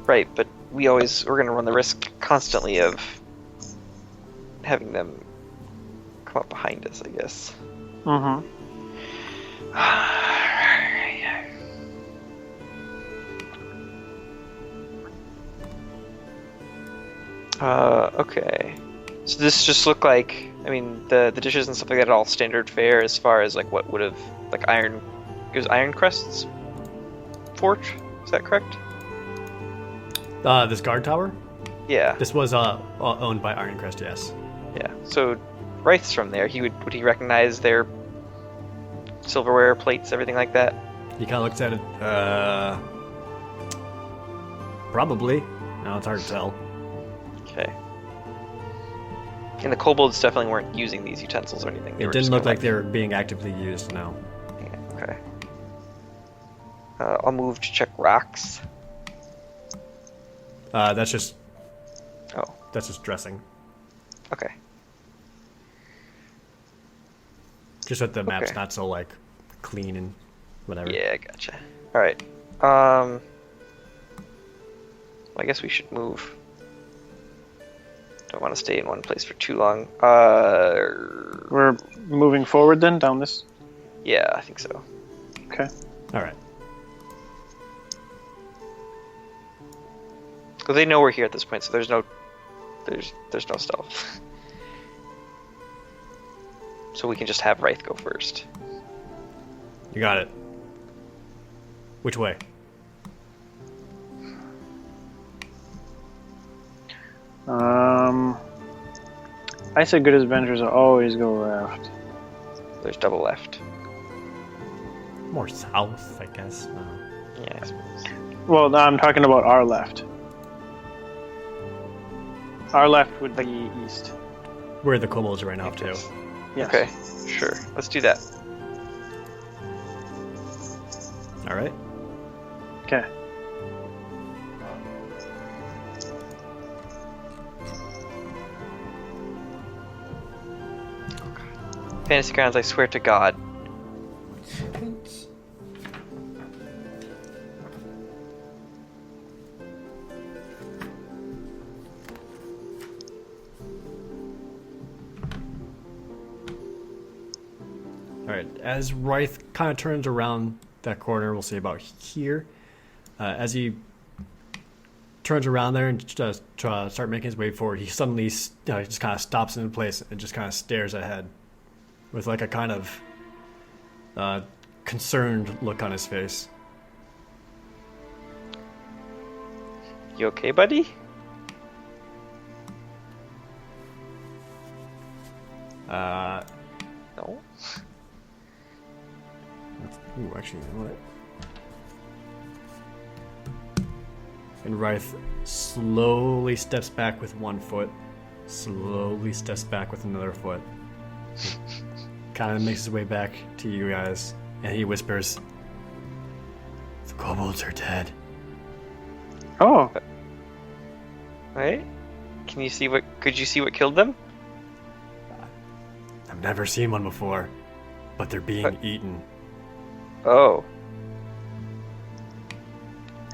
Right, but we're going to run the risk constantly of having them come up behind us, I guess. Mm-hmm. Okay. So this just looked like, I mean, the dishes and stuff like that are all standard fare as far as like what would have, like iron, it was iron crusts? fort. Is that correct? This guard tower? Yeah. This was owned by Ironcrest, yes. Yeah. So Rythe's from there. Would he recognize their silverware, plates, everything like that? He kind of looks at it. Probably. No, it's hard to tell. Okay. And the kobolds definitely weren't using these utensils or anything. They It were didn't just look kinda like they were being actively used, no. Yeah, okay. I'll move to check rocks. That's just Oh, dressing. okay. Just that the map's Okay. not so, like, clean and whatever. Yeah, gotcha. All right. Well, I guess we should move. Don't want to stay in one place for too long. We're moving forward then, down this? Yeah, I think so. Okay. All right. Because they know we're here at this point, so there's no stealth. So we can just have Rythe go first. You got it. Which way? I say good adventures always go left. There's double left. More south, I guess. Yeah, I suppose. Well, no, I'm talking about our left. Our left would be east. Where the kobolds are right now, too. Yes. Okay, sure. Let's do that. All right. Okay. Fantasy Grounds, I swear to God. All right. As Rythe kind of turns around that corner, we'll say about here. As he turns around there and just start making his way forward, he suddenly just kind of stops in place and just kind of stares ahead with like a kind of concerned look on his face. You okay, buddy? No. Ooh, actually, you know what? And Rythe slowly steps back with one foot, slowly steps back with another foot. Kind of makes his way back to you guys, and he whispers, "The kobolds are dead." Oh, Right? Could you see what killed them? I've never seen one before, but they're being eaten. Oh.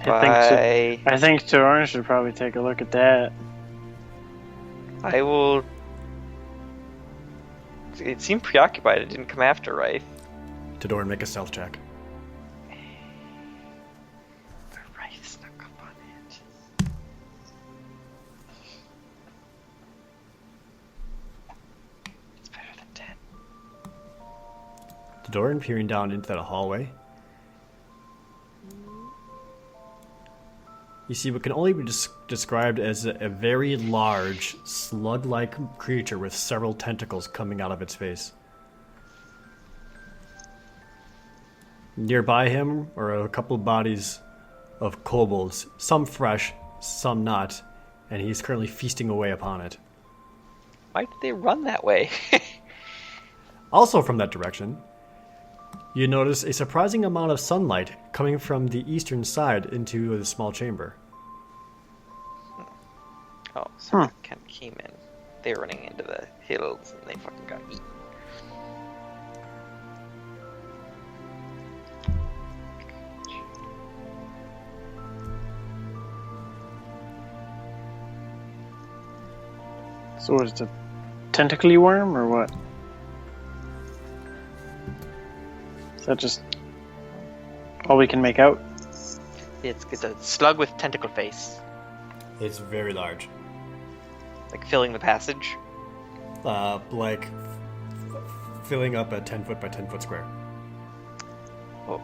I think Toran should probably take a look at that. I will. It seemed preoccupied. It didn't come after Rythe. Tadorin, make a stealth check. Rythe snuck up on it. It's better than 10. Tadorin, peering down into that hallway, you see what can only be described as a very large, slug-like creature with several tentacles coming out of its face. Nearby him are a couple bodies of kobolds, some fresh, some not, and he's currently feasting away upon it. Why did they run that way? Also from that direction, you notice a surprising amount of sunlight coming from the eastern side into the small chamber. Oh, so they kind of came in. They were running into the hills and they fucking got eaten. So is it a tentacly worm or what? Is that just all we can make out? It's a slug with tentacle face, It's very large. like filling the passage. Like filling up a 10 foot by 10 foot square. Oh.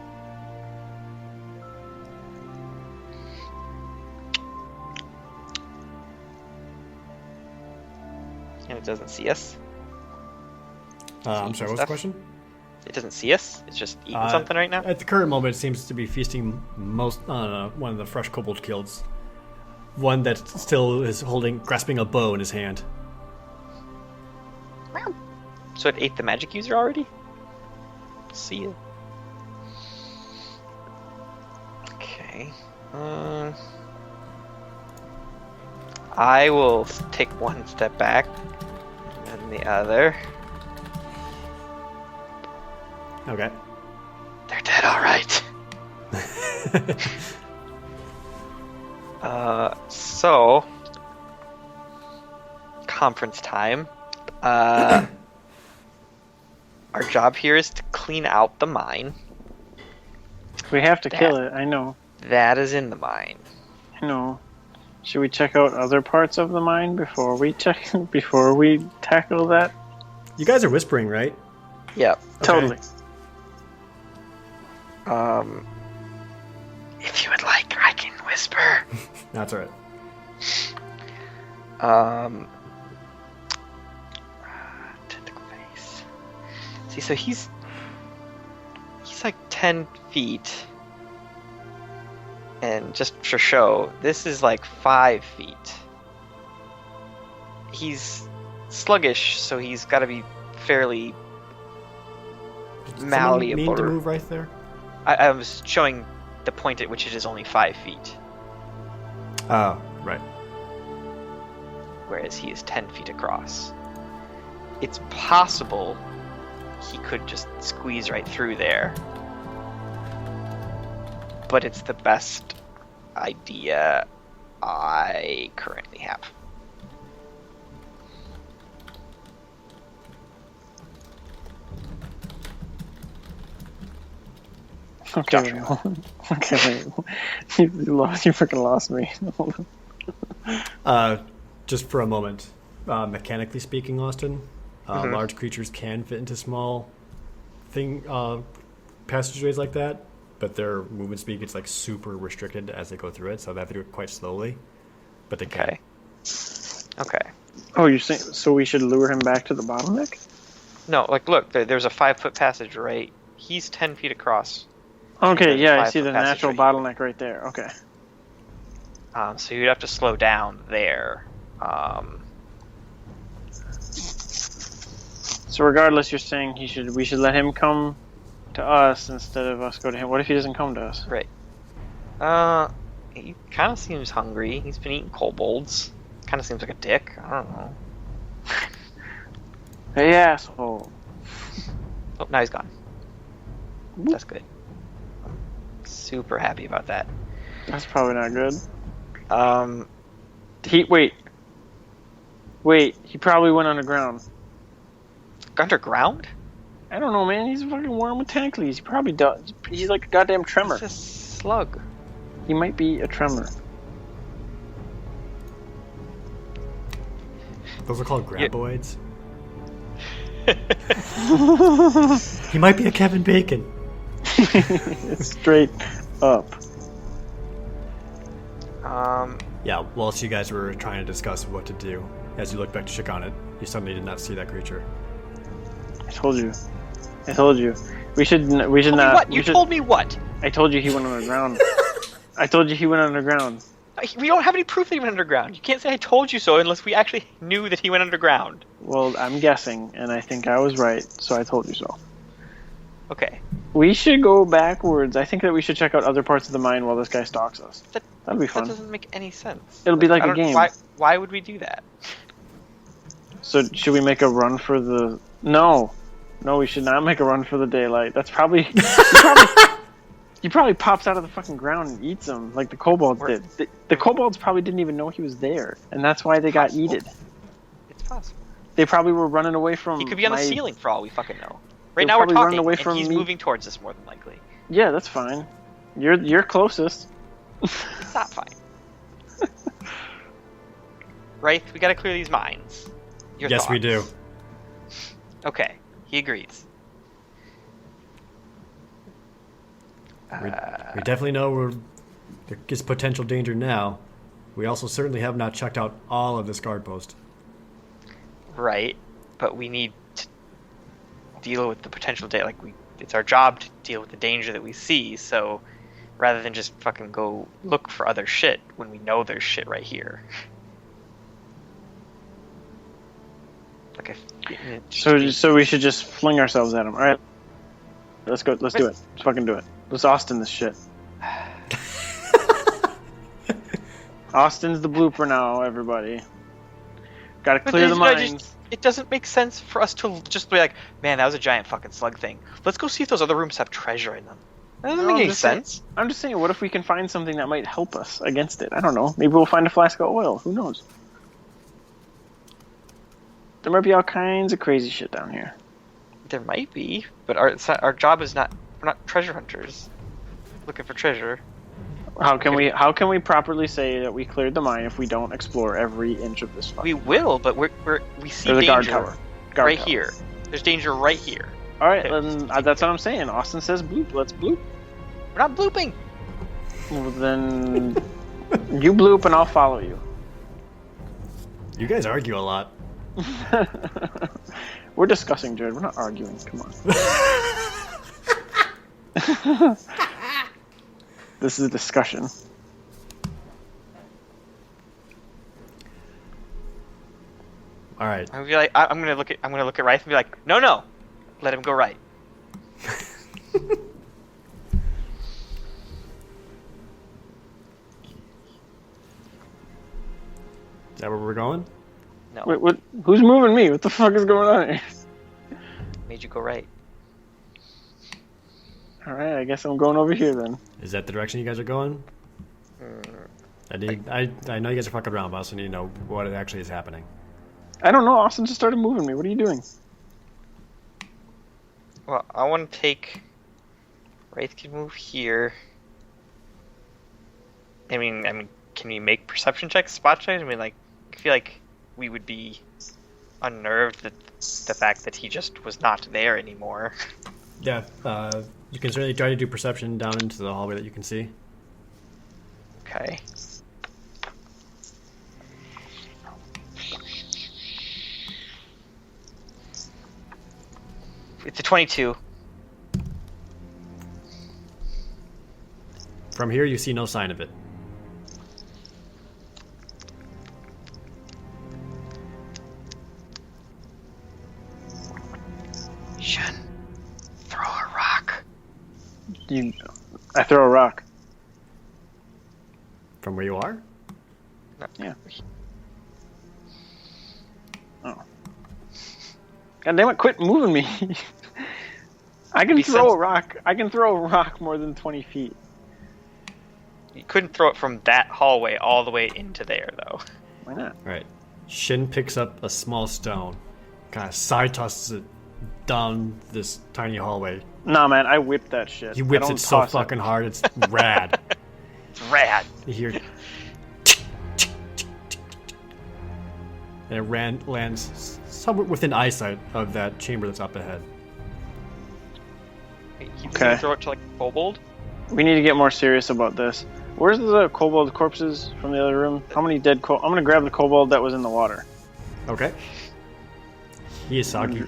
It doesn't see us. I'm sorry, what was the Stuff? question? It doesn't see us. It's just eating something right now. At the current moment, it seems to be feasting most on one of the fresh kobold kills. One that still is grasping a bow in his hand. So it ate the magic user already? See ya. Okay. I will take one step back, and then the other. Okay. They're dead, all right. So conference time. Our job here is to clean out the mine. We have to kill it. I know. That is in the mine. I know. Should we check out other parts of the mine before we tackle that? You guys are whispering, right? Yep. Totally. If you would like, I can whisper. That's all right. Tentacle face. See, so he's like 10 feet. And just for show, this is like 5 feet. He's sluggish, so he's got to be fairly Did malleable. someone mean to move right there? I was showing the point at which it is only 5 feet, Oh, right. whereas he is 10 feet across. It's possible he could just squeeze right through there, but it's the best idea I currently have. Okay. Okay. Wait. You freaking lost me. Hold on. Just for a moment, mechanically speaking, Austin, large creatures can fit into small passageways like that, but their movement speed gets like super restricted as they go through it, so they have to do it quite slowly. But they can. Okay. Oh, you're saying so we should lure him back to the bottleneck? No, like look, there's a 5-foot passage, right? He's 10 feet across. Okay, There's a yeah, I see 5-foot the passage natural right here. bottleneck right there. Okay. So you'd have to slow down there. So regardless, you're saying we should let him come to us instead of us go to him. What if he doesn't come to us? Right. He kind of seems hungry. He's been eating kobolds. Kind of seems like a dick. I don't know. Hey, asshole. Oh, now he's gone. That's good. Super happy about that. That's probably not good. Wait. He probably went underground. Underground? I don't know, man. He's a fucking worm with tentacles. He probably does. He's like a goddamn tremor. It's a slug. He might be a tremor. Those are called graboids. He might be a Kevin Bacon. Straight up. Yeah, whilst you guys were trying to discuss what to do, as you look back to check on it, you suddenly did not see that creature. I told you. We should not. What? You told me what? I told you he went underground. I told you he went underground. We don't have any proof that he went underground. You can't say I told you so unless we actually knew that he went underground. Well, I'm guessing, and I think I was right, so I told you so. Okay. We should go backwards. I think that we should check out other parts of the mine while this guy stalks us. That'd be fun. That doesn't make any sense. It'll be like I a don't- game. Why would we do that? So should we make a run for the... No, we should not make a run for the daylight. That's probably... He probably pops out of the fucking ground and eats them, like the kobolds did. The kobolds probably didn't even know he was there, and that's why they got yeeted. It's possible. They probably were running away from... He could be on the ceiling for all we fucking know. Right They're now we're probably running talking, away and from he's me. moving towards us more than likely. Yeah, that's fine. You're closest. It's not fine. Right? We gotta clear these mines. Your Yes, we thoughts? do. Okay, he agrees. We definitely know there is potential danger now. We also certainly have not checked out all of this guard post. Right, but we need to deal with the potential it's our job to deal with the danger that we see, so rather than just fucking go look for other shit when we know there's shit right here. So we should just fling ourselves at him. All right, let's go. Let's do it. Let's fucking do it. Let's Austin this shit. Austin's the blooper now, everybody. Gotta clear the mines. It doesn't make sense for us to just be like, man, that was a giant fucking slug thing. Let's go see if those other rooms have treasure in them. That doesn't make any sense. I'm just saying, what if we can find something that might help us against it? I don't know. Maybe we'll find a flask of oil. Who knows? There might be all kinds of crazy shit down here. There might be, but our job is not. We're not treasure hunters looking for treasure. How can we properly say that we cleared the mine if we don't explore every inch of this fight? We will, but we see There's danger a guard tower. right here. There's danger right here. All right, then that's what I'm saying. Austin says bloop. Let's bloop. We're not blooping. Well, then you bloop and I'll follow you. You guys argue a lot. We're discussing, Jared. We're not arguing. Come on. This is a discussion. All right. I'm gonna look at Rythe and be like, no, let him go right. Is that where we're going? No, Wait, what? Who's moving me? What the fuck is going on here? made you go right. All right, I guess I'm going over here then. Is that the direction you guys are going? I know you guys are fucking around, but I also need to know what actually is happening. I don't know. Austin just started moving me. What are you doing? Well, I want to take... Rythe can move here. I mean, can we make perception checks, spot checks? I mean, like, I feel like we would be unnerved at the fact that he just was not there anymore. Yeah, you can certainly try to do perception down into the hallway that you can see. Okay. It's a 22. From here, you see no sign of it. Shyun, throw a rock. I throw a rock. From where you are? No. Yeah. Oh. God damn it, quit moving me. I can throw a rock. I can throw a rock more than 20 feet. You couldn't throw it from that hallway all the way into there, though. Why not? Right. Shin picks up a small stone, kind of side tosses it down this tiny hallway. Nah, man, I whipped that shit. He whips it so fucking hard, it's rad. It's rad. You hear... And it lands somewhere within eyesight of that chamber that's up ahead. He's Okay. gonna throw it to, like, Kobold? We need to get more serious about this. Where's the kobold corpses from the other room? How many dead I'm gonna grab the kobold that was in the water. Okay. He is soggy.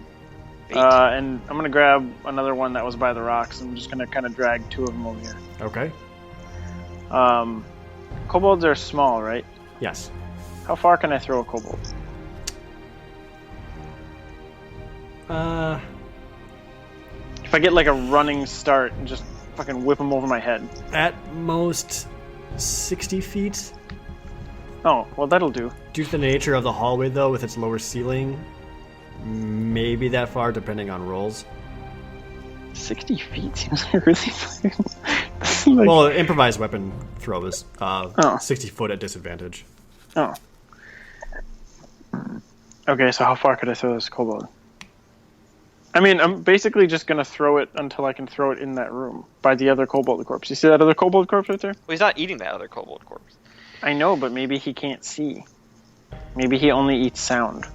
And I'm gonna grab another one that was by the rocks. I'm just gonna kind of drag two of them over here. Okay. Kobolds are small, right? Yes. How far can I throw a kobold? If I get like a running start and just fucking whip them over my head. At most 60 feet. Oh, well that'll do. Due to the nature of the hallway, though, with its lower ceiling, maybe that far, depending on rolls. 60 feet seems like really fucking... like... Well, improvised weapon throw is Oh. 60 foot at disadvantage. Oh. Okay, so how far could I throw this kobold? I mean, I'm basically just going to throw it until I can throw it in that room by the other kobold corpse. You see that other kobold corpse right there? Well, he's not eating that other Kobold corpse. I know, but maybe he can't see. Maybe he only eats sound.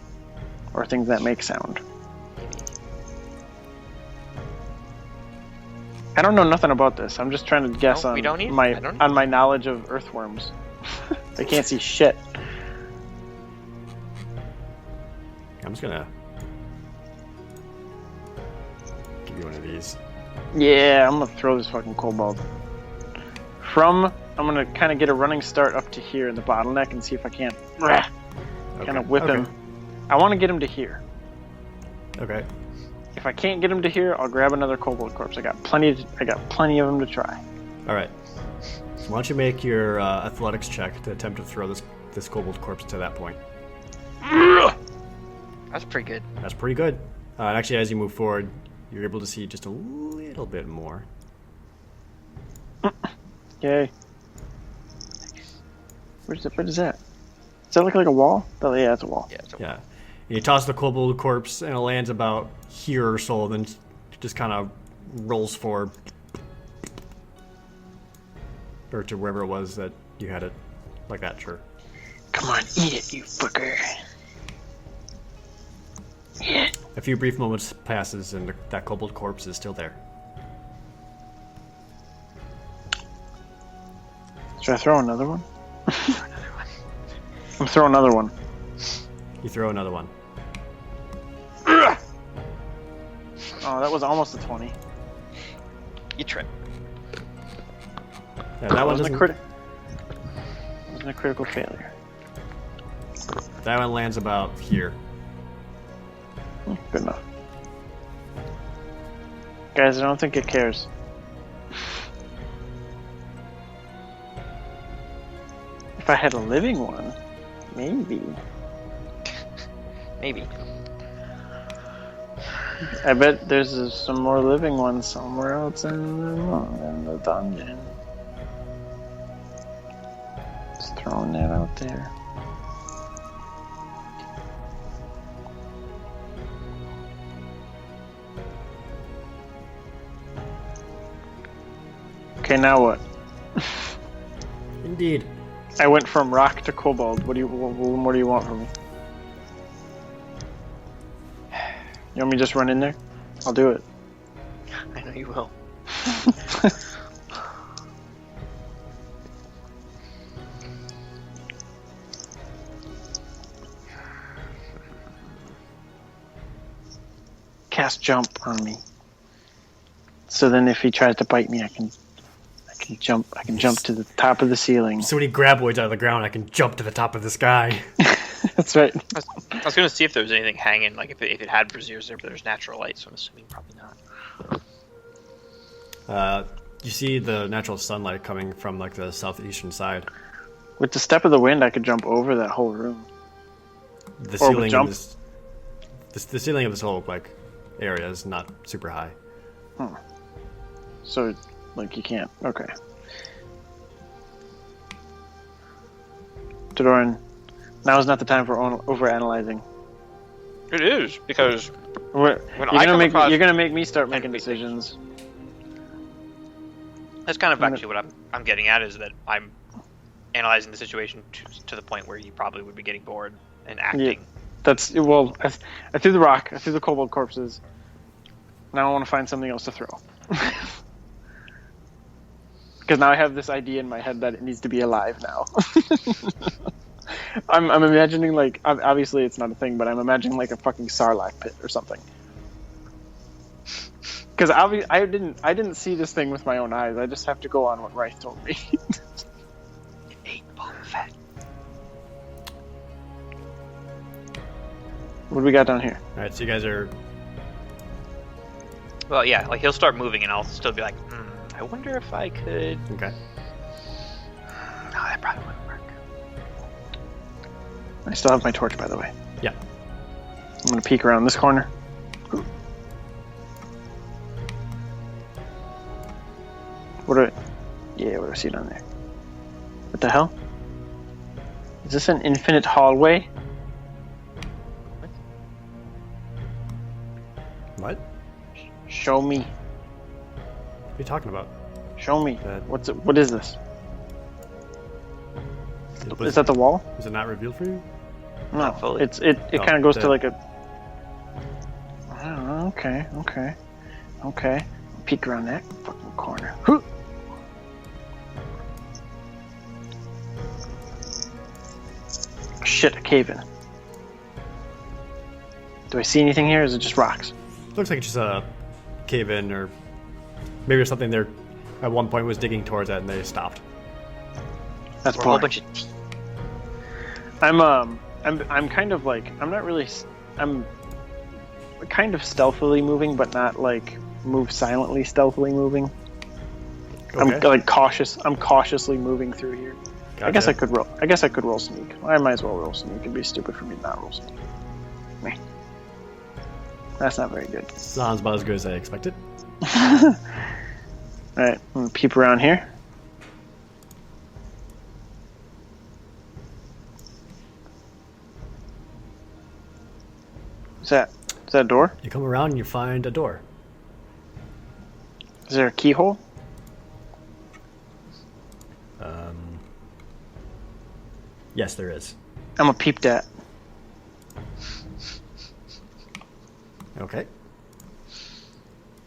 Or things that make sound. I don't know nothing about this. I'm just trying to guess No, on we don't either. my I don't on my knowledge of earthworms. They can't see shit. I'm just gonna give you one of these. Yeah, I'm gonna throw this fucking kobold. I'm gonna kind of get a running start up to here in the bottleneck and see if I can't kind of whip him. I want to get him to here. Okay. If I can't get him to here, I'll grab another kobold corpse. I got plenty of them to try. All right. So why don't you make your athletics check to attempt to throw this kobold corpse to that point? That's pretty good. That's pretty good. And actually, as you move forward, you're able to see just a little bit more. Yay. What is that? Does that look like a wall? Oh, yeah, it's a wall. Yeah. It's Yeah. And you toss the kobold corpse, and it lands about here or so, then just kind of rolls forward. Or to wherever it was that you had it. Like that, sure. Come on, eat it, you fucker. Yeah. A few brief moments passes, and that kobold corpse is still there. Should I throw another one? I'm throwing another one. You throw another one. Oh, that was almost a 20. You trip. Yeah, that one wasn't doesn't. wasn't a critical failure. That one lands about here. Good enough. Guys, I don't think it cares. If I had a living one, maybe. Maybe. I bet there's some more living ones somewhere else in the dungeon. Just throwing that out there. Okay, now what? Indeed. I went from rock to kobold. What do you want from me? You want me to just run in there? I'll do it. I know you will. Cast jump on me. So then if he tries to bite me, I can jump to the top of the ceiling. So many graboids out of the ground, I can jump to the top of the sky. That's right. I was going to see if there was anything hanging, like if it had braziers there, but there's natural light, so I'm assuming probably not. You see the natural sunlight coming from like the southeastern side. With the step of the wind, I could jump over that whole room. The Or ceiling jump. of the ceiling of this whole like area is not super high. So, like, you can't. Okay. Tadorin, now is not the time for overanalyzing. It is, because You're I come gonna across- make me start making decisions. that's kind of actually what I'm getting at, is that I'm analyzing the situation to the point where you probably would be getting bored and acting. That's well. I threw the rock. I threw the kobold corpses. Now I want to find something else to throw. Because now I have this idea in my head that it needs to be alive now. I'm imagining, like, obviously it's not a thing, but I'm imagining like a fucking sarlacc pit or something. Because I didn't see this thing with my own eyes. I just have to go on what Rythe told me. It ate Boba Fett. What do we got down here? All right, so you guys are. Well, yeah, like he'll start moving, and I'll still be like, I wonder if I could. Okay. No, that probably wouldn't work. I still have my torch, by the way. Yeah. I'm gonna peek around this corner. What do I see down there? What the hell? Is this an infinite hallway? What? Show me. What are you talking about? Show me. Uh, What is this? Is that the wall? Is it not revealed for you? No. Not fully. It Oh, kind of goes the- to like a. Oh, okay. Peek around that fucking corner. Whew. Shit, a cave in. Do I see anything here? Or is it just rocks? Looks like it's just a cave in, or maybe there's something there. At one point was digging towards that, and they stopped. That's Or a whole boring. bunch of teeth. I'm kind of like I'm not really I'm kind of stealthily moving, but not like move silently stealthily moving. I'm Okay. like cautious. I'm cautiously moving through here. I guess I Gotcha. could roll sneak. I might as well roll sneak. It'd be stupid for me to not roll sneak. Meh. That's not very good. Sounds about as good as I expected. All right, I'm gonna peep around here. Is that a door? You come around and you find a door. Is there a keyhole? Yes, there is. I'm gonna peep that. Okay.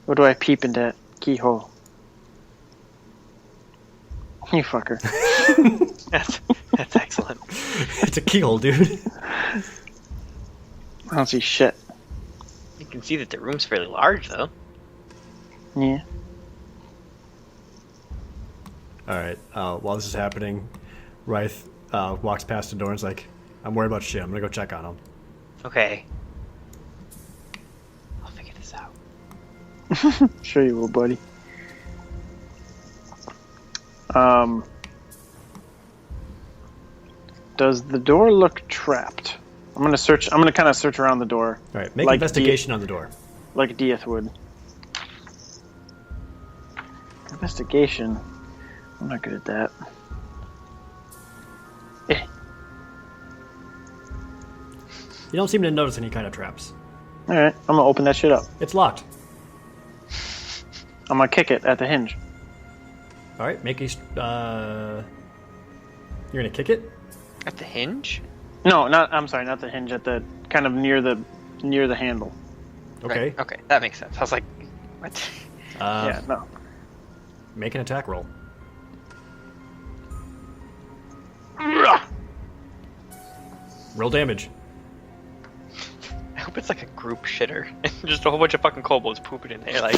What do I peep in that keyhole? You fucker. That's excellent. It's a keyhole, dude. I don't see shit. You can see that the room's fairly large, though. Yeah. All right. While this is happening, Rythe walks past the door and's like, "I'm worried about shit. I'm gonna go check on him." Okay. I'll figure this out. Sure you will, buddy. Does the door look trapped? I'm gonna kind of search around the door, All right. Make Like investigation on the door. like Dieth would. Investigation. I'm not good at that. Eh. You don't seem to notice any kind of traps. All right, I'm gonna open that shit up. It's locked. I'm gonna kick it at the hinge. All right. Make a. You're gonna kick it. At the hinge? No, I'm sorry, not the hinge. At the kind of near the handle. Okay. Right, okay, that makes sense. I was like, what? Yeah, no. Make an attack roll. Roll damage. I hope it's like a group shitter. Just a whole bunch of fucking kobolds pooping in there, like.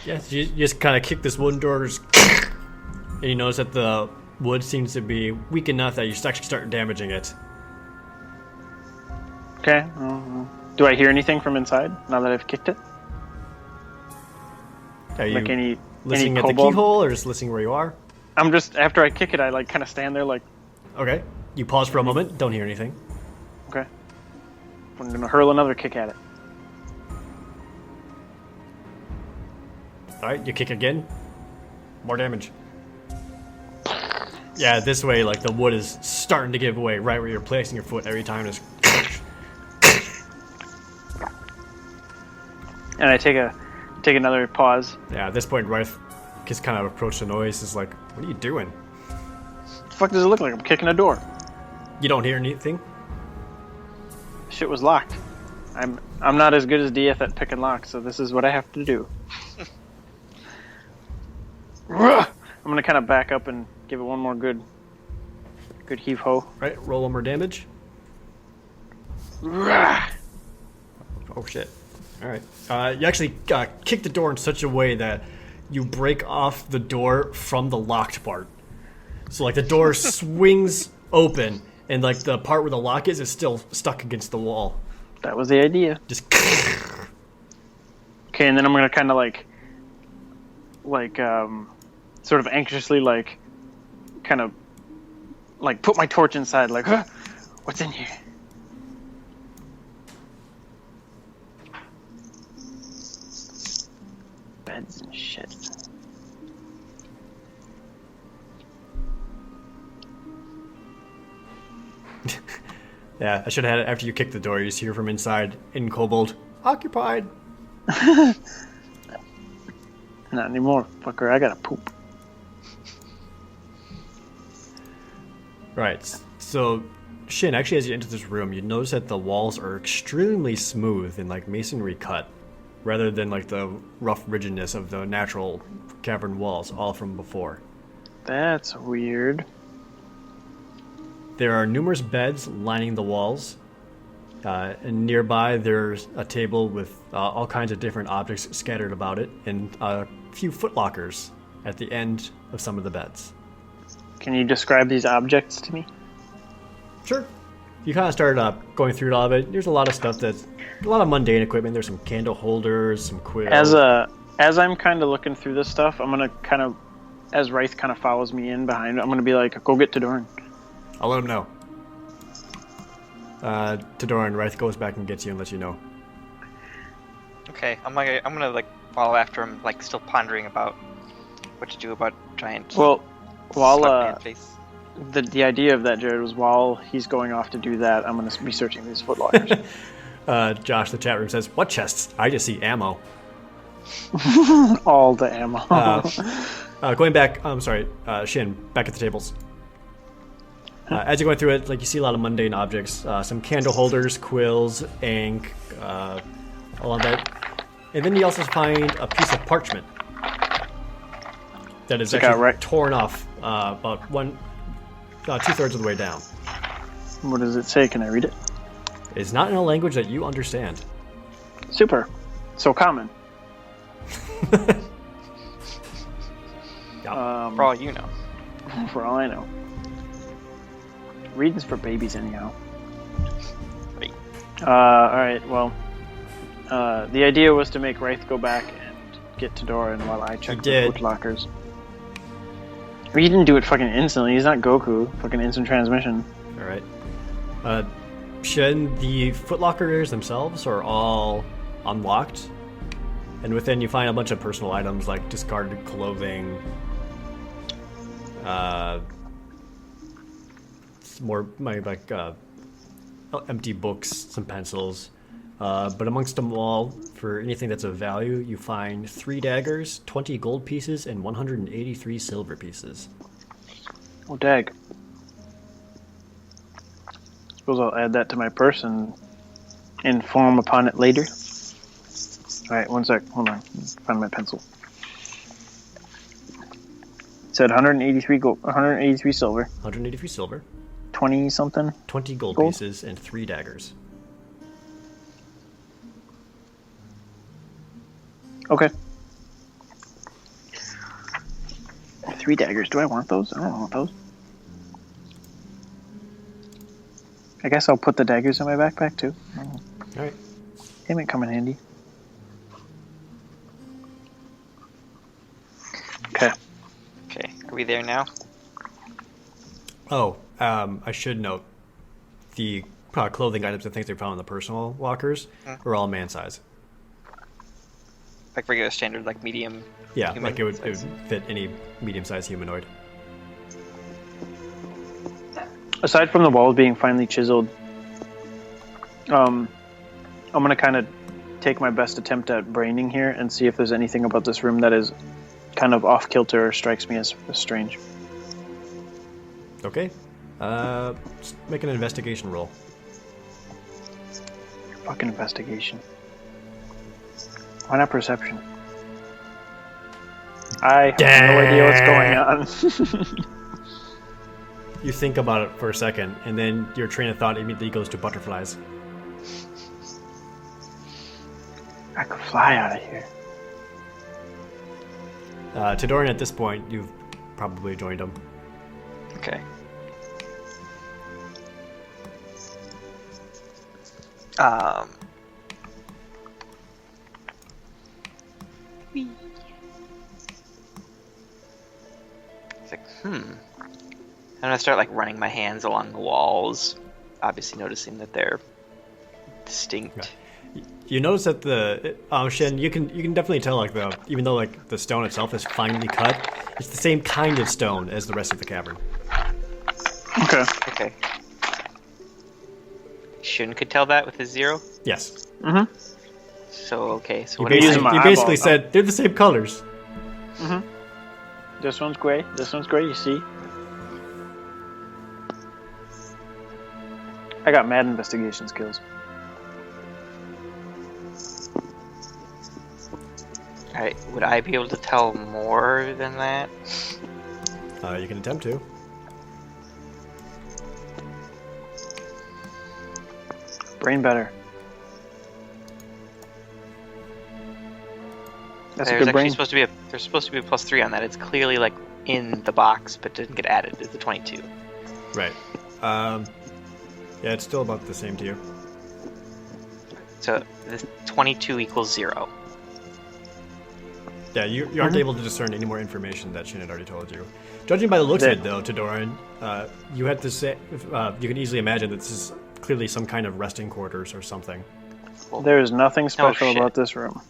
Yes, you just kind of kick this wooden door, and you notice that the wood seems to be weak enough that you actually start damaging it. Okay. Do I hear anything from inside now that I've kicked it? Are you Like any listening at the kobold? keyhole, or just listening where you are? I'm just after I kick it, I like kind of stand there like, Okay. You pause for a moment. Don't hear anything. okay. I'm gonna hurl another kick at it. All right. You kick again. More damage. Yeah, this way, like the wood is starting to give way right where you're placing your foot every time. Just And I take another pause. yeah. At this point, Rythe just kind of approach the noise. Is like, what are you doing? What the fuck does it look like? I'm kicking a door. You don't hear anything. Shit was locked. I'm not as good as DF at pick and lock, so this is what I have to do. I'm gonna kind of back up and give it one more good heave ho. Right. Roll one more damage. Right. Oh shit. All right. You actually kick the door in such a way that you break off the door from the locked part. So like the door swings open, and like the part where the lock is still stuck against the wall. That was the idea. Just Okay, and then I'm gonna kind of sort of anxiously kind of put my torch inside, like, huh? What's in here? Beds and shit. yeah. I should have had it after you kick the door. You just hear from inside in Kobold, occupied. Not anymore, fucker. I gotta poop. Right. So, Shyun, actually, as you enter this room, you notice that the walls are extremely smooth and like masonry cut, rather than like the rough rigidness of the natural cavern walls, all from before. That's weird. There are numerous beds lining the walls, And nearby, there's a table with all kinds of different objects scattered about it, and a few footlockers at the end of some of the beds. Can you describe these objects to me? Sure. You kind of start going through all of it. There's a lot of stuff that's a lot of mundane equipment. There's some candle holders, some quills. As I'm kind of looking through this stuff, I'm gonna kind of, as Rythe kind of follows me in behind, I'm gonna be like, "Go get Tadorin." I'll let him know. Tadorin, Rythe goes back and gets you and lets you know. Okay, I'm gonna like follow after him, like still pondering about what to do about giant. Well, while slug man face. the idea of that, Jared, was while he's going off to do that, I'm gonna be searching these footlockers. Josh, the chat room says, "What chests? I just see ammo." All the ammo. Going back, I'm sorry, Shyun, back at the tables. As you're going through it, like you see a lot of mundane objects, some candle holders, quills, ink, all of that, and then you also find a piece of parchment that is actually torn off about 2/3 of the way down. What does it say? Can I read it? It's not in a language that you understand. Super. So common. Yeah. For all you know. For all I know. Reading's for babies anyhow. Right. Alright, well, the idea was to make Rythe go back and get Tadorin while I check the footlockers. He didn't do it fucking instantly. He's not Goku. Fucking instant transmission. Alright. Shyun, the footlockers themselves are all unlocked. And within you find a bunch of personal items like discarded clothing, empty books, some pencils. But amongst them all, for anything that's of value, you find 3 daggers, 20 gold pieces, and 183 silver pieces. Oh, dag. Suppose I'll add that to my purse and inform upon it later. Alright, one sec. Hold on. Find my pencil. It said 183 gold, 183 silver. 183 silver. 20 something. 20 gold pieces and 3 daggers. Okay. 3 daggers. Do I want those? I don't want those. I guess I'll put the daggers in my backpack too. Alright. They might come in handy. Okay. Okay, are we there now? Oh, I should note the clothing items and things they found in the personal lockers are all man size. Like regular standard, like medium. Yeah, human like it would size. fit any medium-sized humanoid. Aside from the walls being finely chiseled, I'm gonna kind of take my best attempt at braining here and see if there's anything about this room that is kind of off kilter or strikes me as strange. Okay. Just make an investigation roll. Fucking investigation. Why not perception? I have no idea what's going on. You think about it for a second, and then your train of thought immediately goes to butterflies. I could fly out of here. Tadorin, at this point, you've probably joined him. Okay. It's like, I'm gonna start like running my hands along the walls, obviously noticing that they're distinct. You notice that the Shen, you can definitely tell, like, even though like the stone itself is finely cut, it's the same kind of stone as the rest of the cavern. Okay. Okay. Shyun could tell that with his 0. Yes. Mm-hmm. So okay. So You what am I- basically said they're the same colors. Mm-hmm. This one's gray. This one's gray. You see? I got mad investigation skills. Alright, would I be able to tell more than that? You can attempt to. brain better. That's a There's good actually brain. there's supposed to be a +3 on that. It's clearly like in the box, but didn't get added. It's a 22. Right. Yeah, it's still about the same to you. So the 22 equals 0. Yeah, you aren't able to discern any more information that Shyun had already told you. Judging by the looks of it, though, Tadorin, you had to say you can easily imagine that this is clearly some kind of resting quarters or something. There's nothing special shit. about this room.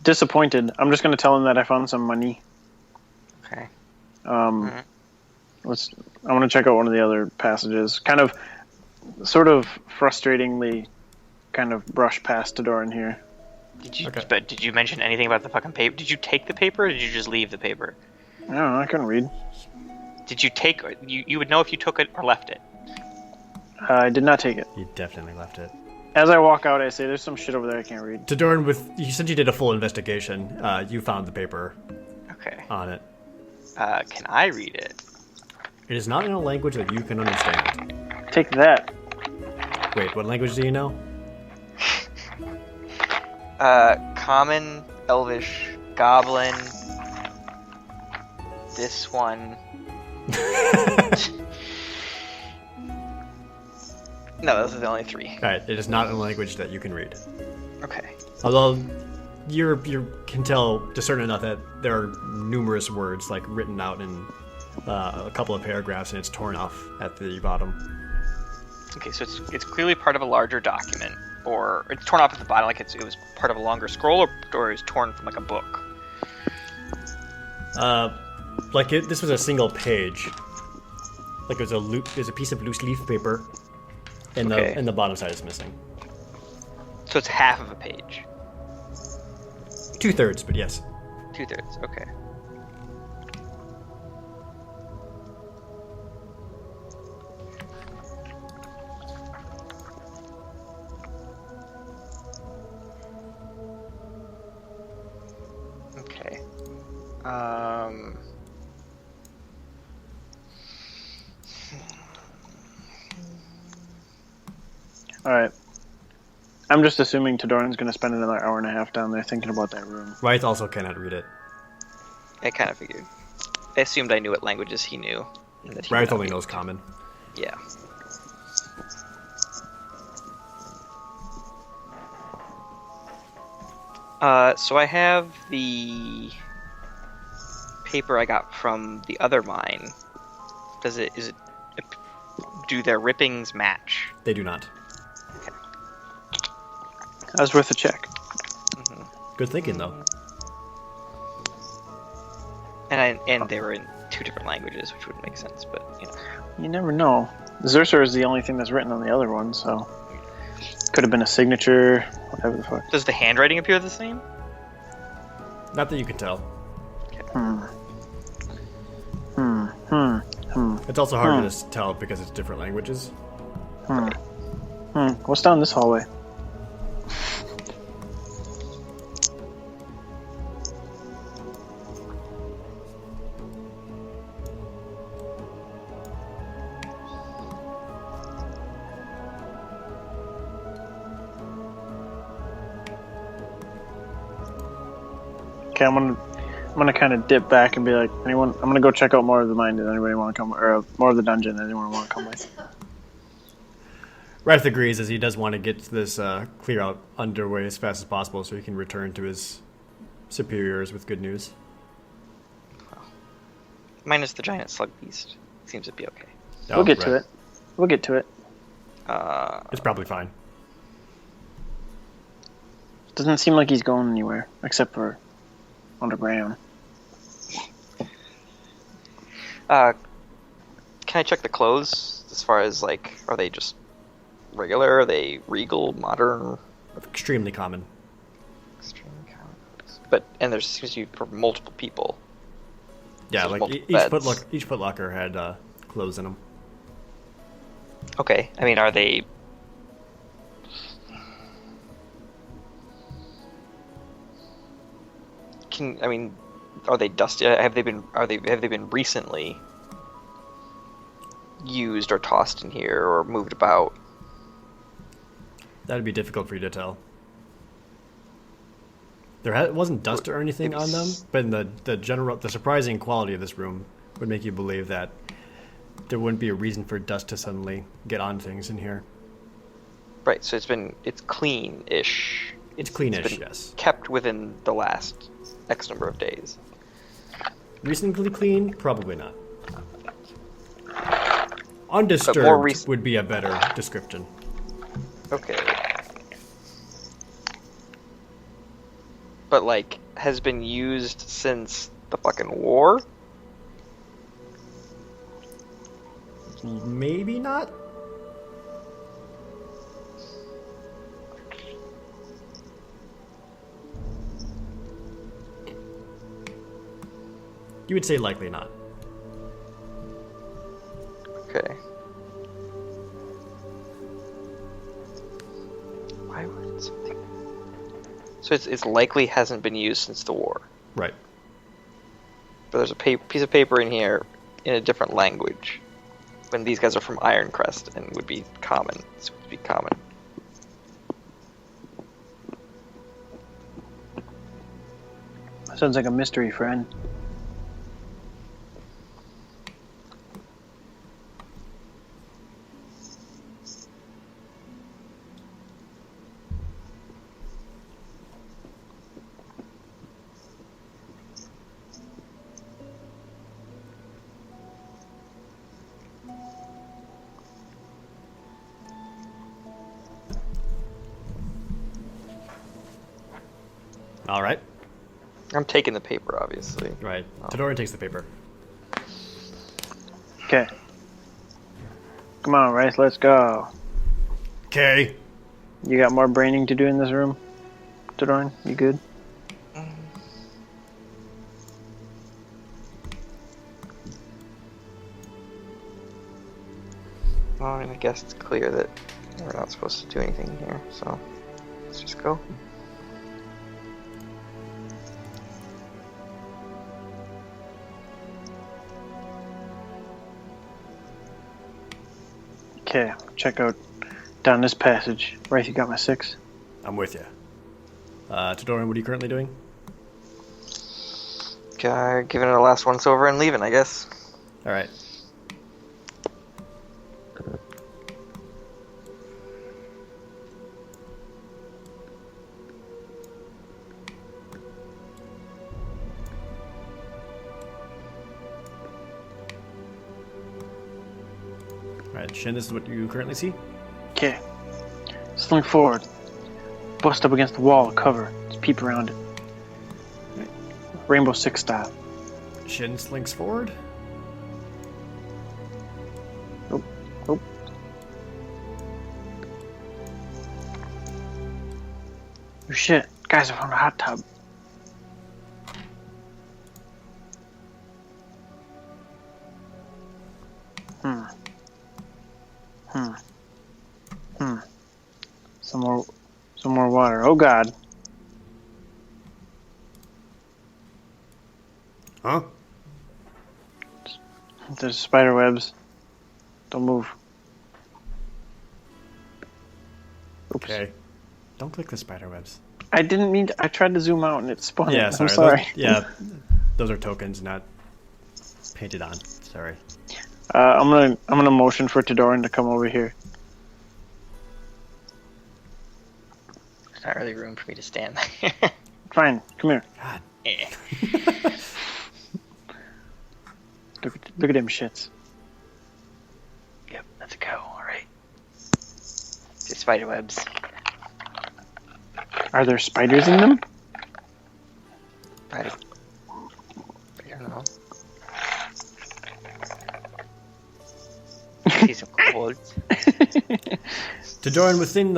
Disappointed. I'm just going to tell him that I found some money. Okay. I want to check out one of the other passages. Sort of frustratingly, kind of brush past Tadorin here. But did you mention anything about the fucking paper? Did you take the paper, or did you just leave the paper? I don't know. I couldn't read. Did you take? You would know if you took it or left it. I did not take it. You definitely left it. As I walk out, I say, "There's some shit over there I can't read." Tadorin, since you did a full investigation, you found the paper Okay. on it. Can I read it? It is not in a language that you can understand. Take that. Wait, what language do you know? Common, Elvish, Goblin. This one. No, those are the only 3. Alright, it is not in a language that you can read. Okay. Although you can discern enough that there are numerous words like written out in a couple of paragraphs, and it's torn off at the bottom. Okay, so it's clearly part of a larger document, or it's torn off at the bottom, like it was part of a longer scroll, or it was torn from like a book. This was a single page. Like it was a piece of loose leaf paper, and the bottom side is missing. So it's half of a page. 2/3, but yes. 2/3. Okay. Okay. Alright. I'm just assuming Tadorin's going to spend another hour and a half down there thinking about that room. Rythe also cannot read it. I kind of figured. I assumed I knew what languages he knew. And that he Rythe would not only be knows able to. Common. Yeah. So I have the paper I got from the other mine. Do their rippings match? They do not. That was worth a check. Good thinking, though. And they were in 2 different languages, which wouldn't make sense, but you know. You never know. Zerser is the only thing that's written on the other one, so... Could have been a signature, whatever the fuck. Does the handwriting appear the same? Not that you can tell. It's also hard to tell because it's different languages. What's down this hallway? Okay, I'm gonna kind of dip back and be like, I'm gonna go check out more of the mine. Does anybody want to come, or more of the dungeon? Does anyone want to come with? Rythe agrees, as he does want to get this clear out underway as fast as possible, so he can return to his superiors with good news. Minus the giant slug beast. Seems to be okay. We'll get to it. We'll get to it. It's probably fine. Doesn't seem like he's going anywhere, except for underground. Can I check the clothes as far as like, are they just regular? Are they regal, modern? Extremely common. Extremely common. And there seems to be for multiple people. Yeah, There's like multiple each footlocker had clothes in them. Okay, I mean, are they? Are they dusty? Have they been? Have they been recently used or tossed in here or moved about. That'd be difficult for you to tell. There wasn't dust or anything on them, but in the surprising quality of this room would make you believe that there wouldn't be a reason for dust to suddenly get on things in here. Right, so it's clean-ish. It's cleanish, been yes. kept within the last X number of days. Recently clean? Probably not. Undisturbed would be a better description. Okay. But, like, has been used since the fucking war? Maybe not? You would say likely not. Okay. Why would something... So it's likely hasn't been used since the war. Right. But there's a piece of paper in here in a different language. When these guys are from Ironcrest and would be common. This would be common. Sounds like a mystery, friend. All right. I'm taking the paper, obviously. Right. Oh. Tadorin takes the paper. Okay. Come on, Rythe, let's go. Okay. You got more braining to do in this room? Tadorin, you good? Well, I mean, I guess it's clear that we're not supposed to do anything here, so let's just go. Okay, check out down this passage. Rythe, you got my 6? I'm with you. Tadorin, what are you currently doing? Giving it a last once over and leaving, I guess. All right. Alright, Shyun, this is what you currently see? Okay. Slink forward. Bust up against the wall, cover. Just peep around it. Rainbow 6 style. Shyun slinks forward. Nope. Nope. Oh shit. Guys are from the hot tub. Some more water. Oh god. Huh? There's spider webs. Don't move. Oops. Okay. Don't click the spider webs. I didn't mean to, I tried to zoom out and it spun. Yeah, I'm sorry. sorry. Those are tokens, not painted on. Sorry. I'm gonna motion for Tadorin to come over here. There's not really room for me to stand there. Fine, come here. God. Look at them shits. Yep, let's go. All right. Just spider webs. Are there spiders in them? I don't know. See some kobolds. Tadorin, within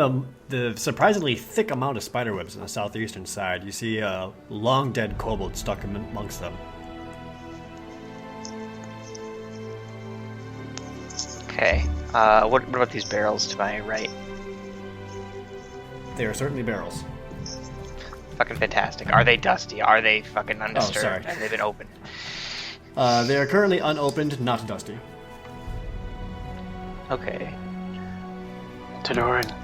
the surprisingly thick amount of spiderwebs on the southeastern side, you see a long dead kobold stuck amongst them. Okay. What about these barrels to my right? They are certainly barrels. Fucking fantastic. Are they dusty? Are they fucking undisturbed? sorry. Have they been opened? They are currently unopened, not dusty. Okay. Tadorin,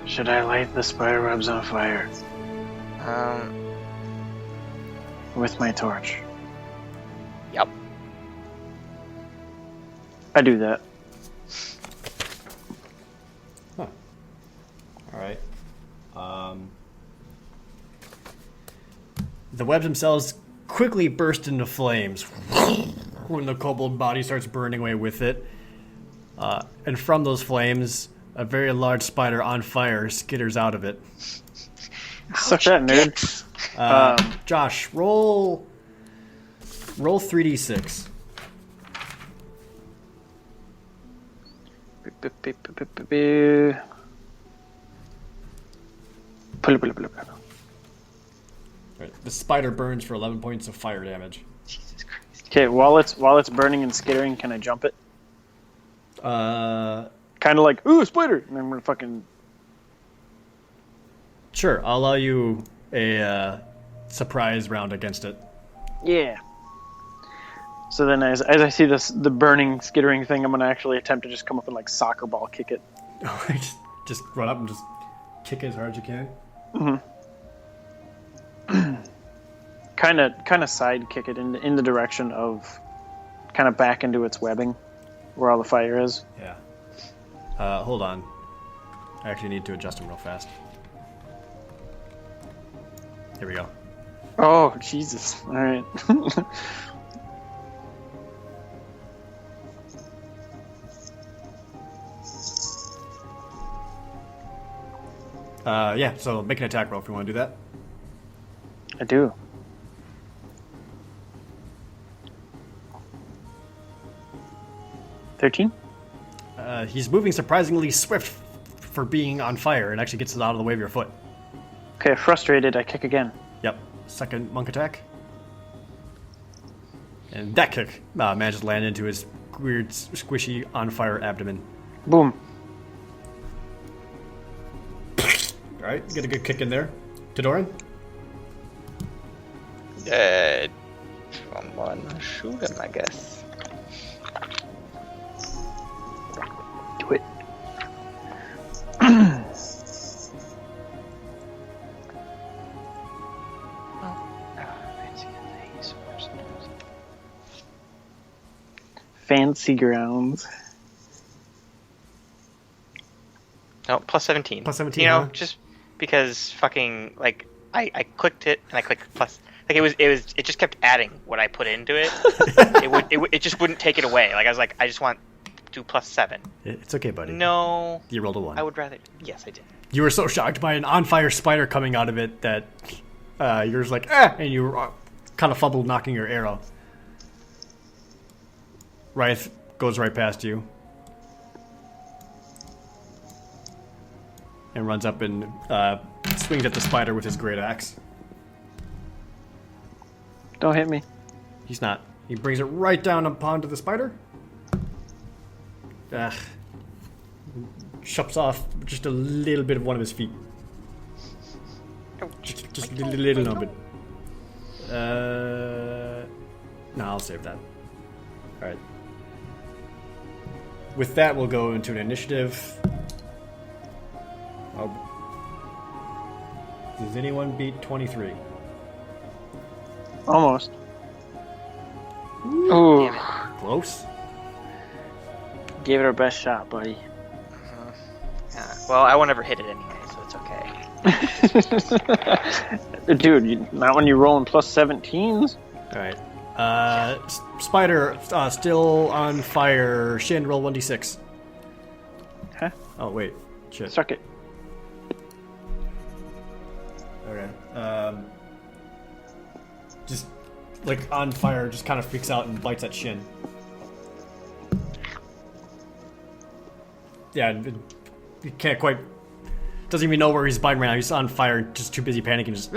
should I light the spider webs on fire with my torch? Yep. I do that. Huh. All right. The webs themselves quickly burst into flames when the kobold body starts burning away with it. And from those flames, a very large spider on fire skitters out of it. Suck that, nerd. Josh, roll 3d6. Right. The spider burns for 11 points of fire damage. Jesus Christ. Okay, while it's burning and skittering, can I jump it? Kind of like, ooh, spider! And then we're fucking... Sure, I'll allow you a surprise round against it. Yeah. So then as I see the burning, skittering thing, I'm going to actually attempt to just come up and like soccer ball kick it. just run up and just kick it as hard as you can. Kind of side kick it in the direction of kind of back into its webbing where all the fire is. Yeah. Hold on. I actually need to adjust them real fast. Here we go. Oh, Jesus. All right. Yeah, so make an attack roll if you want to do that. I do. $13? He's moving surprisingly swift for being on fire and actually gets it out of the way of your foot. Okay, frustrated, I kick again. Yep. Second monk attack. And that kick manages to land into his weird, squishy, on-fire abdomen. Boom. Alright, get a good kick in there. Tadoran? Someone shoot him, I guess. Do it. Fancy grounds. No, plus 17. Plus 17, You know, huh? just because fucking like I clicked it and I clicked plus. Like it just kept adding what I put into it. it just wouldn't take it away. Like I was like, I just want to plus 7. It's okay, buddy. No, You rolled a 1. I would rather. Yes, I did. You were so shocked by an on-fire spider coming out of it that you're just like, ah! And you kind of fumbled knocking your arrow. Rythe goes right past you. And runs up and swings at the spider with his great axe. Don't hit me. He's not. He brings it right down upon to the spider. Chops off just a little bit of one of his feet. Just a little bit. No, I'll save that. Alright. With that, we'll go into an initiative. Does anyone beat 23? Almost. Ooh. Damn it. Close? Gave it our best shot, buddy. Well, I won't ever hit it anyway, so it's okay. Dude, not when you're rolling plus 17s. Alright. Spider, still on fire. Shyun, roll 1d6. Huh? Oh, wait. Shit. Suck it. Okay. Just, like, on fire, just kind of freaks out and bites at Shyun. Yeah, he can't quite... Doesn't even know where he's biting right now. He's on fire, just too busy panicking. Just...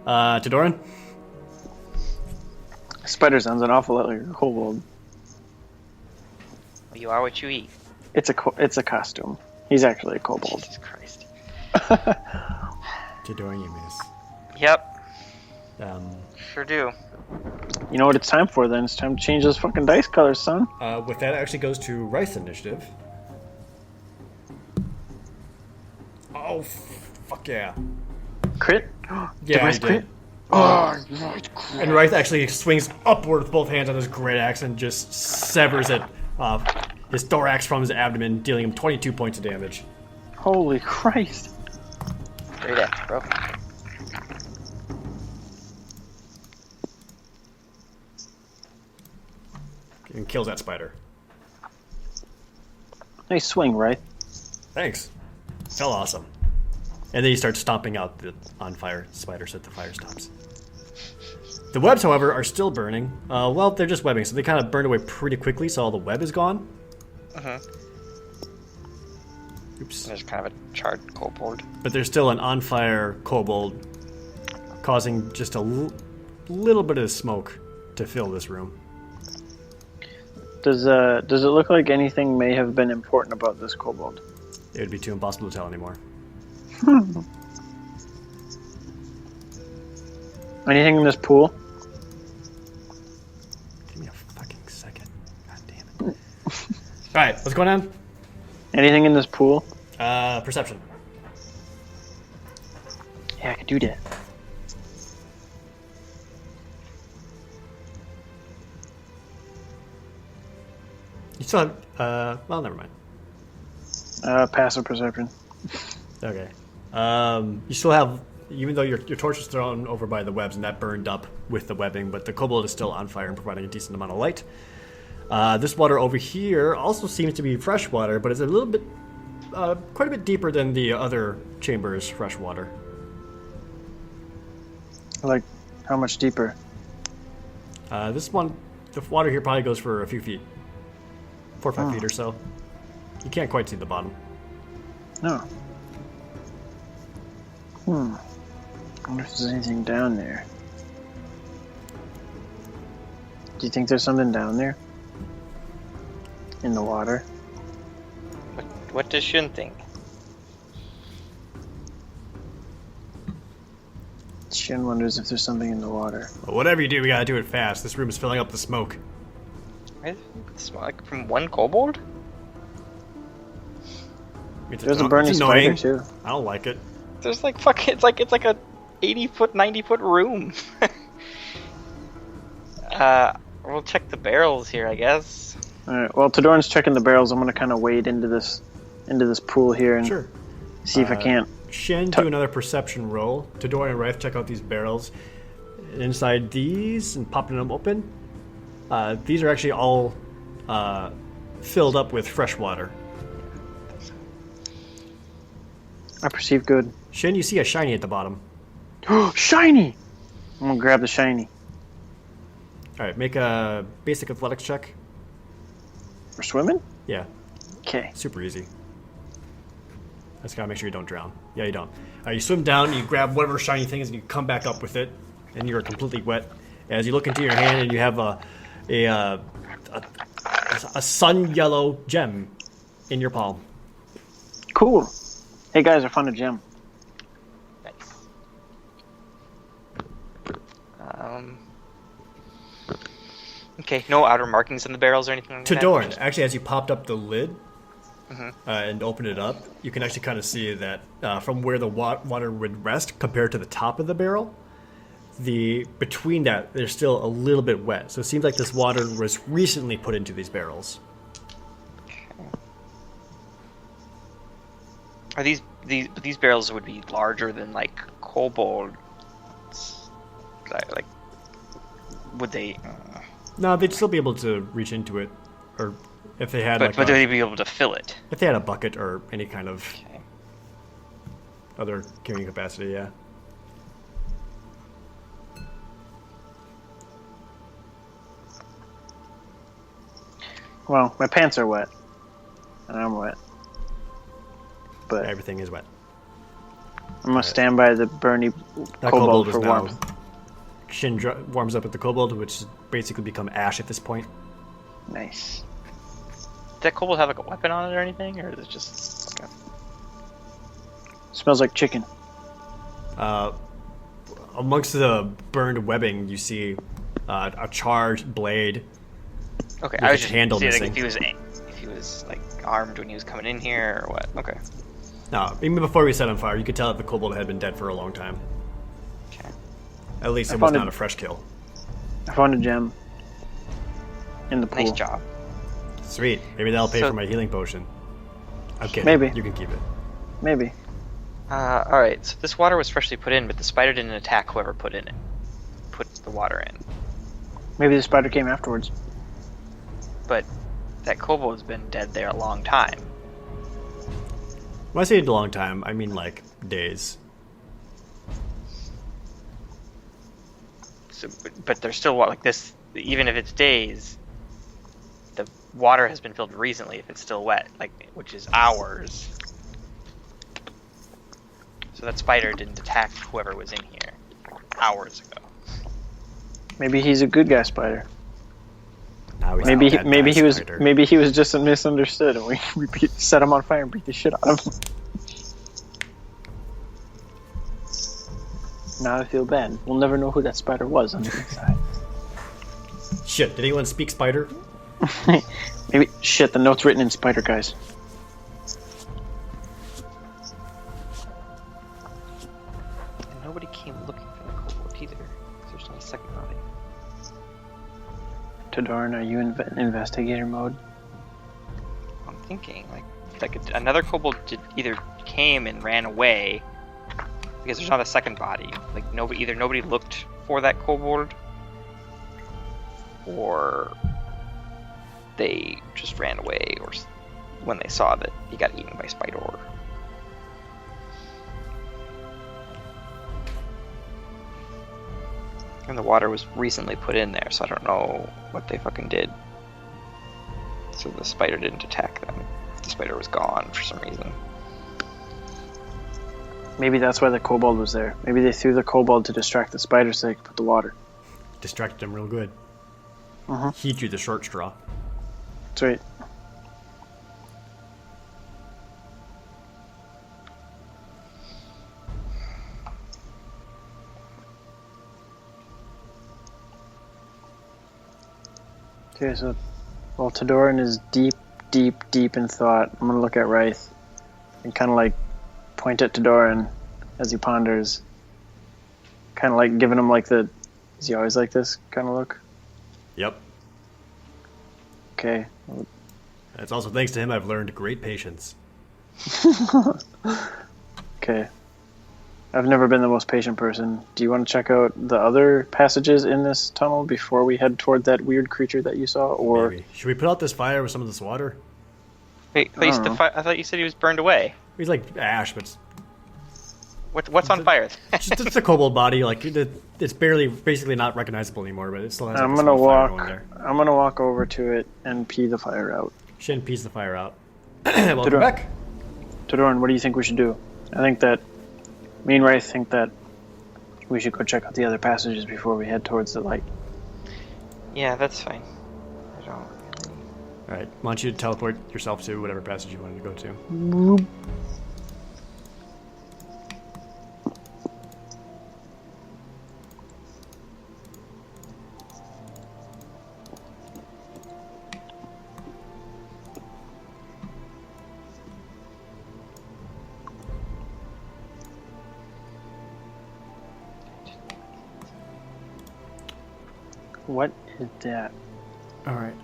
Tadoran? Spider sounds an awful lot like a kobold. Well, you are what you eat. It's a costume. He's actually a kobold. Jesus Christ. Tadoran, you miss. Yep, Um, sure do. You know what it's time for then? It's time to change those fucking dice colors, son. With that, it actually goes to Rythe initiative. Oh, fuck yeah. Crit? Yeah, Did Rythe he did. crit? Oh, right. And Rythe actually swings upward with both hands on his great axe and just severs it, his thorax from his abdomen, dealing him 22 points of damage. Holy Christ. Great axe, bro. And kills that spider. Nice swing, right? Thanks. Felt awesome. And then he starts stomping out the on fire spiders at the fire stops. The webs, however, are still burning. Well, they're just webbing, so they kind of burned away pretty quickly, so all the web is gone. Oops. There's kind of a charred kobold. But there's still an on fire kobold, causing just a little bit of smoke to fill this room. Does it look like anything may have been important about this kobold? It would be too impossible to tell anymore. Anything in this pool? Give me a fucking second. God damn it. Alright, what's going on? Anything in this pool? Perception. Yeah, I could do that. You still have, well, never mind. Passive perception. Okay. You still have, even though your torch was thrown over by the webs and that burned up with the webbing, but the kobold is still on fire and providing a decent amount of light. This water over here also seems to be fresh water, but it's a little bit, quite a bit deeper than the other chambers' fresh water. Like, how much deeper? This one, the water here probably goes for a few feet. 4 or 5 feet or so. You can't quite see the bottom. No. I wonder if there's anything down there. Do you think there's something down there? In the water? What does Shyun think? Shyun wonders if there's something in the water. Well, whatever you do, we gotta do it fast. This room is filling up the smoke. Right? Smell like from one kobold? There's a burning spider too. I don't like it. There's like fucking it's like a 80-foot, 90-foot room. We'll check the barrels here, I guess. Alright, well Tadoran's checking the barrels. I'm gonna kinda wade into this pool here and Sure. see if I can't. Shen, do another perception roll. Tadorin and Rythe check out these barrels. Inside these and popping them open, these are actually all filled up with fresh water. I perceive good. Shen, you see a shiny at the bottom. Shiny! I'm gonna grab the shiny. Alright, make a basic athletics check. For swimming? Yeah, Okay. super easy. Just gotta make sure you don't drown. Yeah, you don't. You swim down, you grab whatever shiny thing is, and you come back up with it, and you're completely wet. As you look into your hand, and you have a sun yellow gem in your palm. Cool. Hey guys, I found a gem. Nice. Okay, no outer markings on the barrels or anything like that? Tadorin, actually, as you popped up the lid and opened it up, you can actually kind of see that from where the water would rest compared to the top of the barrel, between that, there's still a little bit wet. So it seems like this water was recently put into these barrels. Are these barrels would be larger than like kobold? Like would they? No, they'd still be able to reach into it, or if they had But would they be able to fill it? if they had a bucket or any kind of Okay. other carrying capacity. Yeah. Well, my pants are wet. And I'm wet. But Everything is wet. I'm gonna stand by the Bernie That kobold is for now. warmth. Shin warms up with the kobold, which has basically become ash at this point. Nice. Does that kobold have like a weapon on it or anything, or is it just like Smells like chicken. Amongst the burned webbing, you see a charred blade. Okay, With I was its just handle seeing, like, missing. if he was like armed when he was coming in here or what. Okay. No, even before we set on fire, you could tell that the kobold had been dead for a long time. Okay. At least I it was found not it- a fresh kill. I found a gem in the pool. Nice job. Sweet. Maybe that'll pay So- for my healing potion. I'm kidding. Maybe. You can keep it. Maybe. All right. So this water was freshly put in, but the spider didn't attack whoever put the water in. Maybe the spider came afterwards. But that kobold has been dead there a long time. When I say a long time, I mean like days. So, but there's still like this. Even if it's days, the water has been filled recently. If it's still wet, like which is hours. So that spider didn't attack whoever was in here hours ago. Maybe he's a good guy spider. Now he's Maybe a bad maybe guy he was spider. maybe he was just misunderstood, and we set him on fire and beat the shit out of him. Now I feel bad. We'll never know who that spider was on the inside. Shit, did anyone speak spider? Maybe shit. The note's written in spider, guys. And nobody came looking for the kobold either. 'Cause there's no second body. Tadorin, are you in investigator mode? I'm thinking another kobold either came and ran away because there's not a second body. Like nobody looked for that kobold, or they just ran away, or when they saw that he got eaten by spider. And the water was recently put in there, so I don't know what they fucking did. So the spider didn't attack them. The spider was gone for some reason. Maybe that's why the kobold was there. Maybe they threw the kobold to distract the spider so they could put the water. Distracted him real good. Uh-huh. He drew the short straw. That's right. Okay, so while Tadorin is deep in thought, I'm gonna look at Rythe and kind of like point at Tadorin as he ponders, kind of like giving him like the "is he always like this" kind of look. Yep. Okay. It's also thanks to him I've learned great patience. Okay. I've never been the most patient person. Do you want to check out the other passages in this tunnel before we head toward that weird creature that you saw? Or Maybe. Should we put out this fire with some of this water? Wait, I don't know. I thought you said he was burned away. He's like ash, but What's on fire? it's just a kobold body. Like it's basically not recognizable anymore, but it still has. Like, I'm a gonna small fire going there. I'm gonna walk over to it and pee the fire out. Shin pees the fire out. Welcome Tadorin. back. Tadorin, what do you think we should do? I think that me and Rythe think that we should go check out the other passages before we head towards the light. Yeah, that's fine. I don't. All right, why don't you teleport yourself to whatever passage you wanted to go to? What is that? All right,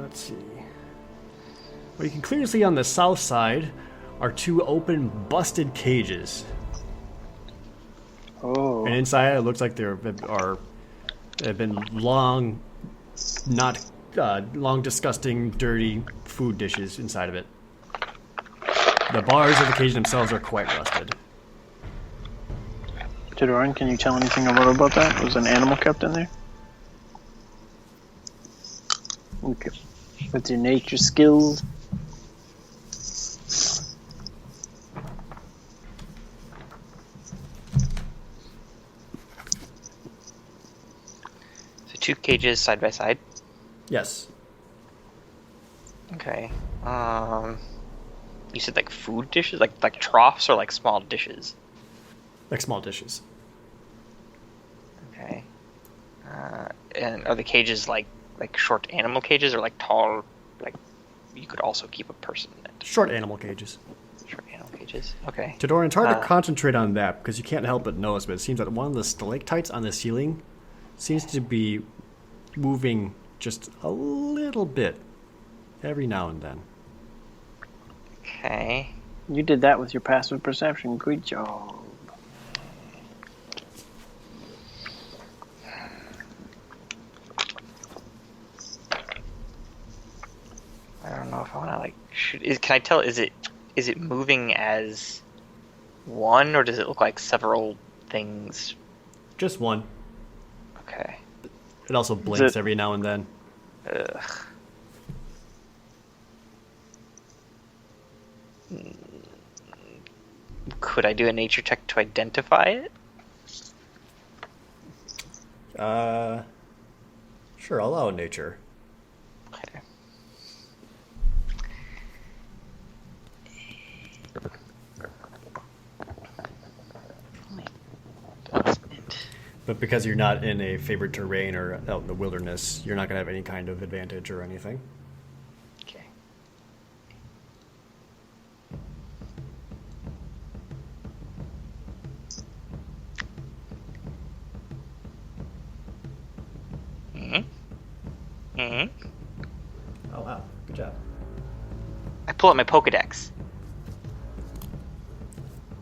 let's see. What you can clearly see on the south side are two open, busted cages. Oh. And inside it looks like have been long, disgusting, dirty food dishes inside of it. The bars of the cage themselves are quite rusted. Tadorin, can you tell anything about that? Was an animal kept in there? Okay. With your nature skills. So two cages side by side. Yes. Okay. You said like food dishes, like troughs or like small dishes. Like small dishes. Okay. And are the cages like short animal cages or like tall, like you could also keep a person in it? Short animal cages. Short animal cages. Okay. Tadorin, it's hard to concentrate on that because you can't help but notice, but it seems that one of the stalactites on the ceiling seems to be moving just a little bit every now and then. Okay. You did that with your passive perception. Good job. I don't know if I want to like shoot. Can I tell? Is it moving as one, or does it look like several things? Just one. Okay. It also blinks every now and then. Ugh. Could I do a nature check to identify it? Sure, I'll allow nature. Okay. But because you're not in a favored terrain or out in the wilderness, you're not going to have any kind of advantage or anything. Okay. Oh, wow. Good job. I pull out my Pokedex.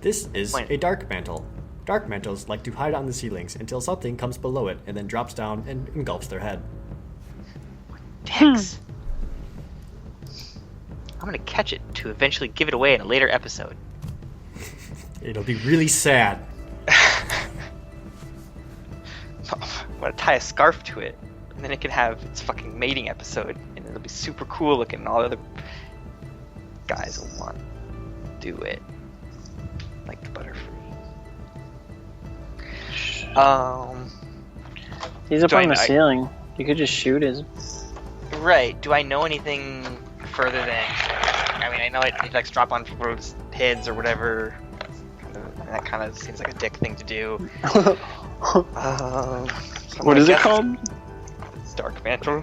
This is Wait. a darkmantle. Darkmantles like to hide on the ceilings until something comes below it and then drops down and engulfs their head. Dex. I'm gonna catch it to eventually give it away in a later episode. It'll be really sad. I'm gonna tie a scarf to it, and then it can have its fucking mating episode, and it'll be super cool looking, and all the other guys will want to do it. Like the Butterfree. He's up Do I on the know- ceiling. You could just shoot his. Right. Do I know anything further than? I mean, I know it like drop on people's heads or whatever. That kind of seems like a dick thing to do. So What I is it guess called? it's Darkmantle.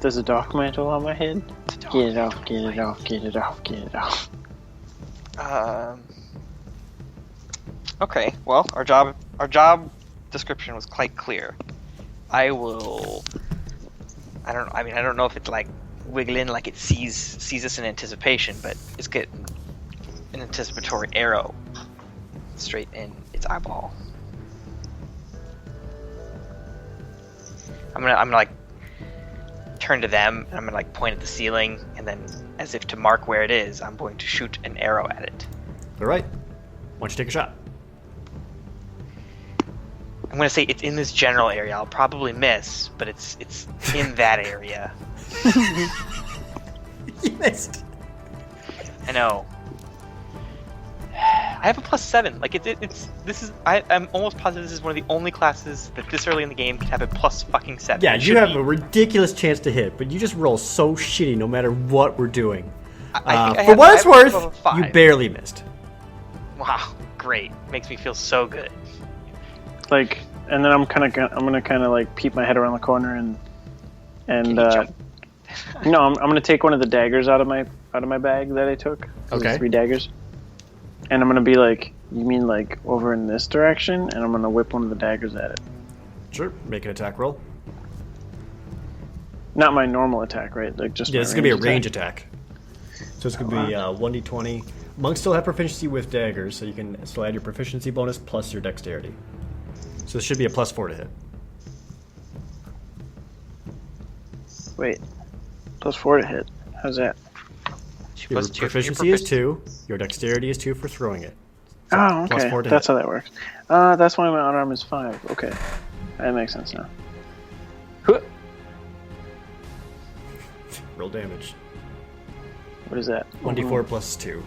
There's a dark mantle on my head. It's a Get it dark off, get it off, get it off, get it off. Okay. Well, our job description was quite clear. I don't know if it's like wiggling like it sees us in anticipation, but it's getting an anticipatory arrow straight in its eyeball. I'm gonna like turn to them and I'm gonna like point at the ceiling, and then as if to mark where it is, I'm going to shoot an arrow at it. All right. Why don't you take a shot? I'm gonna say it's in this general area. I'll probably miss, but it's in that area. You missed. I know. I have a +7. Like I'm almost positive this is one of the only classes that this early in the game can have a +7. Yeah, It you should have be. a ridiculous chance to hit, but you just roll so shitty no matter what we're doing. I think I For have- what I it's have worth, a 5. you barely missed. Wow, great. Makes me feel so good. Like, and then I'm gonna kind of like peep my head around the corner and Can you jump? no, I'm gonna take one of the daggers out of my bag that I took. 'Cause Okay. it's 3 daggers. And I'm gonna be like, you mean like over in this direction? And I'm gonna whip one of the daggers at it. Sure, make an attack roll. Not my normal attack, right? Like just. Yeah, my it's going to be a range range attack. So it's going to be 1d20. Monks still have proficiency with daggers, so you can still add your proficiency bonus plus your dexterity. So this should be a +4 to hit. Wait, +4 to hit. How's that? Your +2 for your proficiency is 2. Your dexterity is 2 for throwing it. So Oh, okay. +4 to That's hit. how that works. That's why my unarmed is 5. Okay, that makes sense now. Huh. Roll damage. What is that? 1d4 plus 2.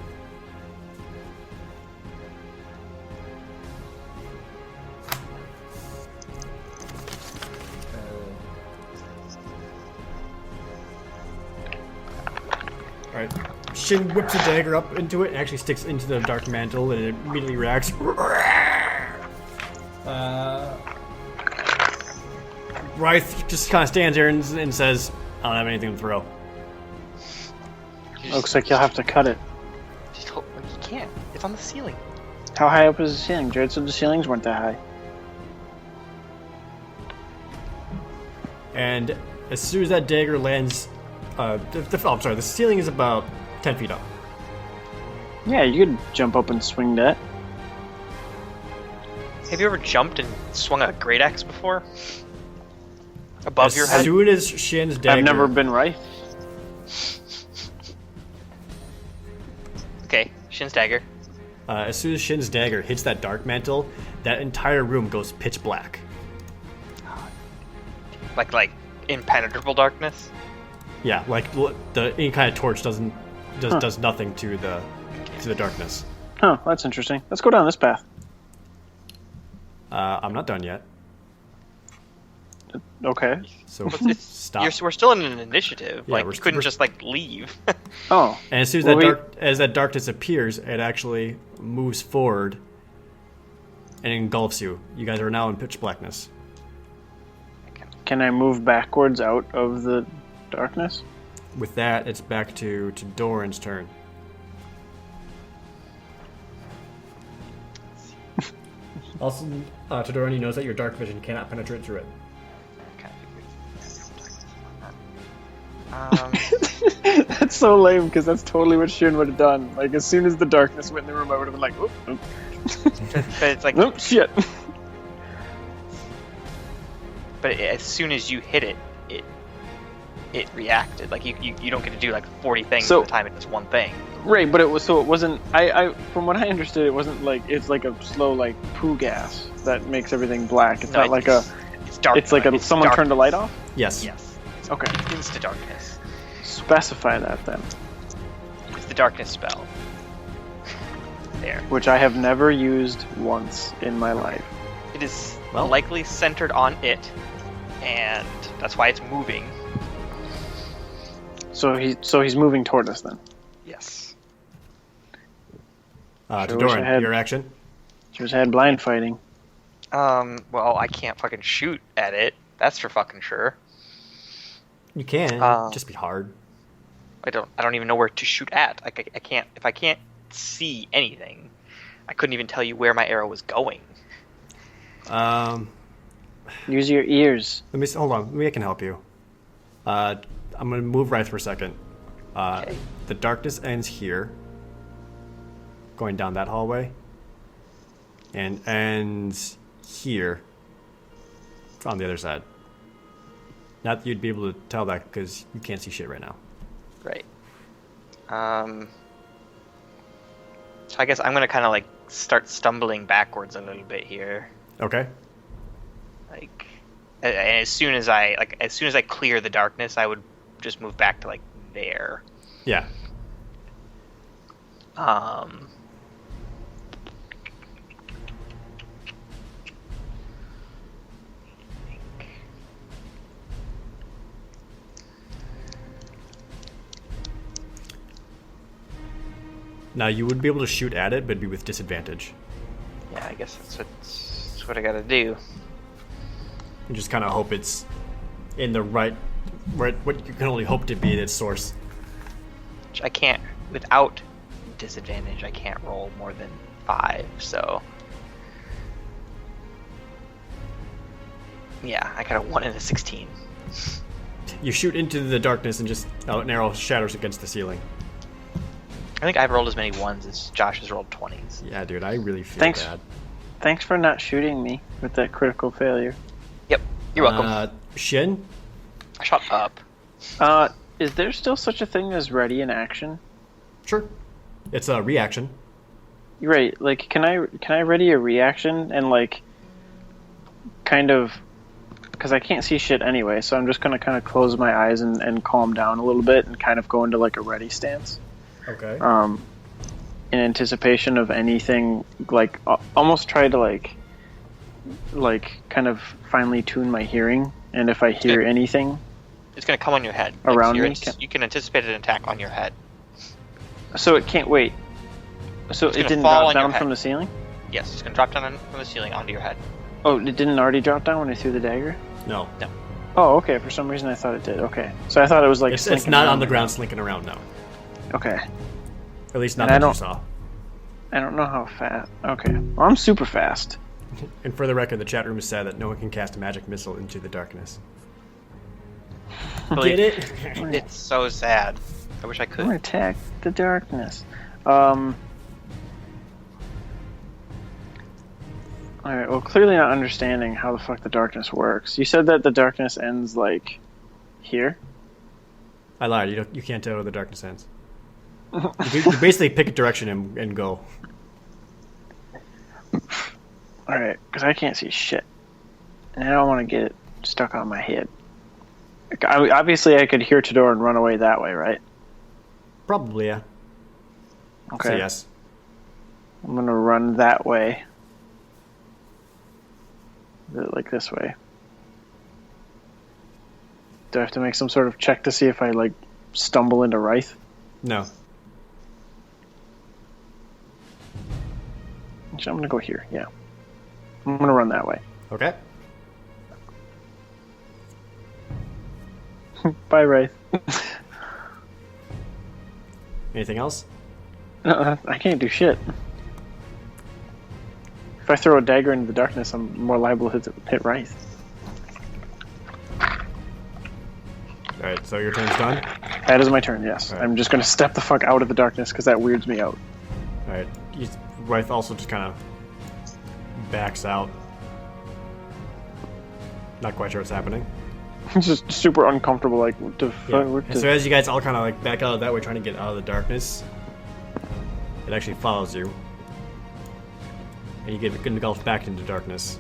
Alright. Shin whips a dagger up into it and actually sticks into the dark mantle, and it immediately reacts. Rythe just kind of stands there and says, I don't have anything to throw. Looks like you'll have to cut it. Just hope you can't. It's on the ceiling. How high up is the ceiling? Jared said the ceilings weren't that high. And as soon as that dagger lands, the ceiling is about 10 feet up. Yeah, you could jump up and swing that. Have you ever jumped and swung a great axe before? Above your As head? soon as Shin's dagger... I've never been right. Okay, Shin's dagger. As soon as Shin's dagger hits that darkmantle, that entire room goes pitch black. Like impenetrable darkness? Yeah, like any kind of torch does nothing to the darkness. Huh, that's interesting. Let's go down this path. I'm not done yet, Okay. so It's, stop. we're still in an initiative. Yeah, Like, we're- you couldn't we're- just, like, leave. Oh. And as soon as Well, as that darkness appears, it actually moves forward and engulfs you. You guys are now in pitch blackness. Can I move backwards out of the darkness? With that, it's back to Doran's turn. Also, Tadorin, knows that your dark vision cannot penetrate through it. That's so lame because that's totally what Shyun would have done. Like as soon as the darkness went in the room, I would have been like, "Oop, oop, but it's like, oop, shit." but as soon as you hit it, it reacted. Like, you don't get to do, like, 40 things So- at a time. It's one thing. Right, but it wasn't. I from what I understood, it wasn't like it's like a slow like poo gas that makes everything black. It's No, not like a. It's dark. It's like it's someone dark. turned the light off. Yes. Yes. Okay, It's the darkness. specify that then. It's the darkness spell. There. Which I have never used once in my life. It is Well- likely centered on it, and that's why it's moving. So he's moving toward us then. Yes. Sure wish I Tadorin, had- your action. Just had blind fighting. Well, I can't fucking shoot at it. That's for fucking sure. You can. Um, just be hard. I don't even know where to shoot at. Like, I can't. If I can't see anything, I couldn't even tell you where my arrow was going. Use your ears. Hold on. Maybe I can help you. I'm gonna move Rythe for a second. Okay. The darkness ends here, going down that hallway, and ends here on the other side. Not that you'd be able to tell that because you can't see shit right now. Right. So I guess I'm gonna kind of like start stumbling backwards a little bit here. Okay. Like, and as soon as I clear the darkness, I would just move back to like there. Yeah. Now you would be able to shoot at it, but it'd be with disadvantage. Yeah, I guess that's what I gotta do. And just kind of hope it's in the right, what you can only hope to be its source. Which I can't, without disadvantage, I can't roll more than 5, so... Yeah, I got a 1 and a 16. You shoot into the darkness and just an arrow shatters against the ceiling. I think I've rolled as many 1s as Josh has rolled 20s. Yeah, dude, I really feel Thanks. bad. Thanks for not shooting me with that critical failure. Yep, you're welcome. Shin? I shot up. Is there still such a thing as ready in action? Sure. It's a reaction. Right, like can I ready a reaction and like kind of, because I can't see shit anyway, so I'm just gonna kind of close my eyes and calm down a little bit and kind of go into like a ready stance. Okay. In anticipation of anything, like almost try to like kind of finely tune my hearing, and if I hear Good. anything It's gonna come on your head. Around so me? you can anticipate an attack on your head. so it can't wait. So It's it gonna didn't fall drop on your down head. from the ceiling? Yes, it's gonna drop down from the ceiling onto your head. Oh, it didn't already drop down when I threw the dagger? No. No. Oh, okay. For some reason, I thought it did. Okay, so I thought it was like It's slinking not around. on the ground slinking around now. Okay, At least not And I that you don't- saw. I don't know how fast. Okay, well, I'm super fast. And for the record, the chat room is sad that no one can cast a magic missile into the darkness. Really, Get it? It's so sad. I wish I I'm could. gonna attack the darkness. Alright, well, clearly not understanding how the fuck the darkness works. You said that the darkness ends, like, here? I lied. You can't tell where the darkness ends. You basically pick a direction and go. Alright, because I can't see shit. And I don't want to get it stuck on my head. Obviously, I could hear Tadorin run away that way, right? Probably, yeah. Okay. So yes. I'm gonna run that way. Like this way. Do I have to make some sort of check to see if I, like, stumble into Rythe? No. Actually, I'm gonna go here, yeah. I'm gonna run that way. Okay. Bye, Rythe. Anything else? I can't do shit. If I throw a dagger into the darkness, I'm more liable to hit Rythe. Alright, so your turn's done? That is my turn, yes. Alright. I'm just gonna step the fuck out of the darkness because that weirds me out. Alright. Rythe also just kind of backs out. Not quite sure what's happening. It's just super uncomfortable, like, what the Yeah. fuck? What And so the... as you guys all kind of like back out of that way trying to get out of the darkness, it actually follows you. And you get engulfed back into darkness.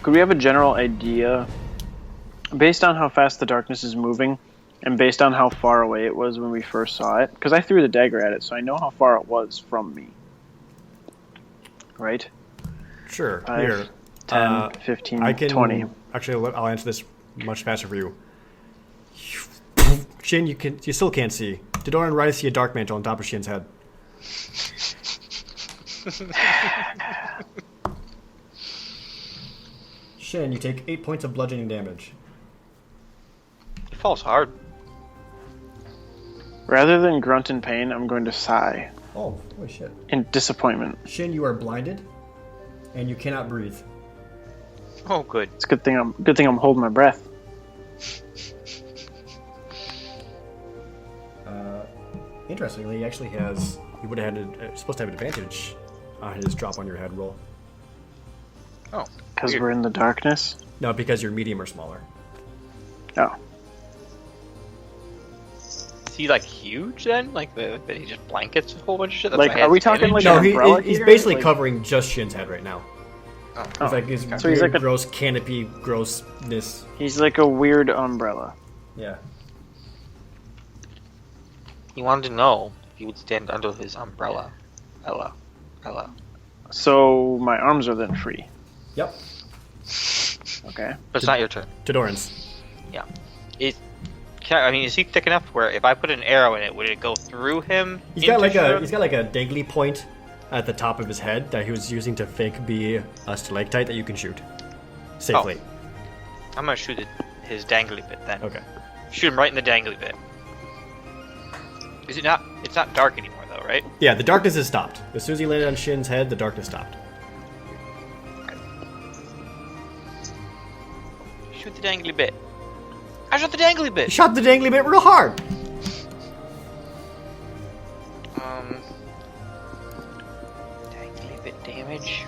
Could we have a general idea, based on how fast the darkness is moving, and based on how far away it was when we first saw it? Because I threw the dagger at it, so I know how far it was from me. Right? Sure. 5, Here. 10, 15, I can 20. Actually, I'll answer this much faster for you. Shin, you still can't see. Tadorin and Rythe see a darkmantle on top of Shin's head. Shin, you take 8 points of bludgeoning damage. It falls hard. Rather than grunt in pain, I'm going to sigh Oh, holy shit. in disappointment. Shin, you are blinded, and you cannot breathe. Oh, good. It's a good thing I'm holding my breath. Interestingly, he actually has. He would have had supposed to have an advantage on his drop on your head roll. Oh, Because weird. we're in the darkness. No, because you're medium or smaller. Oh. Is he like huge then? Like that he just blankets a whole bunch of shit? That's Like, why are he we has talking, damage? like, No, an umbrella he's here? basically Like- covering just Shin's head right now. Oh. It's like his So he's weird, like a- gross canopy grossness. He's like a weird umbrella. Yeah. He wanted to know if he would stand under his umbrella. Ella. So my arms are then free. Yep. Okay. But it's not your turn. Tadoran's. Yeah. Is he thick enough where if I put an arrow in it, would it go through him? He's got like into he's got like a dangly point at the top of his head that he was using to fake be a stalactite that you can shoot safely. I'm gonna shoot his dangly bit then. Okay. Shoot him right in the dangly bit. Is it not? It's not dark anymore though, right? Yeah, the darkness has stopped. As soon as he landed on Shin's head, the darkness stopped. Shoot the dangly bit. I shot the dangly He bit. shot the dangly bit real hard. Dangly bit damage.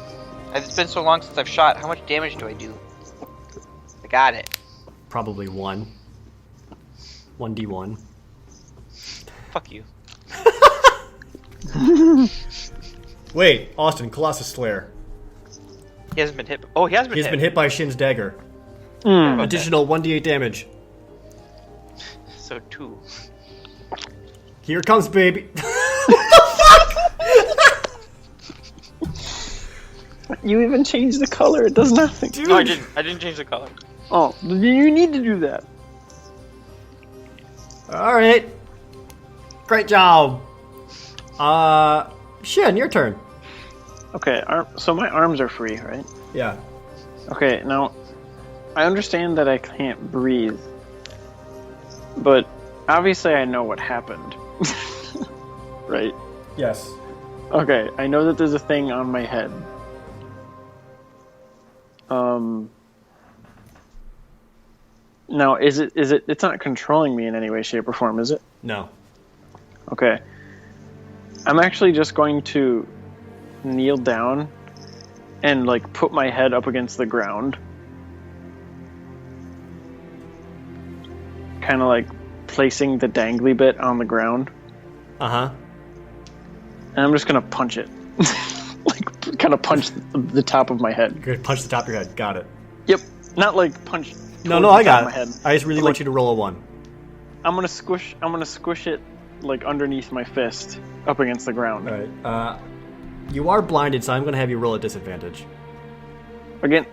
It's been so long since I've shot. How much damage do I do? I got it. Probably 1d1. Fuck you. Wait, Austin, Colossus Slayer. He hasn't been hit. Oh, he has been He's hit. been hit by Shin's dagger. Mm. Okay. Additional 1d8 damage. So 2. Here it comes, baby. You even changed the color. It does nothing. Dude. No, I didn't. I didn't change the color. Oh, you need to do that. All right. Great job. Shyun, your turn. Okay, so my arms are free, right? Yeah. Okay, now I understand that I can't breathe, but obviously I know what happened, right? Yes. Okay, I know that there's a thing on my head. Now, it's not controlling me in any way, shape, or form, is it? No. Okay. I'm actually just going to kneel down and, like, put my head up against the ground. Kind of, like, placing the dangly bit on the ground. Uh-huh. And I'm just going to punch it. Like, kind of punch the top of my head. Good. Punch the top of your head. Got it. Yep. Not, like, punch... No, I got my it. head. I just really But, want like, you to roll a 1. I'm gonna squish it like underneath my fist, up against the ground. All right. You are blinded, so I'm going to have you roll a disadvantage. Again.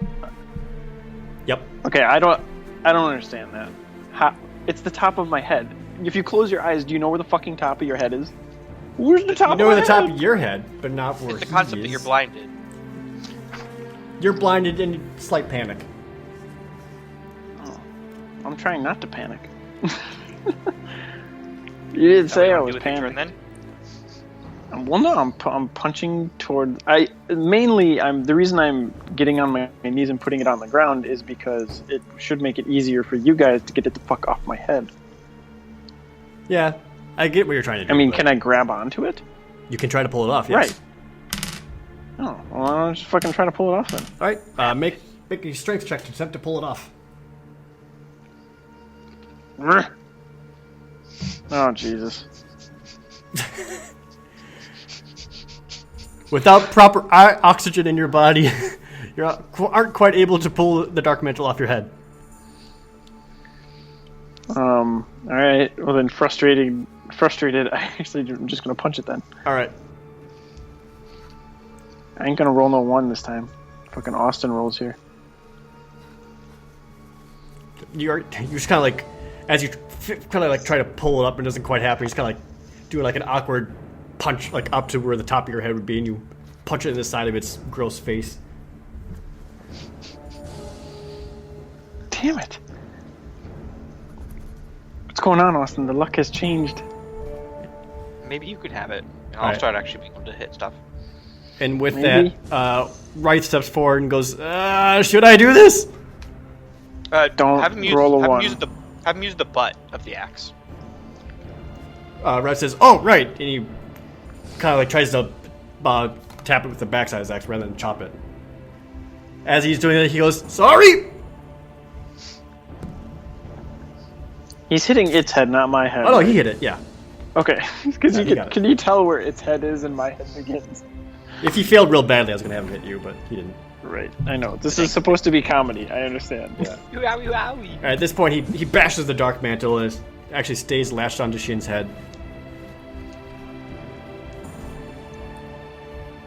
Yep. Okay, I don't understand that. It's the top of my head. If you close your eyes, do you know where the fucking top of your head is? Where's the top? You know of where my the top head? of your head, but not where It's the he concept is. that you're blinded. You're blinded and slight panic. I'm trying not to panic. You didn't say I was panicking. panicking. Well, no, I'm punching toward. The reason I'm getting on my knees and putting it on the ground is because it should make it easier for you guys to get it the fuck off my head. Yeah, I get what you're trying to do. I mean, but can I grab onto it? you can try to pull it off, yes. Right. Oh, well, I'll just fucking try to pull it off then. All right, make a strength check to attempt to pull it off. Oh, Jesus. Without proper oxygen in your body, you aren't quite able to pull the darkmantle off your head. All right. Well, then, frustrated. I'm just gonna punch it then. All right. I ain't gonna roll no 1 this time. Fucking Austin rolls here. You're just kind of like, as you kind of like try to pull it up and it doesn't quite happen, you're just kind of like doing like an awkward punch like up to where the top of your head would be, and you punch it in the side of its gross face. Damn it. What's going on, Austin? The luck has changed. Maybe you could have it. And I'll Alright. start actually being able to hit stuff. And with Maybe. that, Rythe steps forward and goes, should I do this? Don't have him use, roll a have 1. him use the butt of the axe. Rythe says, oh, right. And he kind of like tries to tap it with the backside of his axe rather than chop it. As he's doing that, he goes, sorry! He's hitting its head, not my head. Oh, no, he hit it, yeah. Okay. Because Yeah, he got it. can you tell where its head is and my head begins? If he failed real badly, I was going to have him hit you, but he didn't. Right. I know. This is supposed to be comedy. I understand. Yeah. Wowie, wowie. At this point, he bashes the dark mantle and it actually stays lashed onto Shin's head.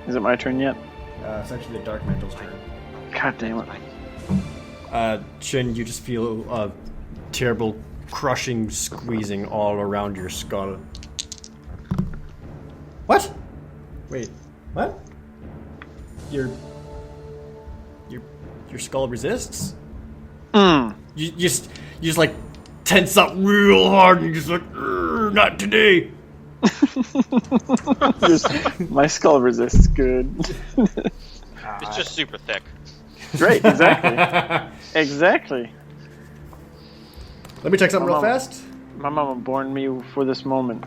Is it my turn yet? It's actually the dark mantle's turn. God damn it. Shin, you just feel a terrible crushing squeezing all around your skull. What? Wait, what? Your skull resists? You just like tense up real hard and you're just like, not today. My skull resists good. It's just super thick. Right, exactly. Exactly. Let me check something real Mama. fast. My mama born me for this moment.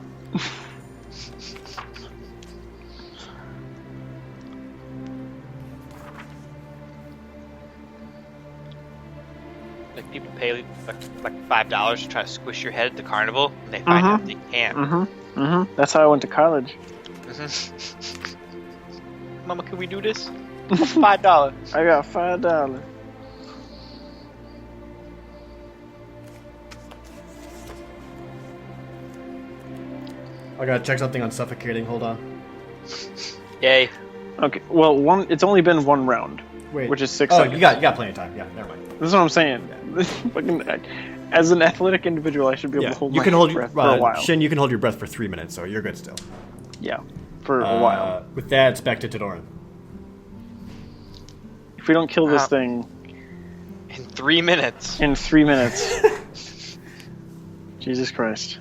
Like people pay like $5 to try to squish your head at the carnival, and they find out they can't. That's how I went to college. Mama, can we do this? $5. I got $5. I gotta check something on suffocating. Hold on. Yay. Okay, well, it's only been 1 round, Wait. which is 6 Oh, seconds. you got plenty of time. Yeah, never mind. This is what I'm saying. As an athletic individual, I should be able Yeah, to hold you my can hold breath for a while. Shin. You can hold your breath for 3 minutes, so you're good still. Yeah. for a while. With that, it's back to Tadorin. If we don't kill this thing In 3 minutes. in 3 minutes, Jesus Christ.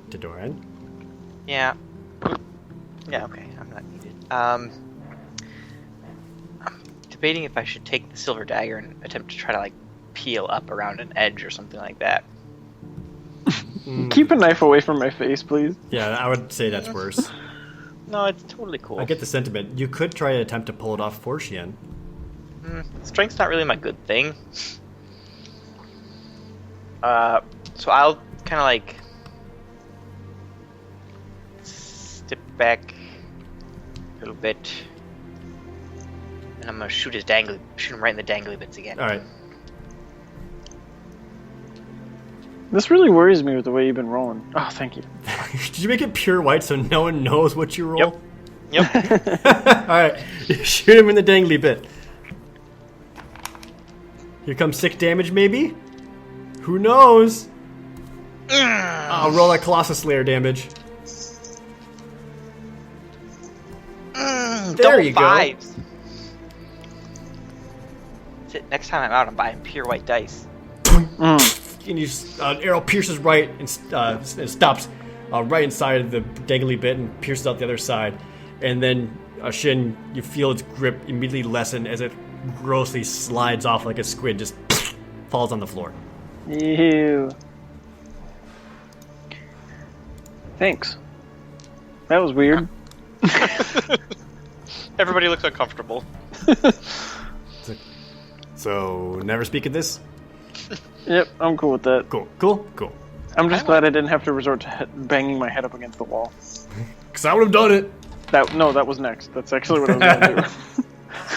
Tadorin. Yeah. Yeah, okay. I'm not needed. I'm debating if I should take the silver dagger and attempt to try to, like, peel up around an edge or something like that. Keep a knife away from my face, please. Yeah, I would say that's worse. No, it's totally cool. I get the sentiment. You could try to attempt to pull it off for Shyun. Strength's not really my good thing. So I'll kind of, like, step back a little bit, and I'm gonna shoot him right in the dangly bits again. All right. This really worries me with the way you've been rolling. Oh, thank you. Did you make it pure white so no one knows what you roll? Yep. All right. Shoot him in the dangly bit. Here comes 6 damage, maybe? Who knows? I'll roll that Colossus Slayer damage. There you go. That's it. Next time I'm out, I'm buying pure white dice. And you an arrow pierces right and stops right inside of the dangly bit and pierces out the other side. And then, Shin, you feel its grip immediately lessen as it grossly slides off like a squid, just falls on the floor. Ew. Thanks. That was weird. Everybody looks uncomfortable. So, never speak of this? Yep, I'm cool with that. Cool. I'm just glad I didn't have to resort to banging my head up against the wall. Because I would have done it. That was next. That's actually what I was going to do.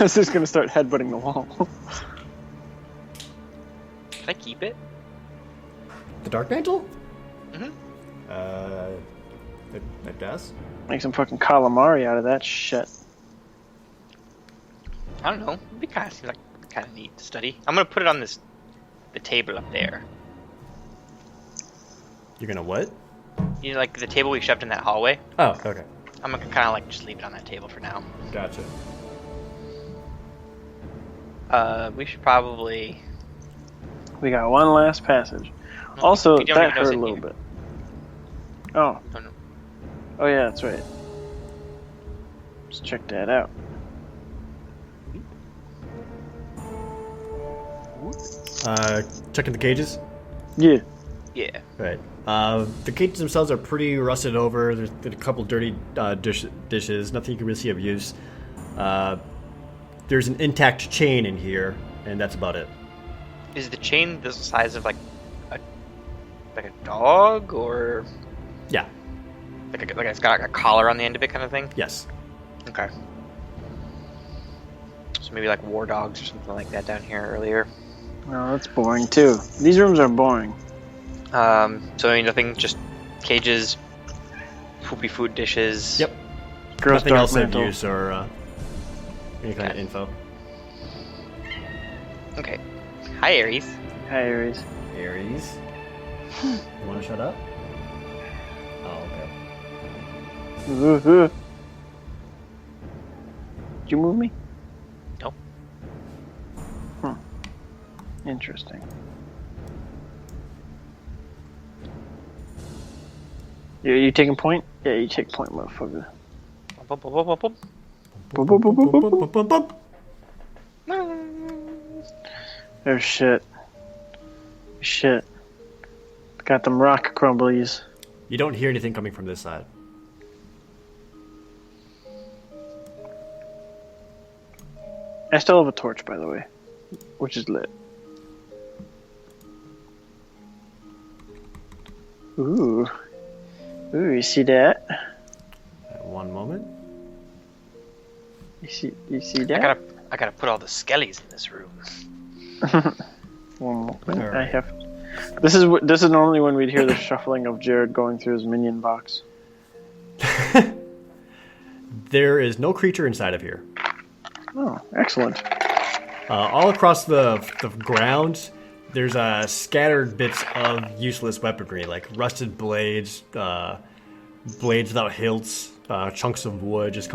I was just going to start headbutting the wall. Can I keep it? The darkmantle? Mm-hmm. I guess. Make some fucking calamari out of that shit. I don't know. It'd be kind of neat to study. I'm gonna put it on the table up there. You're gonna what? You know, like the table we shoved in that hallway. Oh, okay. I'm gonna kind of like just leave it on that table for now. Gotcha. We should probably. We got one last passage. No, Also, we don't that even know it's hurt a in little here. bit. Oh. Oh no. Oh yeah, that's right. Let's check that out. Checking the cages? Yeah. Yeah. Right. The cages themselves are pretty rusted over. There's a couple dirty dishes. Nothing you can really see of use. There's an intact chain in here, and that's about it. Is the chain the size of like a dog, or Yeah. like it's got like a collar on the end of it, kind of thing? Yes. Okay. So maybe like war dogs or something like that down here earlier. Oh, that's boring too. These rooms are boring. So I mean, nothing, just cages, poopy food dishes. Yep. Gross Nothing else of darkmantle. use or any kind of info. Okay. Hi, Aries. Hi, Aries. Aries. You want to shut up? Oh, okay. Did you move me? Nope. Interesting. You taking point? Yeah, you take point, motherfucker. Bum, bum, bum, bum, bum. Boop, boop, boop, boop, boop, boop. Bump. There's shit. Shit. Got them rock crumblies. You don't hear anything coming from this side. I still have a torch, by the way, which is lit. Ooh. Ooh, you see that? One moment. You see that? I gotta put all the skellies in this room. One moment. Alright. I have. This is normally when we'd hear the shuffling of Jared going through his minion box. There is no creature inside of here. Oh, excellent. All across the ground, there's scattered bits of useless weaponry, like rusted blades, blades without hilts, chunks of wood, just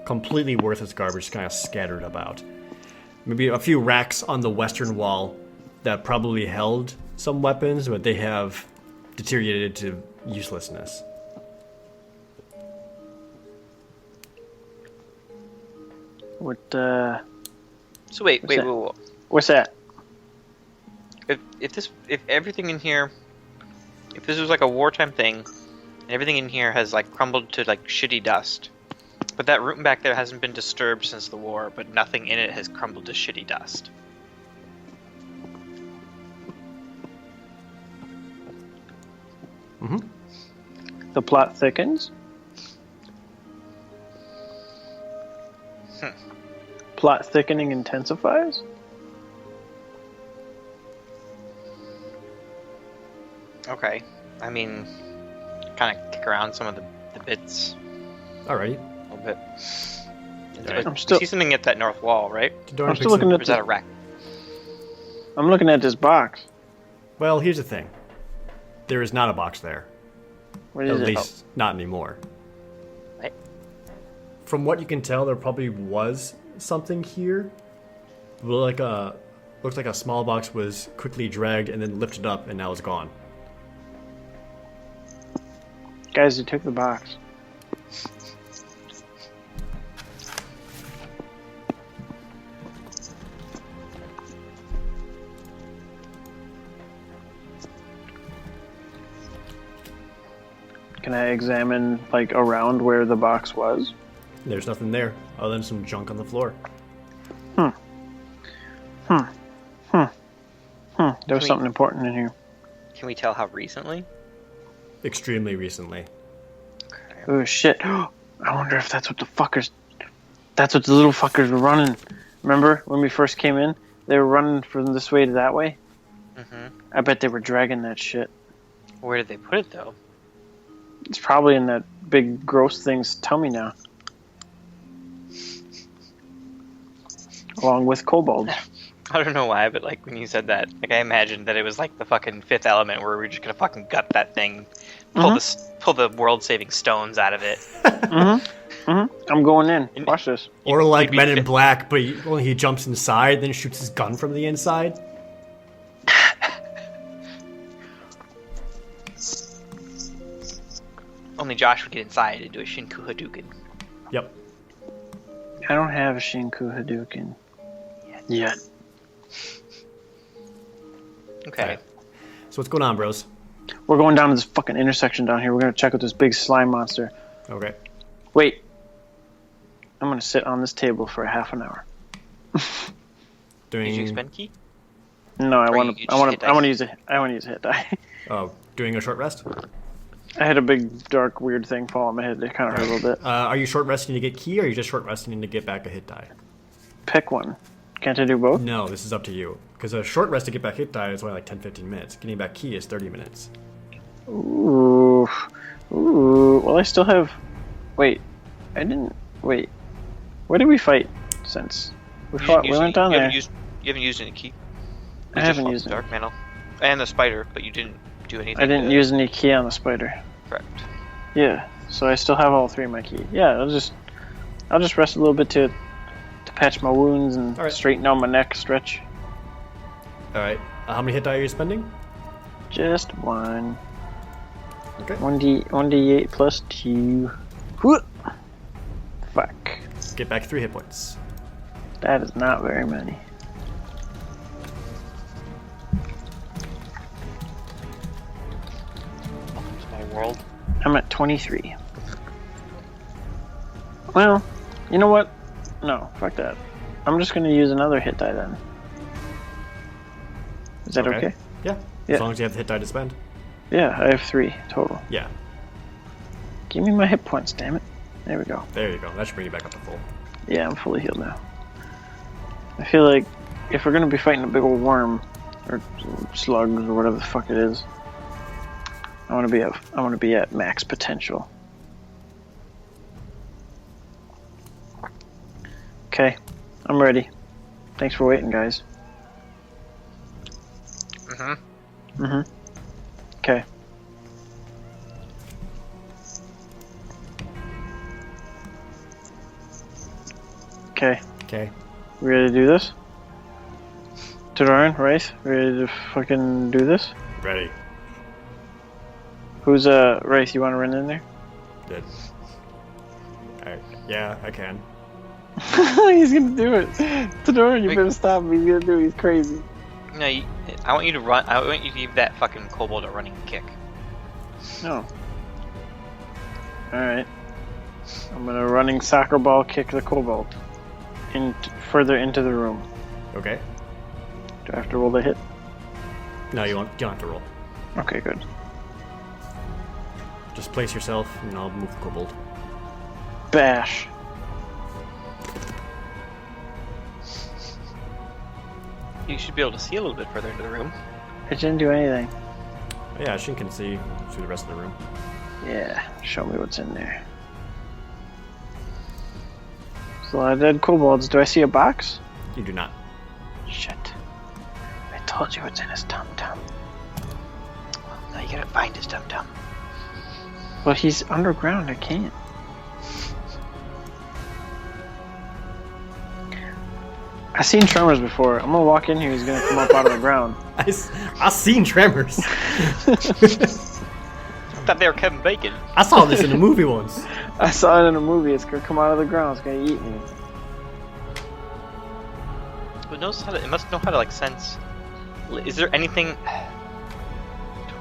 completely worthless garbage kind of scattered about. Maybe a few racks on the western wall that probably held some weapons, but they have deteriorated to uselessness. What, So wait. what's that? If everything in here, if this was like a wartime thing, and everything in here has like crumbled to like shitty dust, but that room back there hasn't been disturbed since the war, but nothing in it has crumbled to shitty dust. Mm-hmm. The plot thickens. Plot thickening intensifies. Okay. I mean, kind of kick around some of the bits Alrighty. a little bit. Alright. I'm still- You see something at that north wall, right? Tadorin I'm still picks looking up- Or is that a rack? I'm looking at this box. Well, here's the thing. There is not a box there. What At is it? least, not anymore. Right. From what you can tell, there probably was something here. Looks like a small box was quickly dragged and then lifted up and now it's gone. Guys, you took the box. Can I examine, like, around where the box was? There's nothing there other than some junk on the floor. There was something important in here. Can we tell how recently? Extremely recently. Oh, shit. I wonder if that's what the fuckers... That's what the little fuckers were running. Remember when we first came in? They were running from this way to that way? Mm-hmm. I bet they were dragging that shit. Where did they put it, though? It's probably in that big gross thing's tummy now. Along with kobolds. I don't know why, but like when you said that, like I imagined that it was like the fucking Fifth Element, where we're just gonna fucking gut that thing, pull the world-saving stones out of it. I'm going in. Watch this. Or like you'd be Men in fit- Black, but he jumps inside, then shoots his gun from the inside. Only Josh would get inside and do a Shinku Hadouken. Yep. I don't have a Shinku Hadouken. Yet. Okay. So what's going on, bros? We're going down to this fucking intersection down here. We're gonna check out this big slime monster. Okay. Wait. I'm gonna sit on this table for a half an hour. Doing Did you expend key? No, I Or want you to. just hit dice? I want to use a. I want to use a hit die. doing a short rest. I had a big dark weird thing fall on my head. It kind of hurt a little bit. Are you short resting to get key, or are you just short resting to get back a hit die? Pick one. Can't I do both? No, this is up to you. Because a short rest to get back hit die is only like 10-15 minutes. Getting back key is 30 minutes. Ooh. Ooh. Well, I still have. Wait. I didn't. Wait. Where did we fight since? We fought. We went down there. You haven't used any key. I haven't used it. Darkmantle and the spider, but you didn't do anything. I didn't use any key on the spider. Correct. Yeah. So I still have all three of my key. Yeah. I'll just rest a little bit to patch my wounds and All right. straighten out my neck stretch. Alright. How many hit die are you spending? Just one. Okay. 1d8 plus 2. Whoop. Fuck. Get back 3 hit points. That is not very many. Welcome to my world. I'm at 23. Well, you know what? No, fuck that. I'm just gonna use another hit die then. Is that okay? Yeah. Yeah. As long as you have the hit die to spend. Yeah, I have 3 total. Yeah. Give me my hit points, damn it. There we go. There you go. That should bring you back up to full. Yeah, I'm fully healed now. I feel like if we're gonna be fighting a big old worm or slugs or whatever the fuck it is, I want to be at max potential. Okay, I'm ready. Thanks for waiting, guys. Okay. Okay. Okay. We ready to do this? Tadorin, Rythe, ready to fucking do this? Ready. Who's Rythe? You want to run in there? Good. Yeah, I can. He's gonna do it. Tadorin, you better stop him. He's gonna do it. He's crazy. No, I want you to run. I want you to give that fucking kobold a running kick. No. Alright. I'm gonna running soccer ball kick the kobold. Further into the room. Okay. Do I have to roll the hit? No, you don't have to roll. Okay, good. Just place yourself, and I'll move the kobold. Bash. You should be able to see a little bit further into the room. It didn't do anything. Yeah, Shyun can see through the rest of the room. Yeah, show me what's in there. So a lot of dead kobolds. Do I see a box? You do not. Shit. I told you what's in his tum-tum. Well, now you gotta find his tum-tum. Well, he's underground. I can't. I've seen tremors before. I'm gonna walk in here. He's gonna come up out of the ground. I've seen tremors. I thought they were Kevin Bacon. I saw this in a movie once. I saw it in a movie. It's gonna come out of the ground. It's gonna eat me. It must know how to like sense. Is there anything?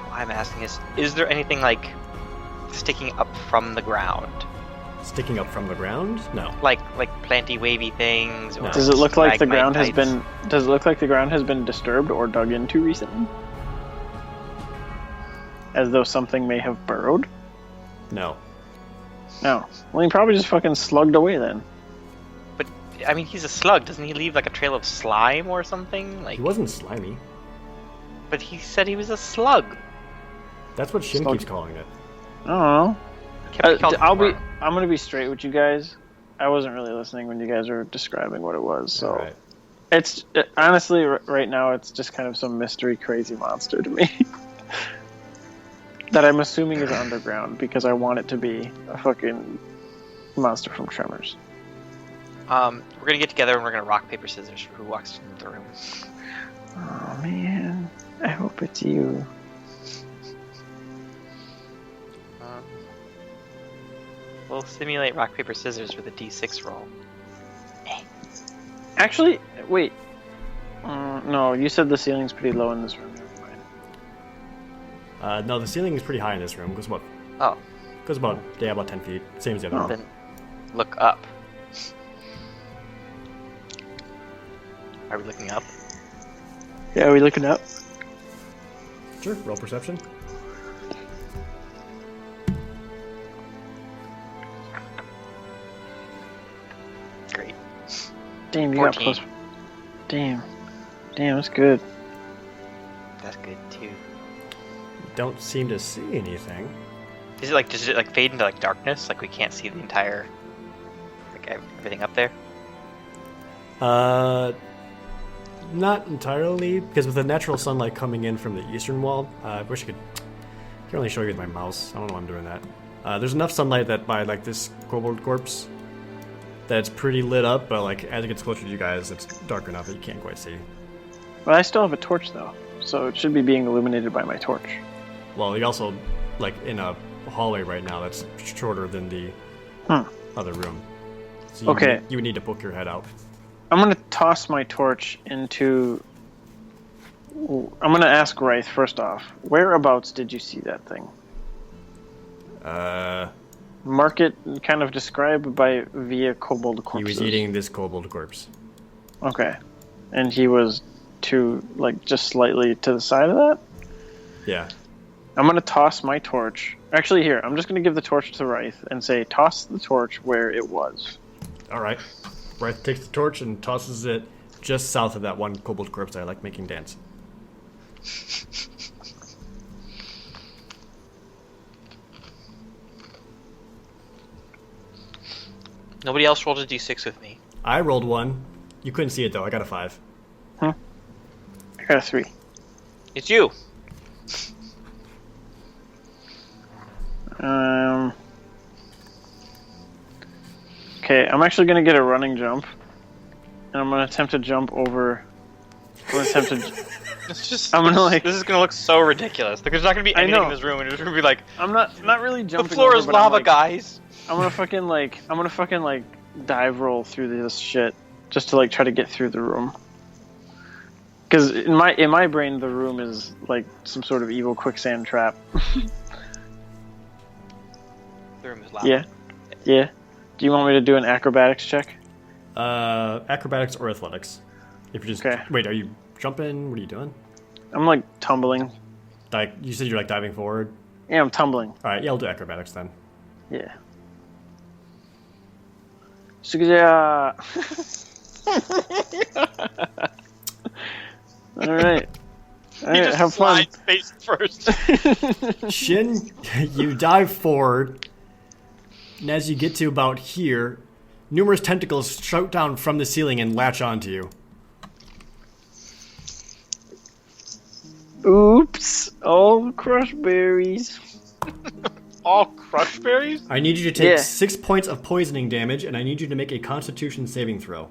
Why I'm asking this? Is there anything like sticking up from the ground? Sticking up from the ground? No. Like planty wavy things. Or Does it look like the ground has stalagmites? been? Does it look like the ground has been disturbed or dug into recently? As though something may have burrowed? No. No. Well, he probably just fucking slugged away then. But I mean, he's a slug. Doesn't he leave like a trail of slime or something? Like, He wasn't slimy. but he said he was a slug. That's what Shyun Slug. keeps calling it. I don't know. Can't be called worm. I'm gonna be straight with you guys. I wasn't really listening when you guys were describing what it was, so Alright. it's honestly right now it's just kind of some mystery crazy monster to me that I'm assuming is underground because I want it to be a fucking monster from Tremors. We're gonna get together and we're gonna rock paper scissors for who walks into the room. Oh man, I hope it's you. We'll simulate rock paper scissors with a d6 roll. Actually, wait. No, you said the ceiling's pretty low in this room. Never mind. No, the ceiling is pretty high in this room. Goes about Oh, about 10 feet. Same as the other one. then look up. Are we looking up? Yeah, are we looking up? Sure, roll perception. Great. Damn, you got 14. plus. Damn, that's good. That's good too. Don't seem to see anything. Is it like, does it like fade into like darkness? Like we can't see the entire, like everything up there? Not entirely, because with the natural sunlight coming in from the eastern wall, I wish I can only show you with my mouse. I don't know why I'm doing that. There's enough sunlight that by like this kobold corpse, that it's pretty lit up, but like as it gets closer to you guys, it's dark enough that you can't quite see. But I still have a torch though, so it should be being illuminated by my torch. Well, you also like in a hallway right now that's shorter than the other room. So Okay. You would need to poke your head out. I'm gonna toss my torch into. I'm gonna ask Rythe first off. Whereabouts did you see that thing? Mark it, kind of describe via kobold He corpses. was eating this kobold corpse. Okay, and he was just slightly to the side of that. Yeah. I'm gonna toss my torch. Actually, here I'm just gonna give the torch to Rythe and say, toss the torch where it was. All right. Rythe takes the torch and tosses it just south of that one kobold corpse I like making dance. Nobody else rolled a d6 with me. I rolled 1. You couldn't see it though. I got a 5. I got a 3. It's you. Okay, I'm actually gonna get a running jump, and I'm gonna attempt to jump over. I'm gonna attempt to. It's just. I'm gonna like. This is gonna look so ridiculous. Like, there's not gonna be anything in this room, and it's gonna be like. I'm not really jumping. The floor over, is but I'm lava, like, guys. I'm gonna fucking like dive roll through this shit just to like try to get through the room. Because in my brain, the room is like some sort of evil quicksand trap. The room is lava. Yeah, yeah. Do you want me to do an acrobatics check? Acrobatics or athletics. If you're just Okay. wait, are you jumping? What are you doing? I'm like tumbling. Like you said, you're like diving forward. Yeah, I'm tumbling. All right, yeah, I'll do acrobatics then. Yeah. So yeah. All right. All He right, just have fun. slides face first. Shin, you dive forward, and as you get to about here, numerous tentacles shoot down from the ceiling and latch onto you. Oops! All crushed berries. All crush berries? I need you to take Yeah. 6 points of poisoning damage, and I need you to make a Constitution saving throw.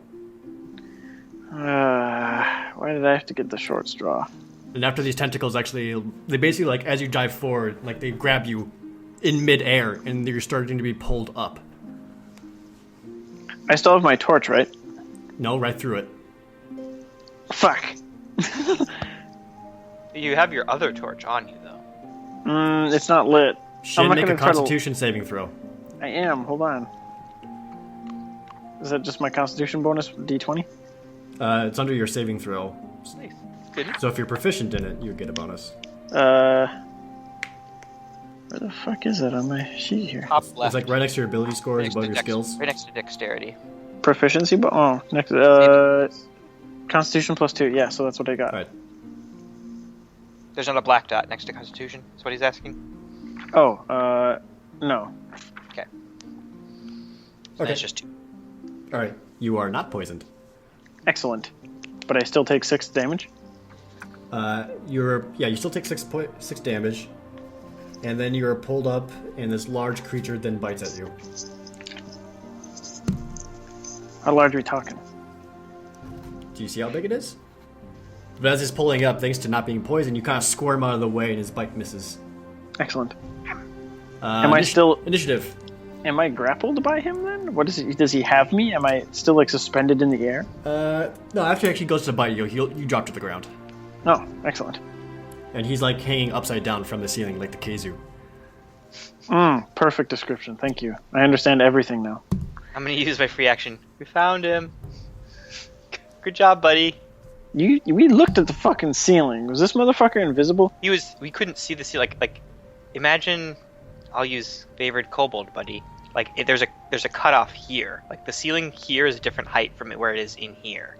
Why did I have to get the short straw? And after these tentacles they basically, like, as you dive forward, like, they grab you in midair, and you're starting to be pulled up. I still have my torch, right? No, right through it. Fuck. You have your other torch on you, though. It's not lit. Shin, not make a gonna try to- Constitution saving throw. I am. Hold on. Is that just my Constitution bonus, D20? It's under your saving throw. Nice. Good. So if you're proficient in it, you get a bonus. Where the fuck is it on my sheet here? Top left. It's like right next to your ability scores, Right next above to your skills. Right next to dexterity. Proficiency, next. Constitution +2. Yeah, so that's what I got. Alright. There's not a black dot next to Constitution. That's what he's asking. Oh, no. Okay. Okay. It's just 2. Alright. You are not poisoned. Excellent. But I still take 6 damage. You still take 6 damage, and then you're pulled up, and this large creature then bites at you. How large are we talking? Do you see how big it is? But as it's pulling up, thanks to not being poisoned, you kind of squirm out of the way, and his bite misses. Excellent. Am I still initiative? Am I grappled by him then? What is he? Does he have me? Am I still like suspended in the air? No. After he actually goes to bite you, you drop to the ground, Oh, excellent. and he's like hanging upside down from the ceiling, like the Keizu. Perfect description. Thank you. I understand everything now. I'm gonna use my free action. We found him. Good job, buddy. We looked at the fucking ceiling. Was this motherfucker invisible? We couldn't see the ceiling. Like, imagine. I'll use favored kobold, buddy. Like, there's a cutoff here. Like, the ceiling here is a different height from where it is in here.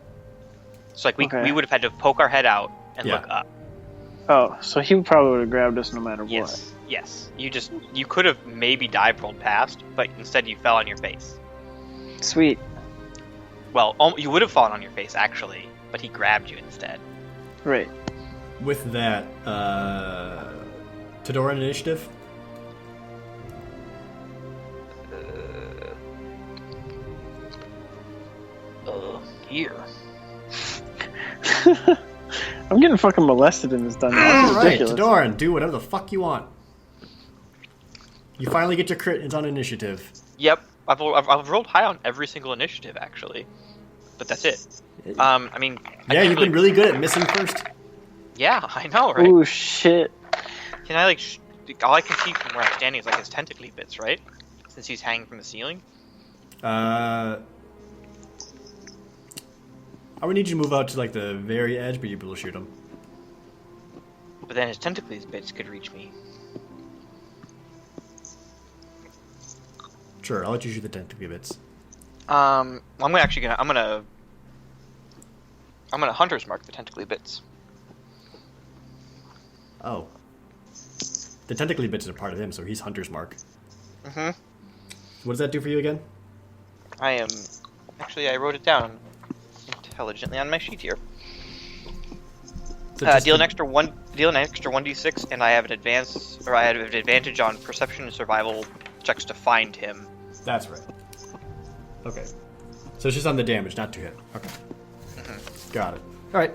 So like we would have had to poke our head out and look up. Oh, so he probably would have grabbed us no matter Yes. Yes. You could have maybe dive rolled past, but instead you fell on your face. what. Sweet. Well, you would have fallen on your face actually, but he grabbed you instead. Right. With that, Tadorin initiative. Here. I'm getting fucking molested in this dungeon. This is Alright, ridiculous. Tadorin, do whatever the fuck you want. You finally get your crit. It's on initiative. Yep. I've rolled high on every single initiative actually, but that's it. I mean. Yeah, you've been really good at missing first. Yeah, I know, right? Ooh, shit. Can I all I can see from where I'm standing is like his tentacly bits, right? Since he's hanging from the ceiling. I would need you to move out to like the very edge, but you'd be able to shoot him. But then his tentacly bits could reach me. Sure, I'll let you shoot the tentacle bits. I'm gonna hunter's mark the tentacly bits. Oh. The tentacly bits are part of him, so he's Hunter's Mark. Mm-hmm. What does that do for you again? I Actually, I wrote it down intelligently on my sheet here. So just Deal an the- extra 1d6, and I have an advantage on perception and survival checks to find him. That's right. Okay. So it's just on the damage, not to hit. Okay. Got it. All right.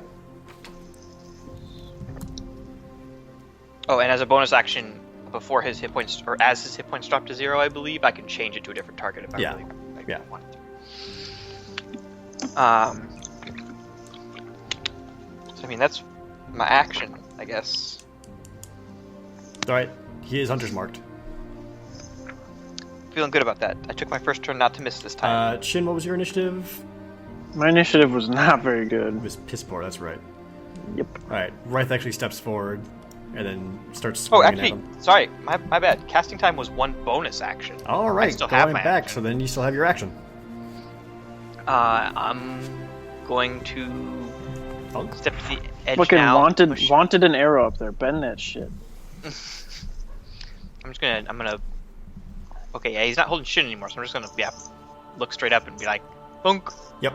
Oh, and as a bonus action, before his hit points, or as his hit points drop to 0, I believe, I can change it to a different target if I Yeah. really Yeah. want to. So, I mean, that's my action, I guess. All right. He is hunter's marked. Feeling good about that. I took my first turn not to miss this time. Shin, what was your initiative? My initiative was not very It good. was piss poor. That's right. Yep. All right. Rythe actually steps forward and then starts Oh, swinging actually, at him. sorry, my bad. Casting time was 1 bonus action. All right. I still have going my back. action. So then you still have your action. I'm going to Oh. step to the edge Fucking now. wanted an arrow up there. Bend that shit. I'm gonna. Okay, yeah, he's not holding shit anymore, so I'm just gonna, look straight up and be like, bonk. Yep.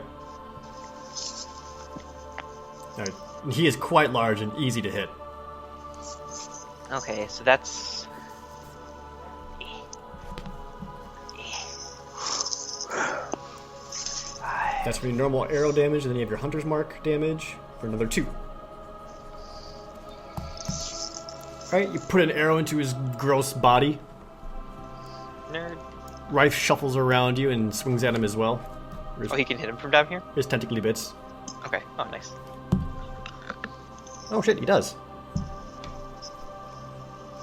All right. And he is quite large and easy to hit. Okay, so that's. That's for your normal arrow damage, and then you have your hunter's mark damage for another 2. Alright, you put an arrow into his gross body. Nerd. Rythe shuffles around you and swings at him as well. Oh, he can hit him from down here? His tentacly bits. Okay, oh, nice. Oh shit, he does.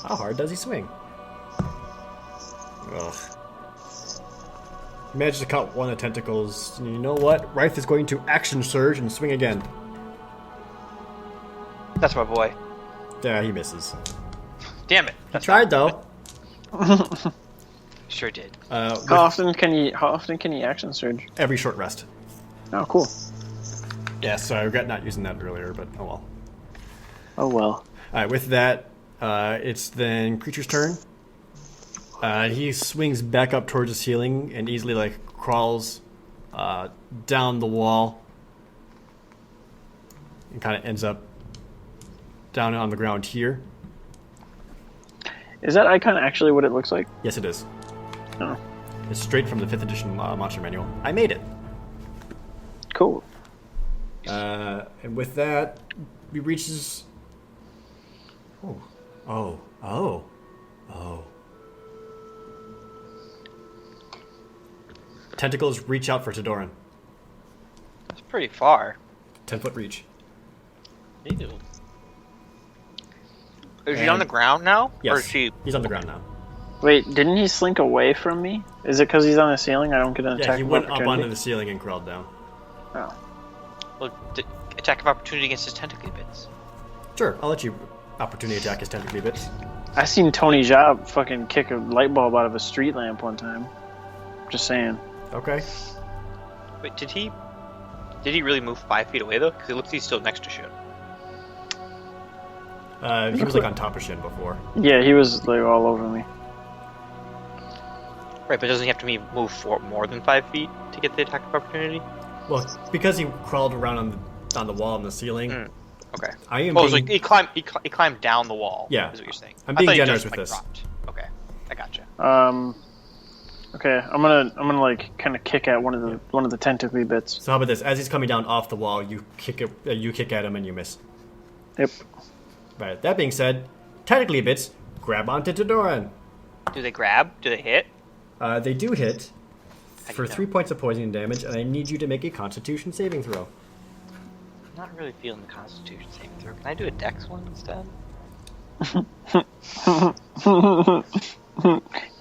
How hard does he swing? Ugh. He managed to cut one of the tentacles. And you know what? Rythe is going to action surge and swing again. That's my boy. Yeah, he misses. Damn it. He tried though. Sure did. With How often can you action surge? every short rest. Oh, cool. Yeah, so I regret not using that earlier, but oh well. Oh well. Alright, with that, it's then creature's turn. He swings back up towards the ceiling and easily crawls down the wall and kind of ends up down on the ground here. Is that icon actually what it looks like? Yes, it is. Oh, It's straight from the 5th edition monster manual. I made it. cool. And with that, he reaches. Oh. Tentacles reach out for Tadorin. That's pretty far. 10-foot reach. Ew. Is he And- on the ground now? Yes. Or is he... He's on the ground now. Wait, didn't he slink away from me? Is it because he's on the ceiling? I don't get an Yeah, attack he of went up opportunity? onto the ceiling and crawled down. Oh. Well, attack of opportunity against his tentacly bits. Sure, I'll let you opportunity attack his tentacly bits. I seen Tony Jaa fucking kick a light bulb out of a street lamp one time. Just saying. Okay. Wait, did he really move 5 feet away though? Because it looks like he's still next to Shyun. He was on top of Shin before. Yeah, he was all over me. Right, but doesn't he have to move for more than 5 feet to get the attack of opportunity? Well, because he crawled around on the wall and the ceiling. Okay. I am. Oh, being, so he climbed down the wall. Yeah. Is what you're saying. I'm I being thought he generous just, with this. dropped. Okay, I gotcha. Okay, I'm gonna kind of kick at one of the tentacly bits. So how about this? As he's coming down off the wall, you kick at him and you miss. Yep. Right. That being said, tentacly bits grab onto Tadoran. Do they grab? Do they hit? They do hit How do for you know? 3 points of poison damage, and I need you to make a Constitution saving throw. I'm not really feeling the Constitution saving throw. Can I do a Dex one instead? That's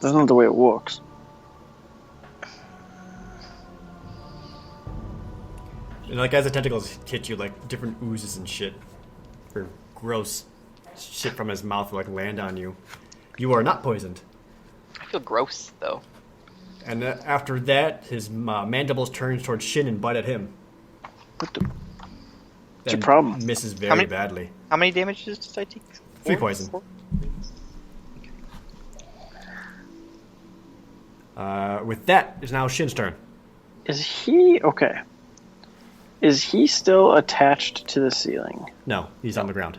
not the way it works. And as the tentacles hit you, different oozes and shit, or gross shit from his mouth land on you. You are not poisoned. I feel gross though. And after that, his mandibles turn towards Shin and bite at him. What the? What's your And problem? Misses How very many- badly. How many damages did I take? 3 poison. 4? With that, it's now Shin's turn. Is he okay? Is he still attached to the ceiling? No, he's on the ground.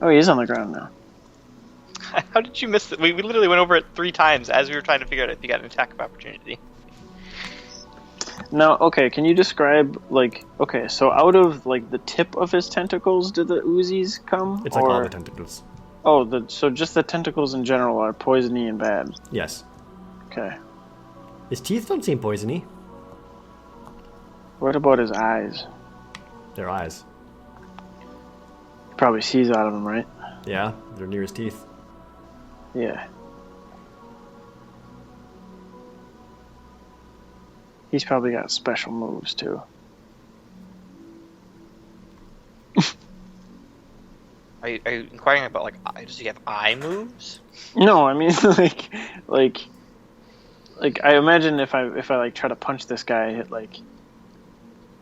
Oh, he is on the ground now. How did you miss it? We literally went over it 3 times as we were trying to figure out if you got an attack of opportunity. Now, okay, can you describe, like, okay, so out of, like, the tip of his tentacles did the Uzis come? It's like all the tentacles. Oh, so just the tentacles in general are poisony and bad. Yes. Okay. His teeth don't seem poisony. What about his eyes? Their eyes. He probably sees out of them, right? Yeah, they're near his teeth. Yeah. He's probably got special moves, too. Are you inquiring about, like, does he have eye moves? No, I mean, like, I imagine if I like try to punch this guy,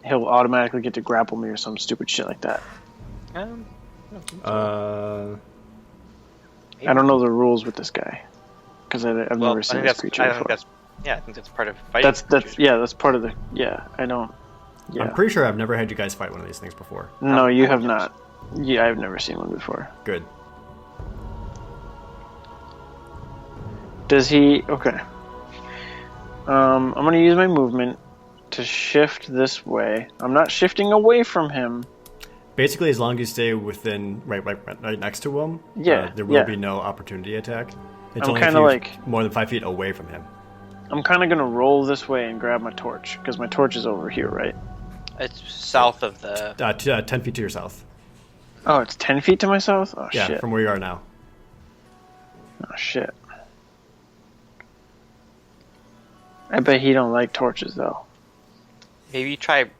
he'll automatically get to grapple me or some stupid shit like that. I don't think so. I don't know the rules with this guy because I've never seen this creature before. I think that's part of fighting. That's part of the. Yeah, I don't. Yeah. I'm pretty sure I've never had you guys fight one of these things before. No, you have not. Yeah, I've never seen one before. Good. Does he? Okay. I'm gonna use my movement to shift this way. I'm not shifting away from him. Basically, as long as you stay within right next to him, there will be no opportunity attack. It's I'm only kind if of you're like more than 5 feet away from him. I'm kind of gonna roll this way and grab my torch because my torch is over here, right? It's south of the. 10 feet to your south. Oh, it's 10 feet to my south. Oh Yeah, shit! from where you are now. Oh shit! I bet he don't like torches though. Maybe try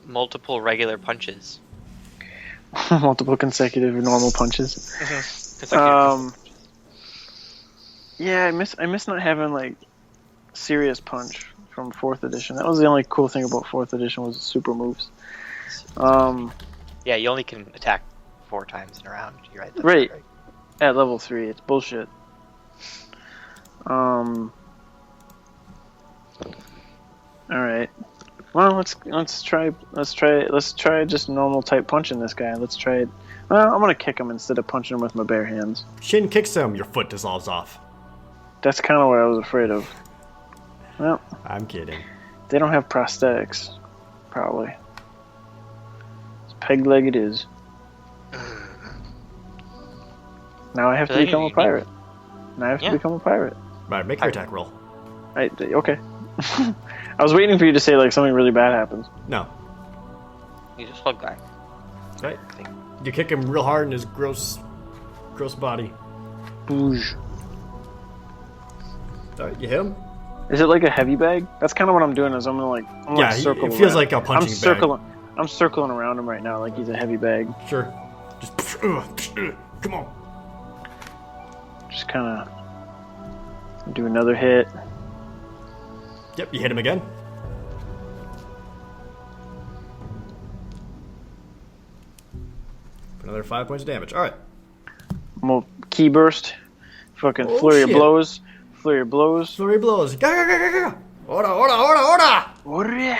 multiple regular punches. Multiple consecutive normal punches. Yeah, I miss not having like serious punch from 4th edition. That was the only cool thing about 4th edition was the super moves. Yeah, you only can attack 4 times in a round. You're right. That's right. At level 3, it's bullshit. All right. Well, let's try just normal type punching this guy. Let's try it. Well, I'm gonna kick him instead of punching him with my bare hands. Shin kicks him, your foot dissolves off. That's kind of what I was afraid of. Well, I'm kidding. They don't have prosthetics, probably. It's peg-leg it is. Now I have to become a pirate. Right, make your attack roll. Okay. I was waiting for you to say like something really bad happens. No. He's a slug guy. Right. You kick him real hard in his gross body. Boosh. You hit him? Is it like a heavy bag? That's kind of what I'm doing. Is I'm gonna circle. It feels around. like a punching bag. I'm circling around him right now, like he's a heavy bag. Sure. Just come on. Just kind of do another hit. Yep, you hit him again. For another 5 points of damage. All right. Key burst. Fucking flurry of blows. Flurry of blows. Flurry of blows. Go. Order.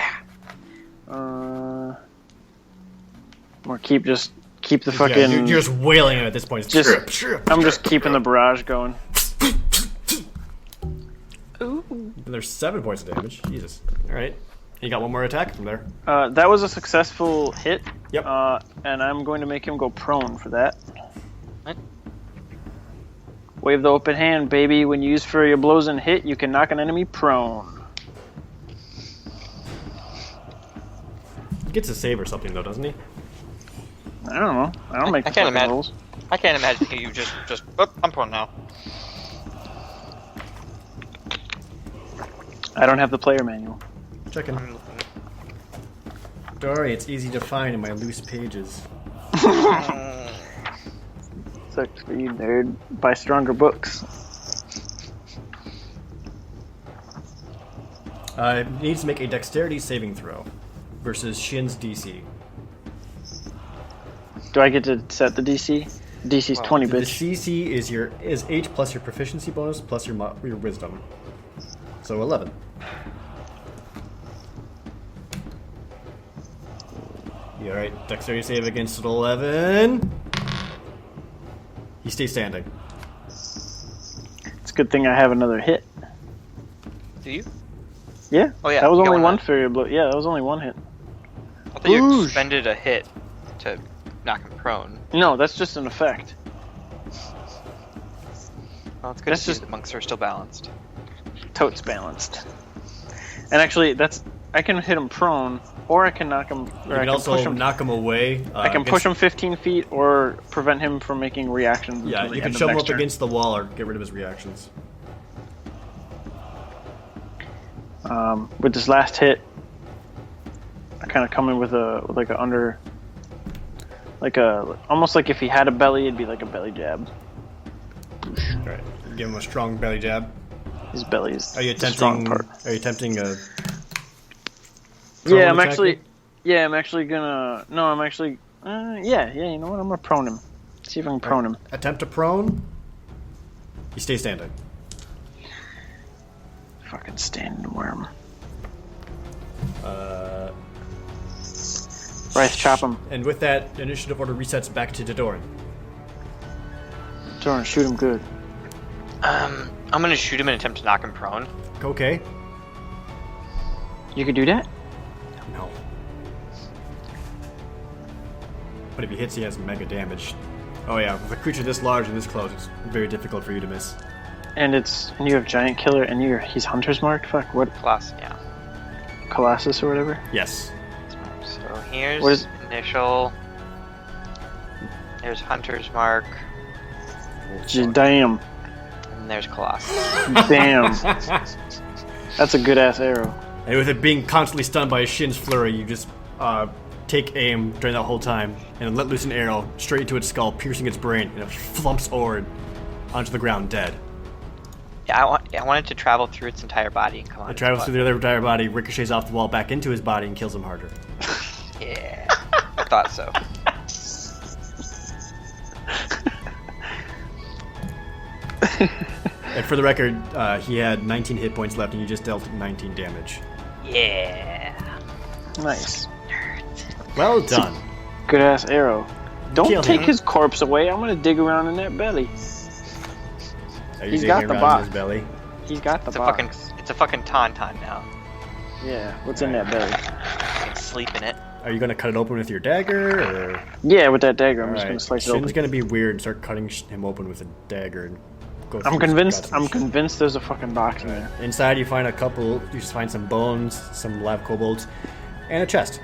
Or keep the fucking. Yeah, you're just wailing him at this point. I'm just keeping the barrage going. And there's 7 points of damage. Jesus. All right. You got one more attack from there. That was a successful hit. Yep. And I'm going to make him go prone for that. What? Wave the open hand, baby. When you use flurry of blows and hit, you can knock an enemy prone. He gets a save or something though, doesn't he? I don't know. I don't make the fucking rules. I can't imagine you just oh, I'm prone now. I don't have the player manual. Checking. Sorry, it's easy to find in my loose pages. Sucks for you, nerd. Buy stronger books. It needs to make a dexterity saving throw versus Shin's DC. Do I get to set the DC? DC's 20, The bitch. CC is 8 plus your proficiency bonus plus your wisdom. So 11. You alright? Dexterity save against an 11. He stays standing. It's a good thing I have another hit. Do you? Yeah. Oh, yeah, That was you got only one one fairy blow. Yeah, that was only one hit. I thought you Whoosh. expended a hit to knock him prone. No, that's just an effect. Well, it's good That's to see just- that monks are still balanced. Totes balanced. And actually, I can hit him prone, or I can knock him. You Or I can can also push him. knock him away. I can push him 15 feet, or prevent him from making reactions. Yeah, until the you can end of shove him next up turn. against the wall or get rid of his reactions. With this last hit, I kind of come in with like a under, like a almost like if he had a belly, it'd be like a belly jab. Alright, give him a strong belly jab. His belly is Are you the strong attempting? part. Are you attempting a? Yeah, I'm attack actually. him? Yeah, I'm actually gonna. No, I'm actually. Yeah. You know what? I'm gonna prone him. See if I can prone him. Attempt to prone. He stays standing. Fucking standing worm. Rythe, chop him. And with that, initiative order resets back to Tadorin. Toran, shoot him good. I'm gonna shoot him and attempt to knock him prone. Okay. You could do that? No. But if he hits, he has mega damage. Oh yeah, with a creature this large and this close, it's very difficult for you to miss. And you have giant killer, and he's hunter's mark. Fuck, what? Plus, yeah. Colossus or whatever. Yes. So here's What is- initial. There's Hunter's Mark, Damn. and there's Colossus. Damn. That's a good ass arrow. And with it being constantly stunned by Shin's flurry, you just take aim during that whole time and let loose an arrow straight into its skull, piercing its brain, and it flumps forward onto the ground dead. Yeah, I want it to travel through its entire body and come on. It travels through the other entire body, ricochets off the wall back into his body, and kills him harder. Yeah, I thought so. And for the record, he had 19 hit points left, and you just dealt 19 damage. Yeah. Nice. Well done. Good ass arrow. Don't Kill take him. his corpse away. I'm gonna dig around in that belly. Are you He's digging got the around in box. his belly? He's got the It's a box. fucking tauntaun now. Yeah. What's in that belly? You can sleep in it. Are you gonna cut it open with your dagger, or? Yeah, with that dagger, I'm just Alright, gonna slice it Shin's open. gonna be weird and start cutting him open with a dagger and go through I'm his convinced. guts I'm and shit. convinced there's a fucking box in there. Inside, you find you just find some bones, some live kobolds, and a chest.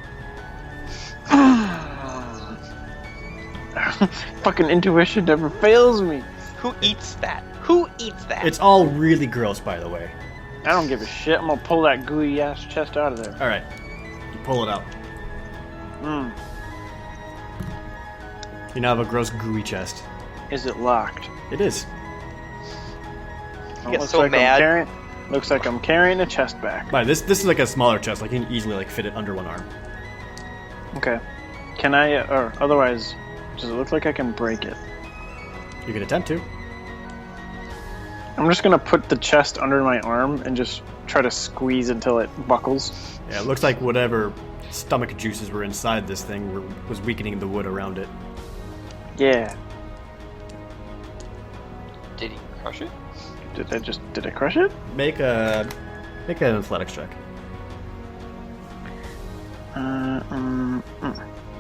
Fucking intuition never fails me. Who eats that? Who eats that? It's all really gross, by the way. I don't give a shit. I'm gonna pull that gooey ass chest out of there. All right, you pull it out. Mm. You now have a gross, gooey chest. Is it locked? It is. Oh, get looks so like mad. Looks like I'm carrying a chest back. But this is like a smaller chest. Like you can easily fit it under one arm. Okay. Can I? Or otherwise, does it look like I can break it? You can attempt to. I'm just gonna put the chest under my arm and just try to squeeze until it buckles. Yeah, it looks like whatever stomach juices were inside this thing was weakening the wood around it. Yeah. Did he crush it? Did I crush it? Make an athletics check.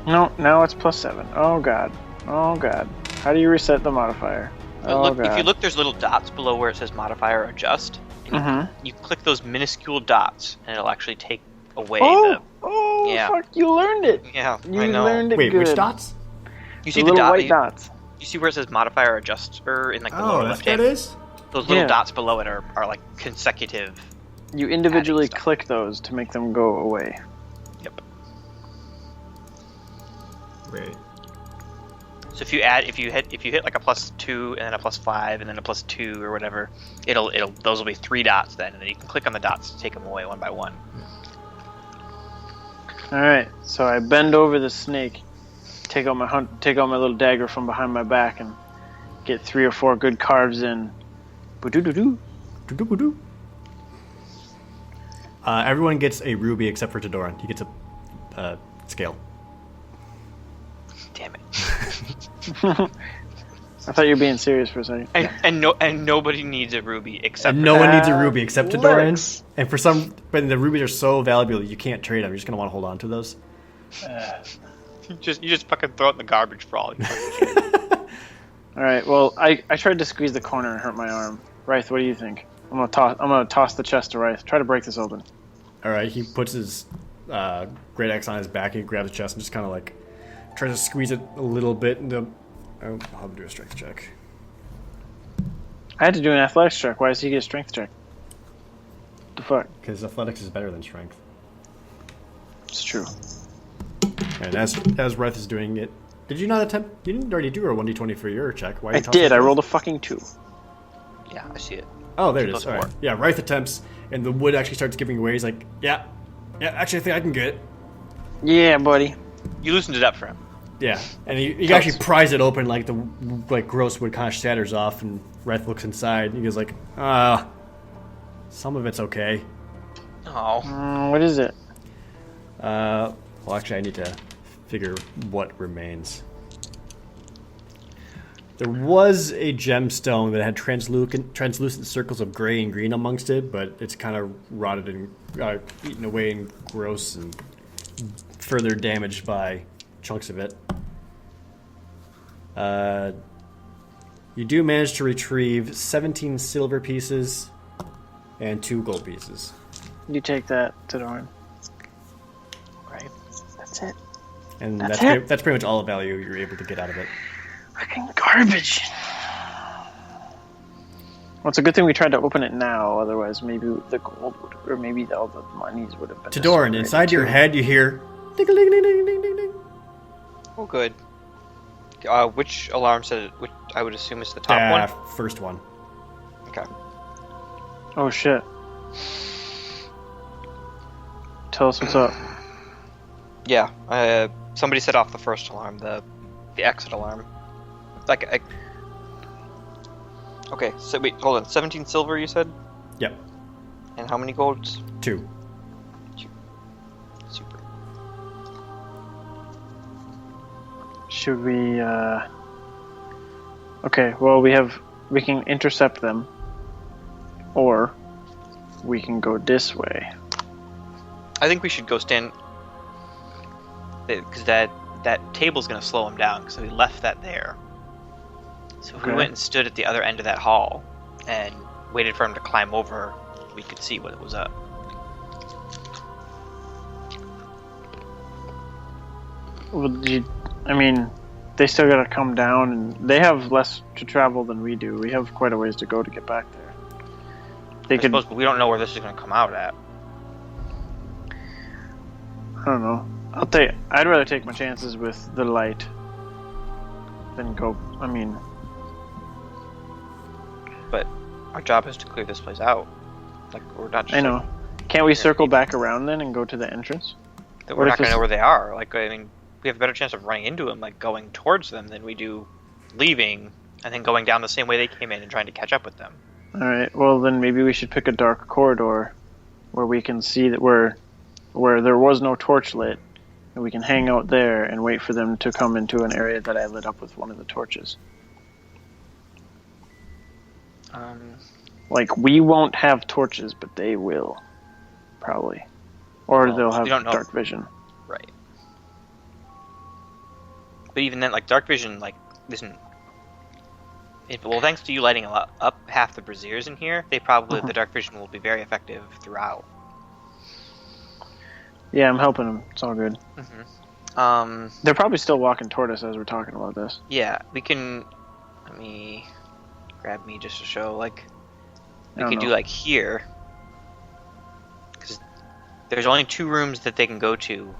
No, now it's +7. Oh god. Oh god. How do you reset the modifier? Oh Look, god. if you look, there's little dots below where it says modifier adjust. And Mm-hmm. you click those minuscule dots, and it'll actually take away Oh, Yeah. fuck! You learned it. the. Yeah, You I know. learned it Wait, good. which dots? You see The the little dot? white dots. You see where it says modifier adjuster in like the Oh, lower that's left what hand? it is? Those little Yeah. dots below it are like consecutive. You individually stuff. click those to make them go away. Yep. Wait. So if you hit like a +2 and then a +5 and then a +2 or whatever, those will be 3 dots then, and then you can click on the dots to take them away one by one. All right. So I bend over the snake, take out my little dagger from behind my back, and get 3 or 4 good carves in. Boo-doo-doo-doo. Doo-doo-doo-doo. Everyone gets a ruby except for Tadoran. He gets a scale. I thought you were being serious for a second. And nobody needs a ruby except And no for one that. needs a ruby except Tadorin. Lex. And but the rubies are so valuable, you can't trade them. You're just gonna want to hold on to those. You just fucking throw it in the garbage for all you fucking care. All right. Well, I tried to squeeze the corner and hurt my arm. Rythe, what do you think? I'm gonna toss the chest to Rythe. Try to break this open. All right, he puts his great axe on his back. He grabs the chest and just kind of like tries to squeeze it a little bit. I'll have him do a strength check. I had to do an athletics check. Why does he get a strength check? What the fuck? Because athletics is better than strength. It's true. And as Rythe is doing it, did you not attempt? You didn't already do a 1d20 for your check. Why? Are I you tossing did. I it? rolled a fucking 2. Yeah, I see it. Oh, there it Two is. plus All right. four. Yeah, Rythe attempts, and the wood actually starts giving way. He's like, yeah. Actually, I think I can get it. Yeah, buddy. You loosened it up for him. Yeah, and he actually pries it open, like the gross wood kind of shatters off, and Rythe looks inside, and he goes like, some of it's okay. Oh. What is it? Well, actually, I need to figure what remains. There was a gemstone that had translucent circles of gray and green amongst it, but it's kind of rotted and eaten away and gross and further damaged by chunks of it. You do manage to retrieve 17 silver pieces and 2 gold pieces. You take that, Tadorin. Right. That's it. And That's that's it? pretty much all the value you're able to get out of it. Fucking garbage. Well, it's a good thing we tried to open it now. Otherwise, maybe the gold would, or maybe all the monies would have been. Tadorin, destroyed inside your too. head you hear ding ding ding ding ding ding ding. Oh, good. Which alarm said it? Which I would assume is the top one. First one. Okay. Oh shit. Tell us what's up. Yeah. Somebody set off the first alarm, the exit alarm. Okay. So wait, hold on. 17 silver, you said? Yep. And how many golds? 2. Super. Should we? Okay. Well, we can intercept them, or we can go this way. I think we should go stand, because that table's gonna slow him down. Because we left that there. So if we Okay. went and stood at the other end of that hall and waited for him to climb over, we could see what it was up. Well, I mean, they still gotta come down, and they have less to travel than we do. We have quite a ways to go to get back there. They I could. suppose, but we don't know where this is gonna come out at. I don't know. I'd rather take my chances with the light than go. I mean, But our job is to clear this place out. Like, we're not just. I know. Can't we circle back around then and go to the entrance? That What we're if not gonna this- know where they are. Like, I mean, we have a better chance of running into them, like going towards them, than we do leaving and then going down the same way they came in and trying to catch up with them. All right. Well, then maybe we should pick a dark corridor where we can see that where there was no torch lit, and we can hang out there and wait for them to come into an area that I lit up with one of the torches. Like, we won't have torches, but they will, probably, or Well, they'll we have don't know. dark vision. Right. But even then, like, dark vision, like, isn't. Well, thanks to you lighting up half the braziers in here, the dark vision will be very effective throughout. Yeah, I'm helping them. It's all good. Mm-hmm. They're probably still walking toward us as we're talking about this. Yeah, we can. Let me grab me just to show. Like, we I don't can do know. like here, because there's only 2 rooms that they can go to,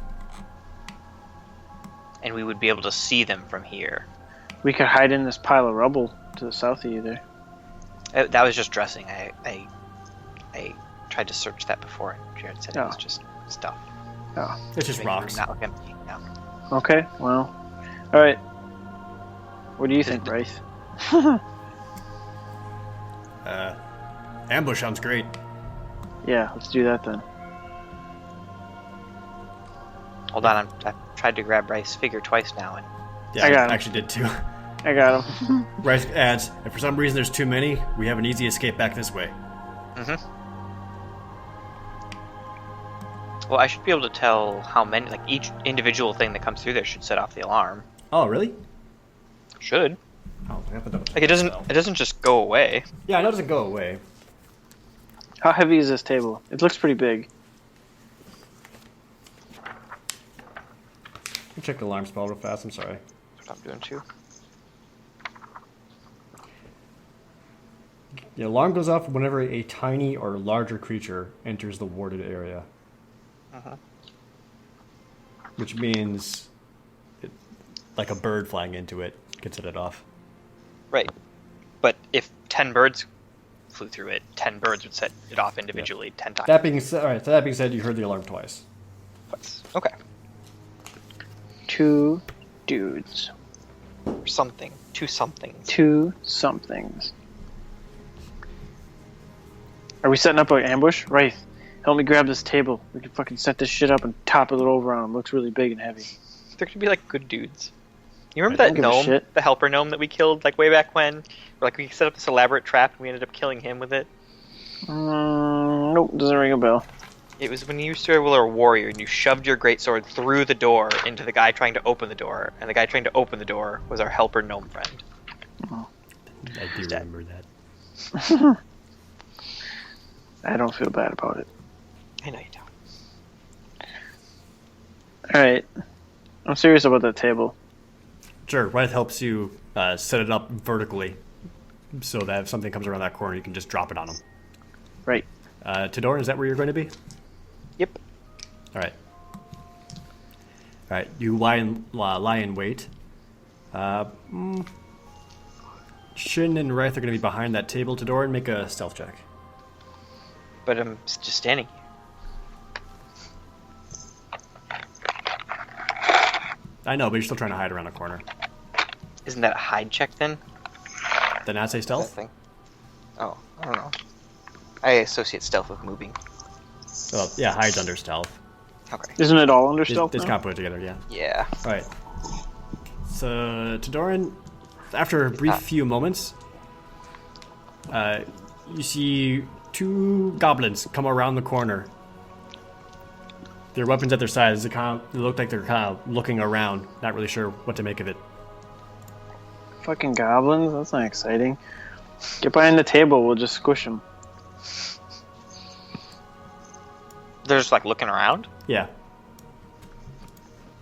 and we would be able to see them from here. We could hide in this pile of rubble to the south of you there. That was just dressing. I tried to search that before, and Jared said it was Oh. just stuff. Oh. It's just Make the room rocks. not look empty. No. Okay, well. Alright. What do you think, Rythe? Ambush sounds great. Yeah, let's do that then. Hold on, I've tried to grab Bryce's figure twice now, and Yeah, I got him. actually did too. I got him. Rythe adds, if for some reason there's too many, we have an easy escape back this way. Mm-hmm. Well, I should be able to tell how many, like each individual thing that comes through there should set off the alarm. Oh, really? Should. Oh, I have to double check. Like it doesn't just go away. Yeah, it doesn't go away. How heavy is this table? It looks pretty big. Let me check the alarm spell real fast, I'm sorry. That's what I'm doing too. The alarm goes off whenever a tiny or larger creature enters the warded area. Uh-huh. Which means, like a bird flying into it can set it off. Right. But if 10 birds flew through it, 10 birds would set it off individually 10 times. That being said, all right. So that being said, you heard the alarm twice. Okay. 2 dudes. Or something. 2 somethings. 2 somethings. Are we setting up an ambush? Rythe, help me grab this table. We can fucking set this shit up and topple it over on him. Looks really big and heavy. They're gonna be like good dudes. You remember I that don't give a gnome, shit. the helper gnome that we killed like way back when? Where, like we set up this elaborate trap and we ended up killing him with it. Nope, doesn't ring a bell. It was when you were a warrior and you shoved your greatsword through the door into the guy trying to open the door, and the guy trying to open the door was our helper gnome friend. I do remember that. I don't feel bad about it. I know you don't. Alright. I'm serious about that table. Sure, Rythe helps you set it up vertically so that if something comes around that corner, you can just drop it on them. Right. Tadorin, is that where you're going to be? Yep. All right. All right, you lie in wait. Shyun and Rythe are going to be behind that table. Tadorin, make a stealth check. But I'm just standing here. I know, but you're still trying to hide around a corner. Isn't that a hide check then? Did not say That stealth? thing? Oh, I don't know. I associate stealth with moving. Well, yeah, hide's under stealth. Okay. Isn't it all under stealth It's now? kind of put together, yeah. Yeah. All right. So, Tadorin, after a brief few moments, you see 2 goblins come around the corner. Their weapons at their sides. They look like they're kind of looking around, not really sure what to make of it. Fucking goblins? That's not exciting. Get behind the table, we'll just squish them. They're just like looking around? Yeah,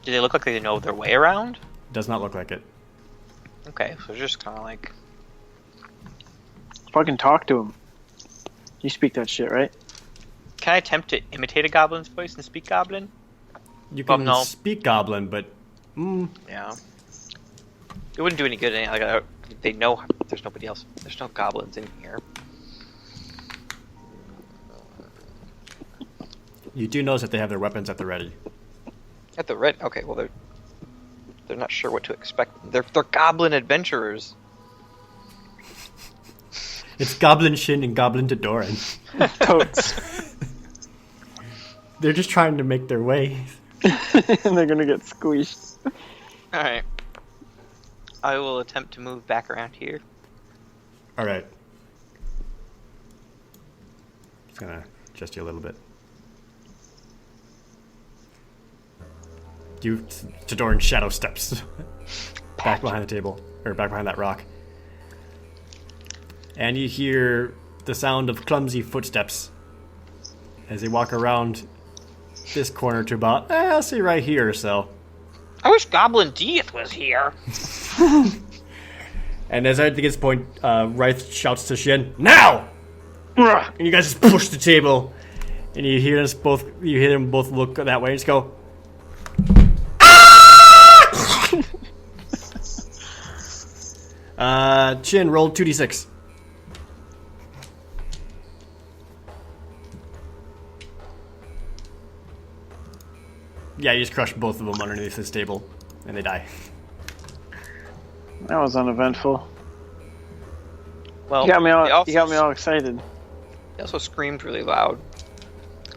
Do they look like they know their way around? does not look like it. Okay, so they're just kind of like... Fucking talk to him. You speak that shit, right? Can I attempt to imitate a goblin's voice and speak goblin? You can no. speak goblin, but Yeah. It wouldn't do any good. They know there's nobody else. There's no goblins in here. you do notice that they have their weapons at the ready. At the red. Okay, well they're not sure what to expect. They're goblin adventurers. It's Goblin Shin and Goblin Tadorin. Totes. They're just trying to make their way. And they're gonna get squeezed. All right. I will attempt to move back around here. All right. Just gonna adjust you a little bit. Tadorin shadow steps back behind the table, or back behind that rock. And you hear the sound of clumsy footsteps as they walk around this corner to about, I'll see right here or so. I wish Goblin Deeth was here. And as I think at this point, Rythe shouts to Shyun, "Now!" Ugh. And you guys just push the table, and you hear them both look that way and just go, ah! Shyun, roll 2d6. Yeah, you just crush both of them underneath this table, and they die. That was uneventful. Well, You got me they all excited. They also screamed really loud.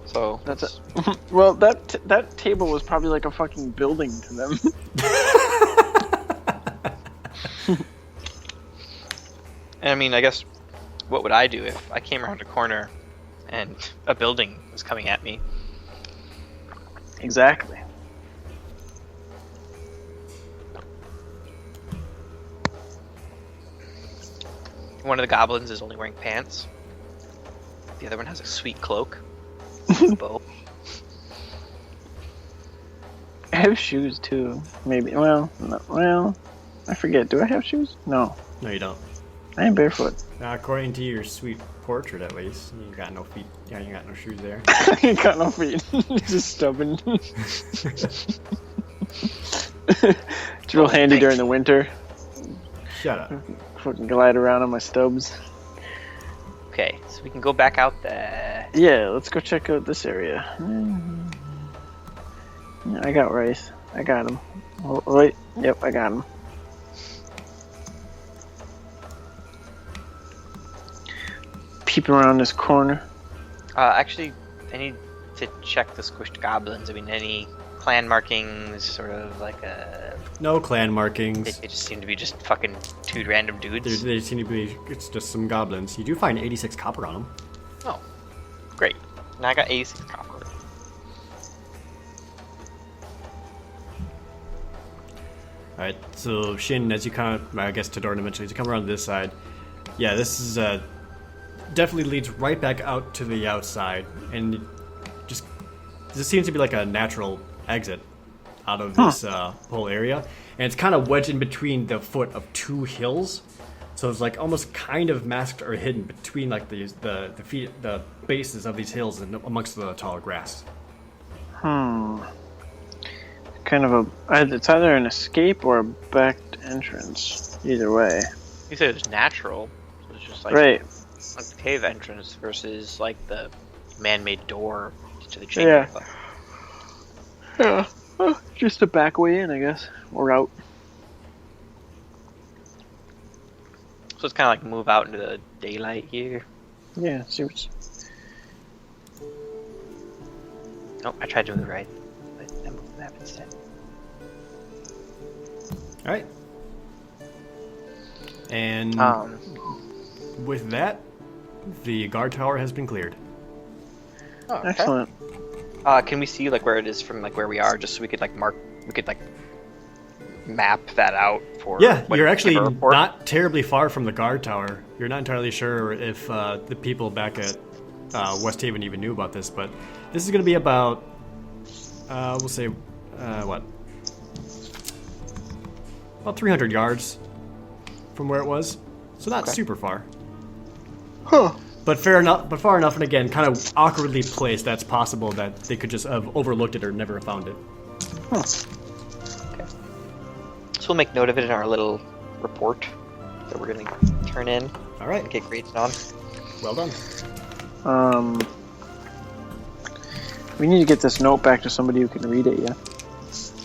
So That's it. Well, that table was probably like a fucking building to them. And I mean, I guess, what would I do if I came around a corner and a building was coming at me? Exactly. One of the goblins is only wearing pants. The other one has a sweet cloak. Bow. I have shoes too. Maybe. Well, no, well, I forget. Do I have shoes? No, No, you don't. I am barefoot. According to your sweet portrait, at least, you got no feet. Yeah, you got no shoes there. I ain't got no feet. Just stubborn. It's real handy during the winter. Shut up. Fucking glide around on my stubs. Okay, so we can go back out there. Yeah, let's go check out this area. Yeah, I got Rythe. I got him. Oh, wait. Yep, I got him. Peeping around this corner. Actually, I need to check the squished goblins. I mean, any clan markings, sort of like a... No clan markings. They just seem to be just fucking two random dudes. They seem to be. It's just some goblins. You do find 86 copper on them. Oh, great. Now I got 86 copper. Alright, so Shin, as you kind of, I guess Tadorin eventually, as you come around this side, yeah, this is definitely leads right back out to the outside, and just this seems to be like a natural exit out of this whole area, and it's kind of wedged in between the foot of two hills, so it's like almost kind of masked or hidden between like the feet, the bases of these hills and amongst the tall grass. Kind of it's either an escape or a backed entrance. Either way. You said it's natural. So it's just like, Right. like the cave entrance versus like the man-made door to the chamber. Yeah. Yeah. Just a back way in, I guess. Or out. So it's kind of like move out into the daylight here. Yeah, see what's... Oh, I tried doing it right. But I moved the map instead. Alright. And with that, the guard tower has been cleared. Oh, okay. Excellent. Can we see like where it is from like where we are, just so we could like map that out for? Yeah, when you're we actually give a report? not terribly far from the guard tower. You're not entirely sure if the people back at West Haven even knew about this, but this is going to be about, we'll say, what? About 300 yards from where it was, so not super far. Huh. But far enough, and again, kind of awkwardly placed. That's possible that they could just have overlooked it or never found it. Huh. Okay. So we'll make note of it in our little report that we're gonna turn in. All right, And get graded on. well done. We need to get this note back to somebody who can read it, yeah?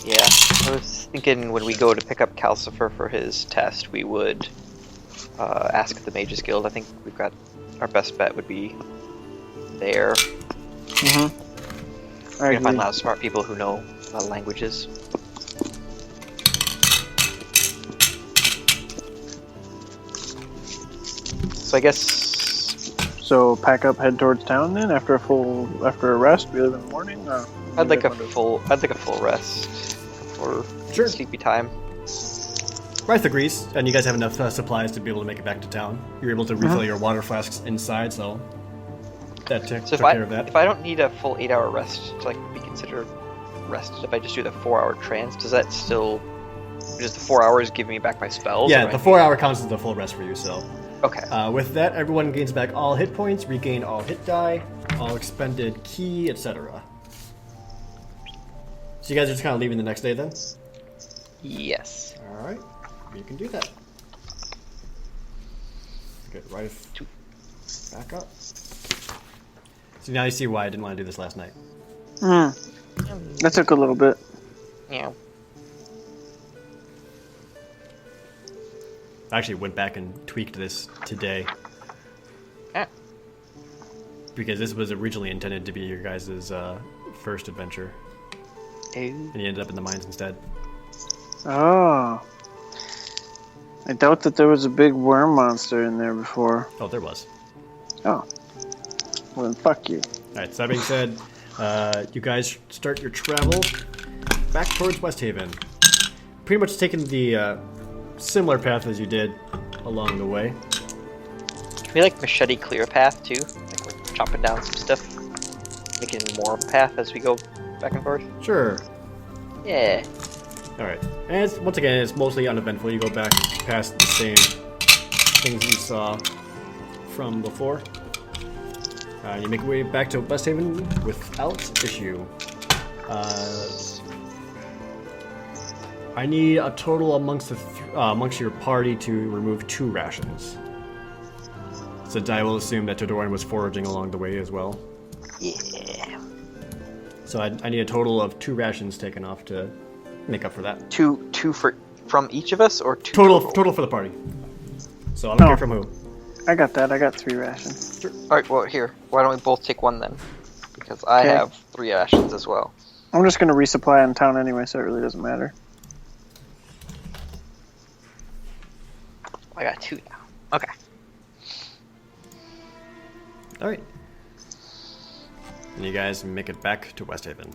Yeah, I was thinking when we go to pick up Calcifer for his test, we would ask the Mages Guild. I think we've got our best bet would be there. Mm-hmm. We're gonna find a lot of smart people who know a lot of languages. So I guess So pack up, head towards town then after a rest. We live in the morning. I'd like a full rest for Sure. sleepy time. Rythe agrees, and you guys have enough supplies to be able to make it back to town. You're able to refill your water flasks inside, so that took care of that. If I don't need a full 8-hour rest to like be considered rested, if I just do the 4-hour trance, does that still does the 4 hours give me back my spells? Yeah, the 4 hour counts as the full rest for you, so. Okay. With that, everyone gains back all hit points, regain all hit die, all expended key, etc. So you guys are just kind of leaving the next day then? Yes. Alright, you can do that. Get Rythe back up. So now you see why I didn't want to do this last night. That took a little bit. Yeah. I actually went back and tweaked this today. Yeah. Because this was originally intended to be your guys' first adventure. And you ended up in the mines instead. Oh. I doubt that there was a big worm monster in there before. Oh, there was. Oh. Well, then fuck you. Alright, so that being said, you guys start your travel back towards West Haven. Pretty much taking the similar path as you did along the way. Can we like machete clear a path too? Like we're chopping down some stuff, making more of a path as we go back and forth. Sure. Yeah. Alright, and once again, it's mostly uneventful. You go back past the same things you saw from before. You make your way back to West Haven without issue. I need a total amongst amongst your party to remove 2 rations. Since I will assume that Tadorin was foraging along the way as well. Yeah. So I need a total of 2 rations taken off to make up for that. Two from each of us, or 2 Total for the party. So I don't care from who. I got that. I got 3 rations. Sure. All right. Well, here. Why don't we both take 1 then? Because I Okay. have 3 rations as well. I'm just going to resupply in town anyway, so it really doesn't matter. I got 2 now. Okay. Alright. And you guys make it back to West Haven.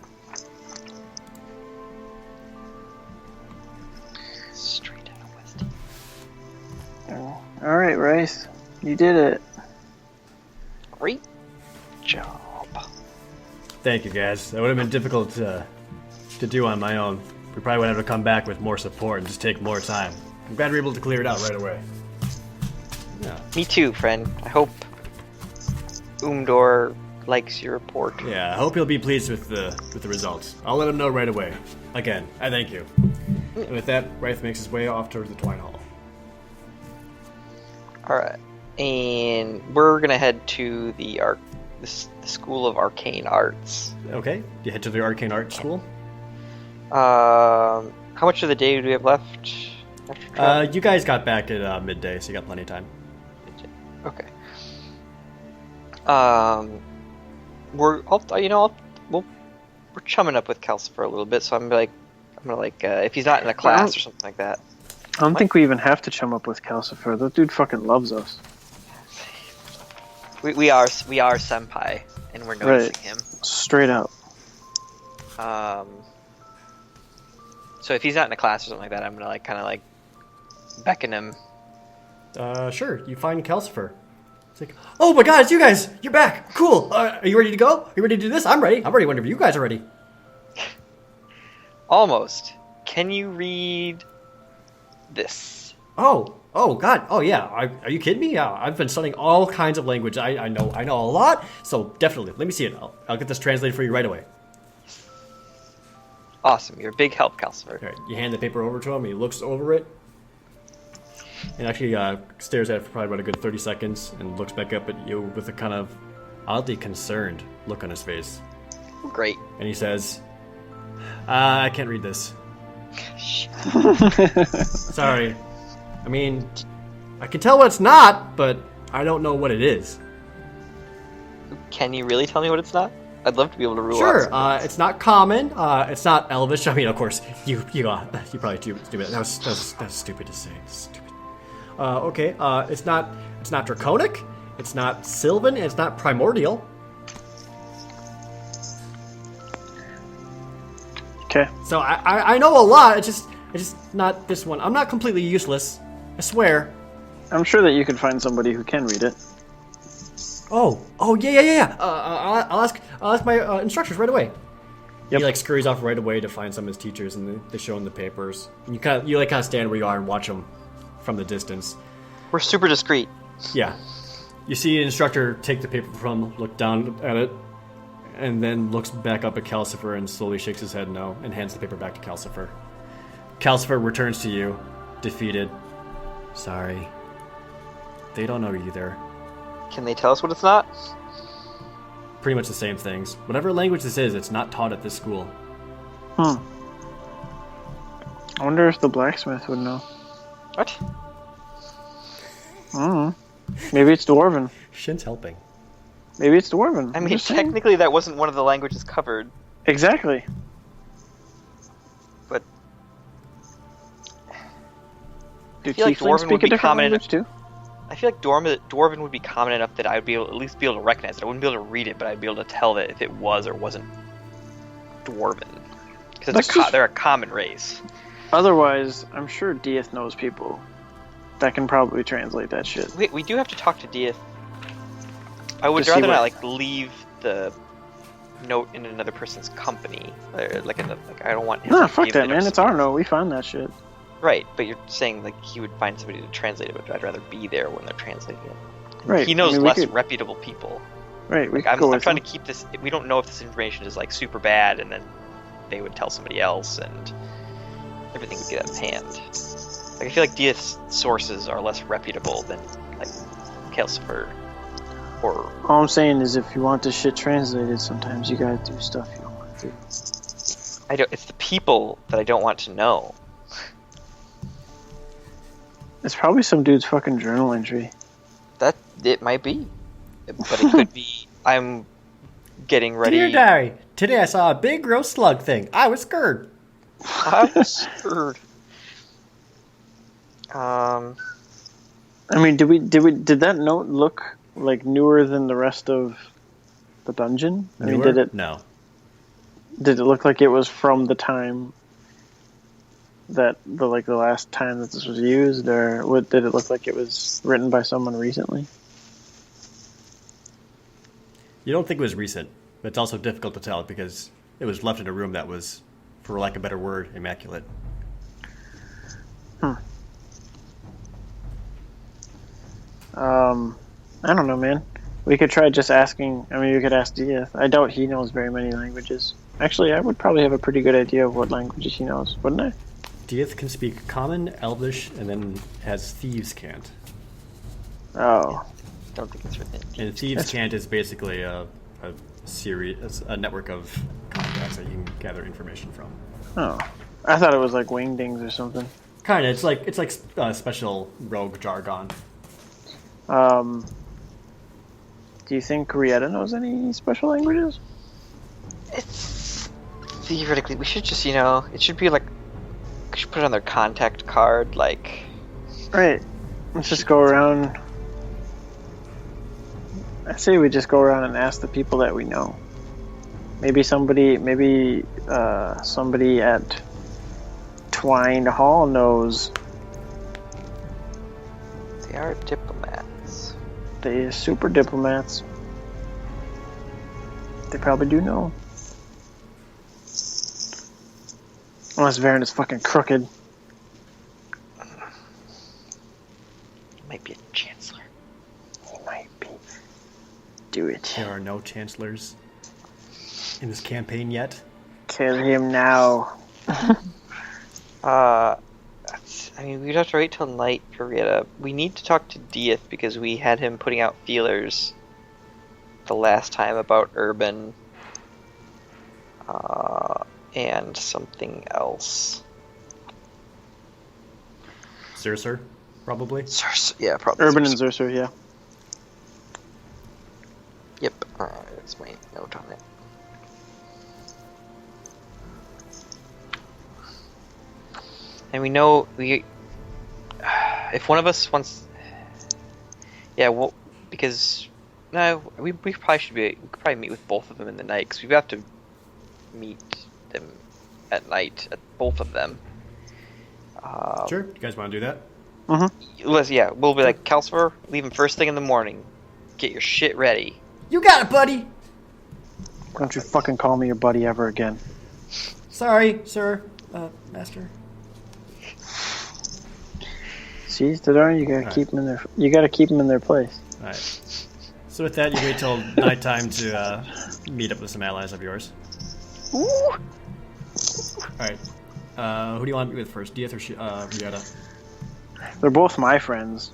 Straight out of West. Alright, Rythe. You did it. Great job. Thank you, guys. That would have been difficult to do on my own. We probably would have to come back with more support and just take more time. I'm glad we were able to clear it out right away. Yeah. Me too, friend. I hope Umdor likes your report. Yeah, I hope you'll be pleased with the results. I'll let him know right away. Again, I thank you. And with that, Rythe makes his way off towards the Twine Hall. Alright. And we're gonna head to the School of Arcane Arts. Okay, you head to the Arcane Art School. How much of the day do we have left? After travel? You guys got back at midday, so you got plenty of time. Okay. We're chumming up with Kelsey for a little bit, so I'm gonna if he's not in a class or something like that. I don't think we even have to chum up with Calcifer. That dude fucking loves us. We are senpai, and we're noticing him. Straight up. So if he's not in a class or something like that, I'm gonna kind of beckon him. Sure, you find Calcifer. It's like, oh my god, it's you guys! You're back! Cool! Are you ready to go? Are you ready to do this? I'm ready. I'm ready whenever you guys are ready. Almost. Can you read this? Oh god. Oh yeah. Are you kidding me? Yeah, I've been studying all kinds of language. I know a lot. So definitely, let me see it. I'll get this translated for you right away. Awesome. You're a big help, Calcifer. All right, you hand the paper over to him. He looks over it, and actually stares at it for probably about a good 30 seconds, and looks back up at you with a kind of oddly concerned look on his face. Great. And he says, "I can't read this. Sorry. I mean, I can tell what it's not, but I don't know what it is." Can you really tell me what it's not? I'd love to be able to rule Sure. out. It's not common. It's not Elvish. I mean, of course, you probably do stupid. That was stupid to say. Stupid. Okay. It's not Draconic. It's not Sylvan. And it's not Primordial. Okay. So I know a lot. It's just not this one. I'm not completely useless. I swear. I'm sure that you could find somebody who can read it. Oh yeah. I'll ask my instructors right away. Yep. He scurries off right away to find some of his teachers, and they show him the papers. And you kind of stand where you are and watch them from the distance. We're super discreet. Yeah. You see an instructor take the paper from him, look down at it, and then looks back up at Calcifer and slowly shakes his head no, and hands the paper back to Calcifer. Calcifer returns to you, defeated. Sorry. They don't know either. Can they tell us what it's not? Pretty much the same things. Whatever language this is, it's not taught at this school. I wonder if the blacksmith would know. What? I don't know. Maybe it's Dwarven. Shin's helping. Maybe it's Dwarven. I I'm mean, just saying. technically that wasn't one of the languages covered, Exactly. but Do feel like tieflings Dwarven would speak a be different common language too? I feel like Dwarven would be common enough that I would be able, at least be able to recognize it. I wouldn't be able to read it, but I'd be able to tell that if it was or wasn't Dwarven. Because they're a common race. Otherwise, I'm sure Dieth knows people that can probably translate that shit. We do have to talk to Dieth. I would To see rather not what- leave the note in another person's company. I don't want him Nah, to fuck give that, it man. or It's our note. We found that shit. Right, but you're saying he would find somebody to translate it, but I'd rather be there when they're translating it. Right. He knows I mean, we less could- reputable people. Right, we could I'm go with trying him. to keep this. We don't know if this information is super bad, and then they would tell somebody else, and everything would get out of hand. I feel like Dieth's sources are less reputable than Kelsifer or. All I'm saying is, if you want this shit translated, sometimes you gotta do stuff you don't want to do. It's the people that I don't want to know. It's probably some dude's fucking journal entry. That it might be, but it could be. I'm getting ready. Dear diary, today I saw a big gross slug thing. I was scared. I was screwed. I mean, did that note look like newer than the rest of the dungeon? I mean, Newer? No. did it look like it was from the time that the last time that this was used, or did it look like it was written by someone recently? You don't think it was recent, but it's also difficult to tell because it was left in a room that was, for lack of a better word, immaculate. I don't know, man. We could try just asking. I mean, you could ask Dieth. I doubt he knows very many languages. Actually, I would probably have a pretty good idea of what languages he knows, wouldn't I? Dieth can speak Common, Elvish, and then has Thieves' Cant. Oh. Don't think it's written. And Thieves' Cant is basically a network of contacts that you can gather information from. Oh. I thought it was like wingdings or something. Kind of. It's like special rogue jargon. Do you think Rieta knows any special languages? It's theoretically we should just it should be we should put it on their contact card Right. Let's just go around. I say we just go around and ask the people that we know. Maybe somebody at Twined Hall knows. They are diplomats. They super diplomats. They probably do know. Unless Varen is fucking crooked. Might be a chancellor. He might be. Do it. There are no chancellors in this campaign yet. Kill him now. We'd have to wait till night for Rieta. We need to talk to Dieth because we had him putting out feelers the last time about Urban and something else. Zersur, probably. Yeah, probably. Urban and Zersur, yeah. Yep, that's my note on it. And we know if one of us wants, because no, we probably should be. We could probably meet with both of them in the night because we have to meet them at night at both of them. Sure, you guys want to do that? We'll be like Kelsifer, leaving first thing in the morning. Get your shit ready. You got it, buddy. Don't you fucking call me your buddy ever again. Sorry, sir, master. See, Tadorin, you gotta keep them in their. You gotta keep them in their place. All right. So with that, you wait till nighttime to meet up with some allies of yours. Ooh. All right. Who do you want to meet with first, Dieth or Rieta? They're both my friends.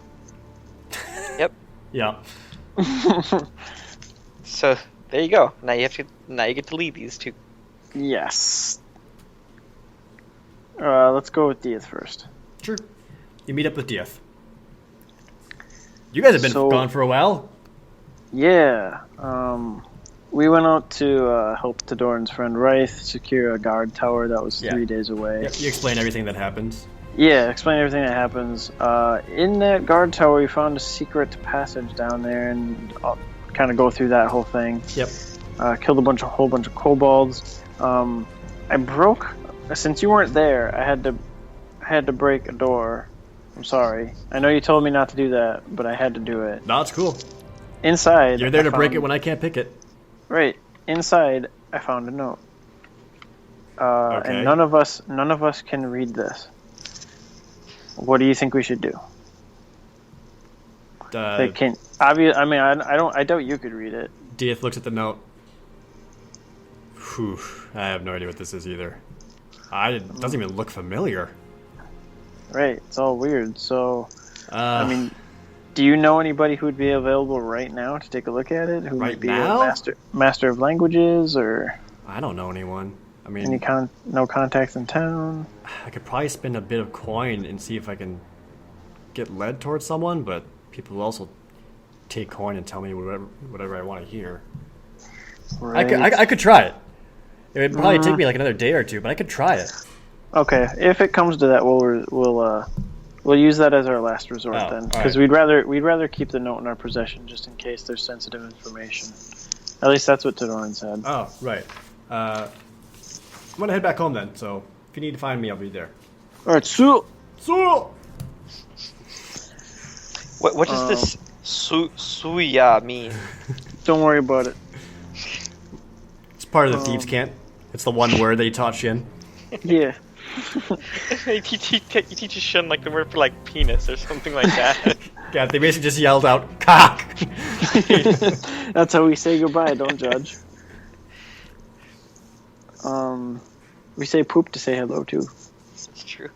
Yep. Yeah. So there you go. Now you get to lead these two. Yes. Let's go with Dieth first. Sure. You meet up with Dieth. You guys have been gone for a while. Yeah. We went out to help Tadoran's friend Rythe secure a guard tower that was 3 days away. Yep. You explain everything that happened. Yeah, explain everything that happens. In that guard tower, we found a secret passage down there, and I'll kind of go through that whole thing. Yep. Killed a whole bunch of kobolds. I broke. Since you weren't there, I had to break a door. I'm sorry. I know you told me not to do that, but I had to do it. No, it's cool. Inside, You're there to break it when I can't pick it. Right. Inside, I found a note. Okay. And none of us can read this. What do you think we should do? They can. Obviously, I mean, I doubt you could read it. Dieth looks at the note. Whew, I have no idea what this is either. It doesn't even look familiar. Right. It's all weird. So, I mean, do you know anybody who would be available right now to take a look at it? Who Right might be now? a master of languages, or I don't know anyone. I mean, no contacts in town? I could probably spend a bit of coin and see if I can get led towards someone, but people will also take coin and tell me whatever I want to hear. Right. I could try it. It would probably take me like another day or two, but I could try it. Okay, if it comes to that, we'll use that as our last resort then, because we'd rather keep the note in our possession just in case there's sensitive information. At least that's what Tadorin said. Oh, right. I'm gonna head back home then. So if you need to find me, I'll be there. All right, so What does this suya mean? don't worry about it. It's part of the thieves' cant. It's the one word that you taught Shyun. Yeah. He teaches Shyun like the word for like penis or something like that. Yeah, they basically just yelled out cock. That's how we say goodbye. Don't judge. We say poop to say hello too. It's true.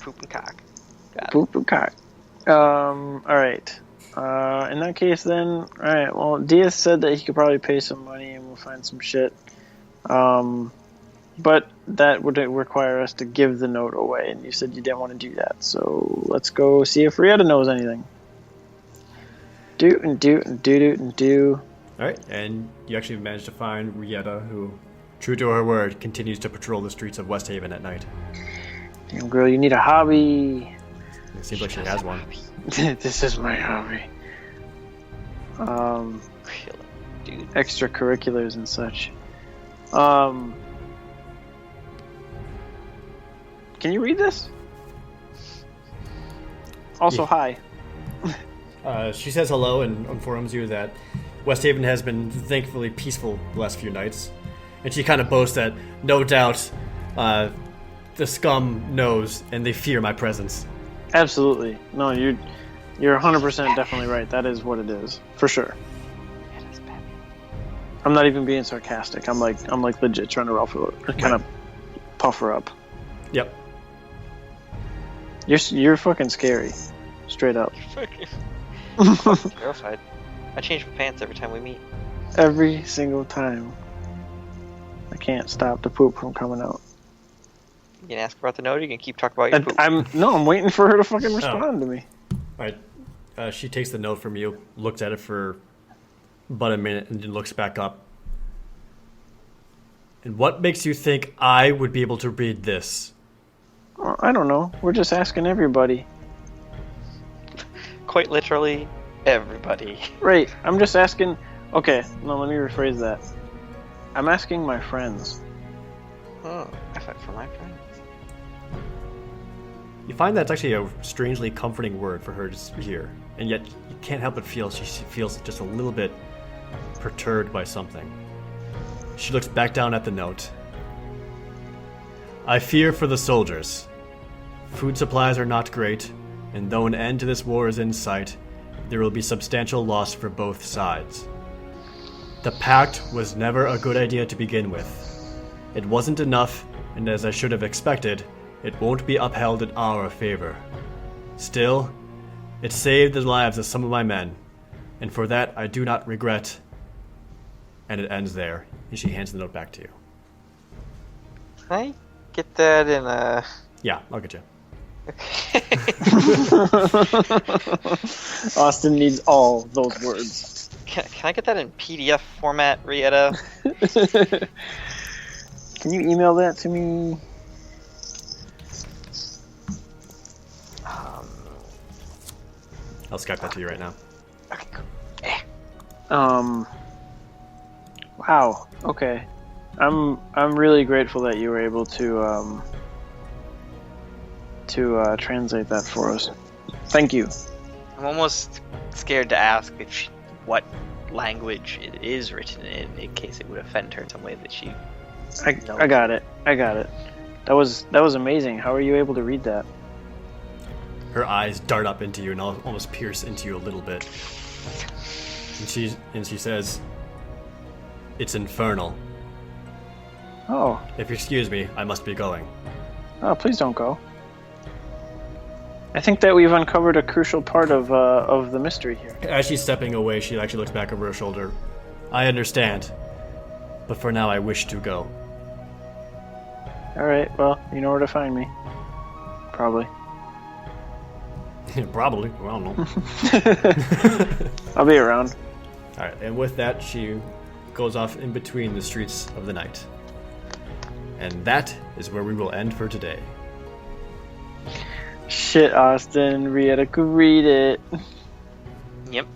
Poop and cock. Got it. Poop and cock. All right. In that case, then, all right. Well, Diaz said that he could probably pay some money, and we'll find some shit. But that would require us to give the note away, and you said you didn't want to do that. So let's go see if Rieta knows anything. Do. All right, and you actually managed to find Rieta, who, true to her word, continues to patrol the streets of West Haven at night. Damn, girl, you need a hobby. It seems like she has one. This is my hobby. Dude. Extracurriculars and such. Can you read this? Also, Yeah. hi. She says hello and informs you that West Haven has been thankfully peaceful the last few nights. And she kind of boasts that, no doubt, the scum knows and they fear my presence. Absolutely. No, you're 100% definitely right. That is what it is, for sure. I'm not even being sarcastic. I'm like legit trying to ruffle her, kind of puff her up. Yep. You're fucking scary, straight up. Fucking terrified. I change my pants every time we meet. Every single time. I can't stop the poop from coming out. You can ask about the note. Or you can keep talking about your poop. I'm waiting for her to fucking respond to me. All right. She takes the note from you, looks at it for about a minute, and then looks back up. And what makes you think I would be able to read this? Well, I don't know. We're just asking everybody. Quite literally, everybody. Right. I'm just asking. Okay. No, let me rephrase that. I'm asking my friends. Oh, I fight for my friends. You find that's actually a strangely comforting word for her to hear, and yet you can't help but feel she feels just a little bit perturbed by something. She looks back down at the note. I fear for the soldiers. Food supplies are not great, and though an end to this war is in sight, there will be substantial loss for both sides. The pact was never a good idea to begin with. It wasn't enough, and as I should have expected, it won't be upheld in our favor. Still, it saved the lives of some of my men, and for that I do not regret. And it ends there, and she hands the note back to you. Can I get that in a... Yeah, I'll get you. Austin needs all those words. Can I get that in PDF format, Rieta? Can you email that to me? I'll Skype that to you right now. Okay, cool. Wow. Okay. I'm really grateful that you were able to translate that for us. Thank you. I'm almost scared to ask if what language it is written in case it would offend her in some way that she. I got it. That was amazing. How are you able to read that? Her eyes dart up into you and almost pierce into you a little bit. And she says, "It's infernal. Oh. If you excuse me, I must be going." Oh, please don't go. I think that we've uncovered a crucial part of the mystery here. As she's stepping away, she actually looks back over her shoulder. "I understand, but for now I wish to go." All right. Well, you know where to find me. Probably. Probably. Well, I don't know. I'll be around. All right, and with that, she goes off in between the streets of the night. And that is where we will end for today. Shit, Austin. Rieta could read it. Yep.